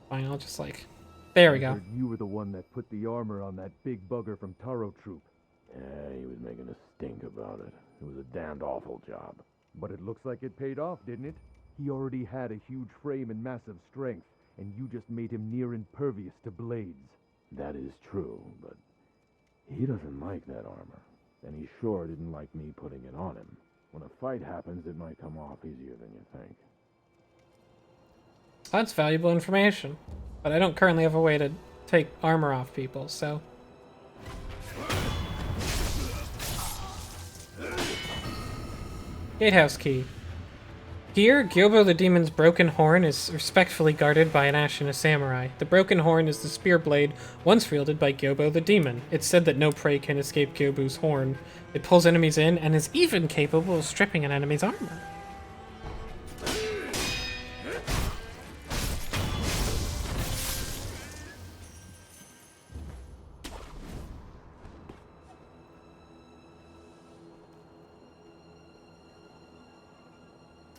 S1: Fine, I'll just like... There we go.
S15: You were the one that put the armor on that big bugger from Taro Troop.
S11: Yeah, he was making a stink about it. It was a damned awful job.
S15: But it looks like it paid off, didn't it? He already had a huge frame and massive strength, and you just made him near impervious to blades.
S11: That is true, but he doesn't like that armor. And he sure didn't like me putting it on him. When a fight happens, it might come off easier than you think.
S1: That's valuable information. But I don't currently have a way to take armor off people, so... Gatehouse key. Here, GYOUBU the demon's broken horn is respectfully guarded by an Ashina samurai. The broken horn is the spear blade once wielded by GYOUBU the demon. It's said that no prey can escape GYOUBU's horn. It pulls enemies in and is even capable of stripping an enemy's armor.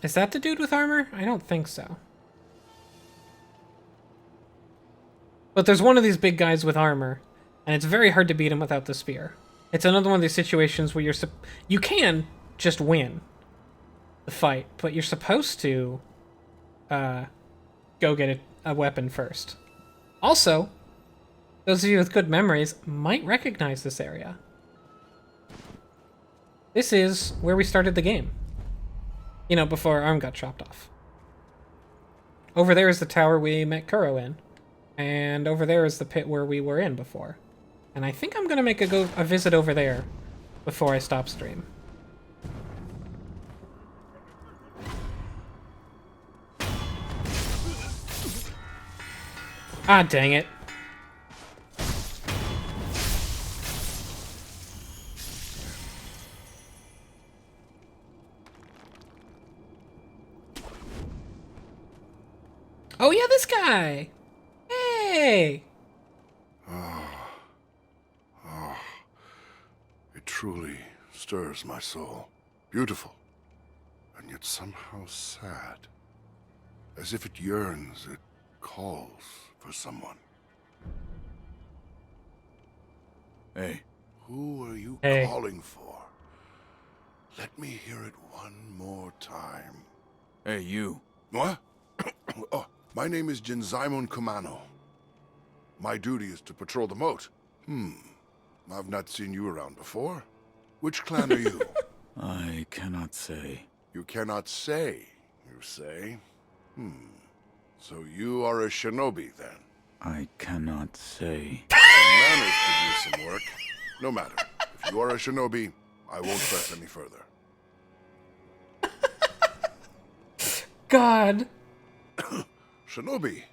S1: Is that the dude with armor? I don't think so. But there's one of these big guys with armor, and it's very hard to beat him without the spear. It's another one of these situations where you can just win the fight, but you're supposed to go get a weapon first. Also, those of you with good memories might recognize this area. This is where we started the game. You know, before our arm got chopped off. Over there is the tower we met Kuro in. And over there is the pit where we were in before. And I think I'm going to make a visit over there before I stop stream. Ah, dang it. Oh yeah, this guy! Hey!
S18: It truly stirs my soul. Beautiful, and yet somehow sad. As if it yearns, it calls for someone.
S2: Hey.
S18: Who are you
S1: Hey.
S18: calling for? Let me hear it one more time.
S2: Hey, you.
S18: What? Oh, my name is Jinzaimon Kumano. My duty is to patrol the moat. I've not seen you around before. Which clan are you?
S4: I cannot say.
S18: You cannot say, you say? So you are a shinobi, then?
S4: I cannot say.
S18: Manners could use some work. No matter. If you are a shinobi, I won't press any further.
S1: God.
S18: Shinobi,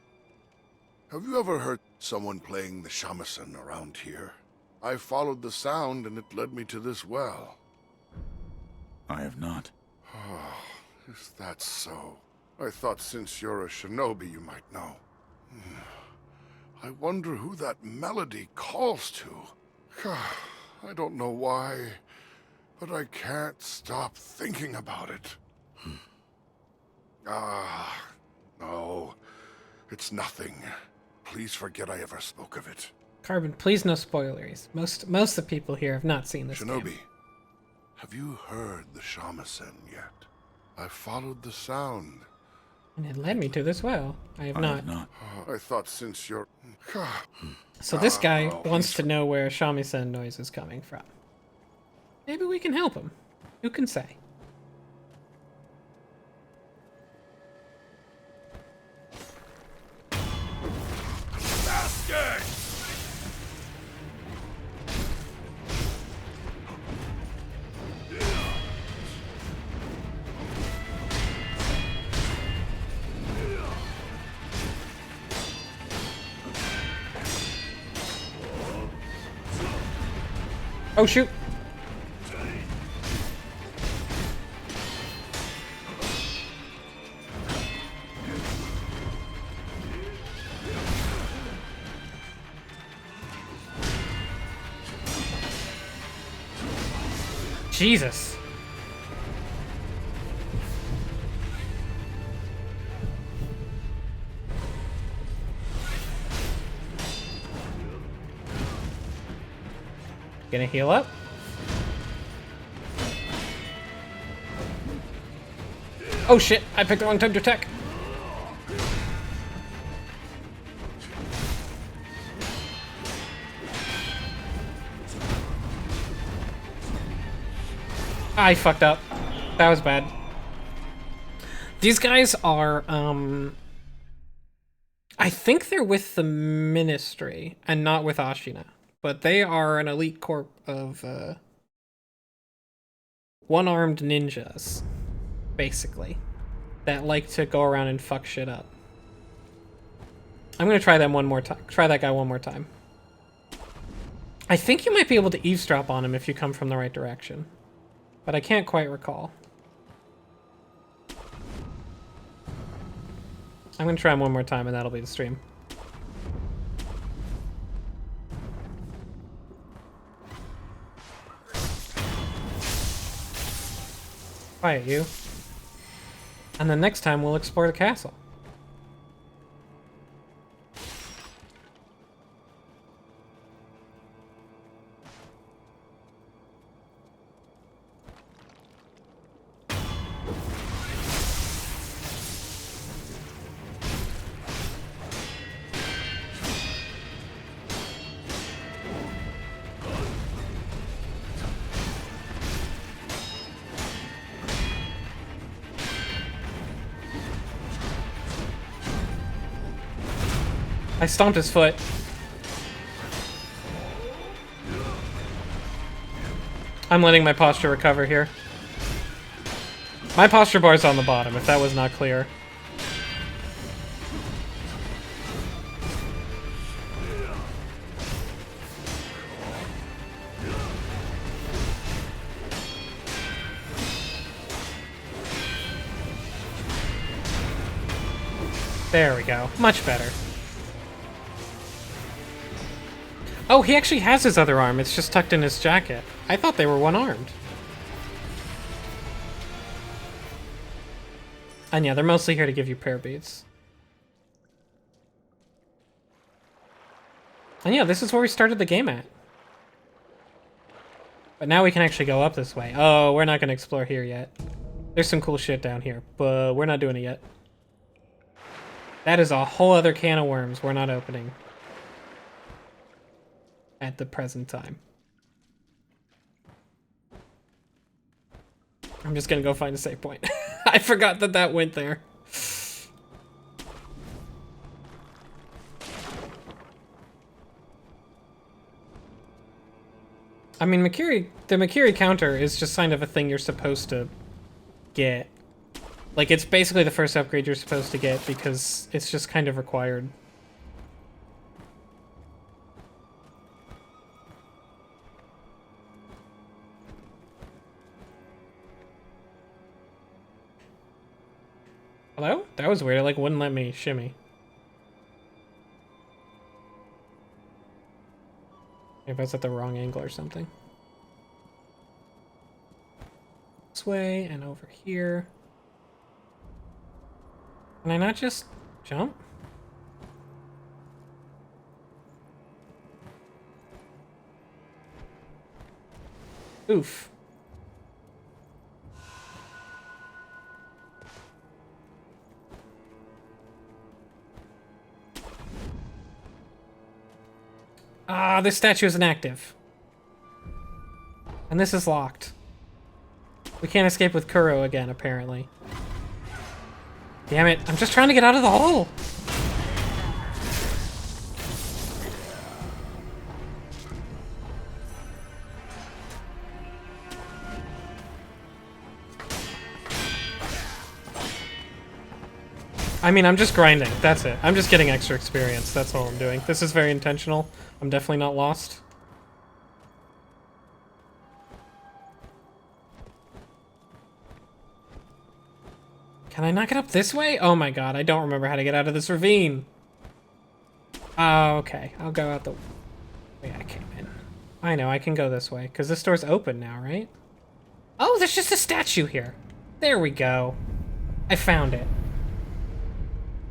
S18: have you ever heard someone playing the shamisen around here? I followed the sound and it led me to this well.
S4: I have not.
S18: Is that so? I thought since you're a shinobi you might know. I wonder who that melody calls to. I don't know why, but I can't stop thinking about it. No. It's nothing. Please forget I ever spoke of it.
S1: Carbon, please no spoilers. Most of the people here have not seen this
S18: Shinobi,
S1: game.
S18: have you heard the shamisen yet? I followed the sound.
S1: And it led me to this well. I have not.
S18: I thought since you're...
S1: So this guy wants to know where shamisen noise is coming from. Maybe we can help him. Who can say? Oh shoot! Jesus! Gonna heal up. Oh shit, I picked the wrong time to attack. I fucked up. That was bad. These guys are, I think they're with the Ministry and not with Ashina. But they are an elite corp of one-armed ninjas, basically, that like to go around and fuck shit up. I'm gonna try them one more time. Try that guy one more time. I think you might be able to eavesdrop on him if you come from the right direction, but I can't quite recall. I'm gonna try him one more time, and that'll be the stream. Quiet, you. And then next time we'll explore the castle. I stomped his foot. I'm letting my posture recover here. My posture bar's on the bottom, if that was not clear. There we go. Much better. Oh, he actually has his other arm. It's just tucked in his jacket. I thought they were one-armed. And yeah, they're mostly here to give you prayer beads. And yeah, this is where we started the game at. But now we can actually go up this way. Oh, we're not going to explore here yet. There's some cool shit down here, but we're not doing it yet. That is a whole other can of worms we're not opening. At the present time. I'm just going to go find a save point. I forgot that that went there. I mean, the Makiri counter is just kind of a thing you're supposed to get. Like, it's basically the first upgrade you're supposed to get because it's just kind of required. Hello? That was weird. It, like, wouldn't let me shimmy. Maybe I was at the wrong angle or something. This way and over here. Can I not just jump? Oof. Ah, this statue is inactive. And this is locked. We can't escape with Kuro again, apparently. Damn it, I'm just trying to get out of the hole! I mean, I'm just grinding. That's it. I'm just getting extra experience. That's all I'm doing. This is very intentional. I'm definitely not lost. Can I not get up this way? Oh my god, I don't remember how to get out of this ravine. Oh, okay. I'll go out the way I came in. I know, I can go this way, because this door's open now, right? Oh, there's just a statue here. There we go. I found it.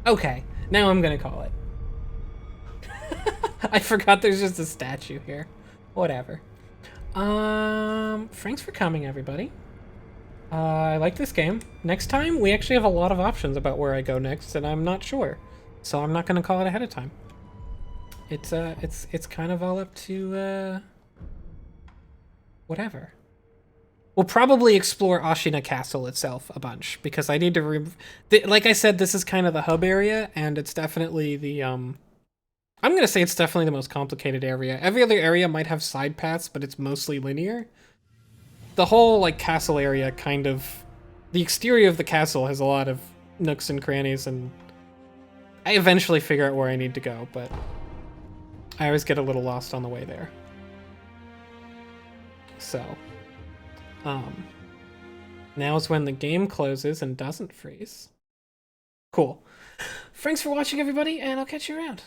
S1: Okay, now I'm gonna call it. I forgot there's just a statue here. Whatever. Thanks for coming, everybody. I like this game. Next time, we actually have a lot of options about where I go next, and I'm not sure. So I'm not gonna call it ahead of time. It's kind of all up to, whatever. We'll probably explore Ashina Castle itself a bunch, because I need to like I said, this is kind of the hub area, and it's definitely the, I'm gonna say it's definitely the most complicated area. Every other area might have side paths, but it's mostly linear. The whole, like, castle area kind of... The exterior of the castle has a lot of nooks and crannies, and I eventually figure out where I need to go, but I always get a little lost on the way there. So... now is when the game closes and doesn't freeze. Cool. Thanks for watching, everybody, and I'll catch you around.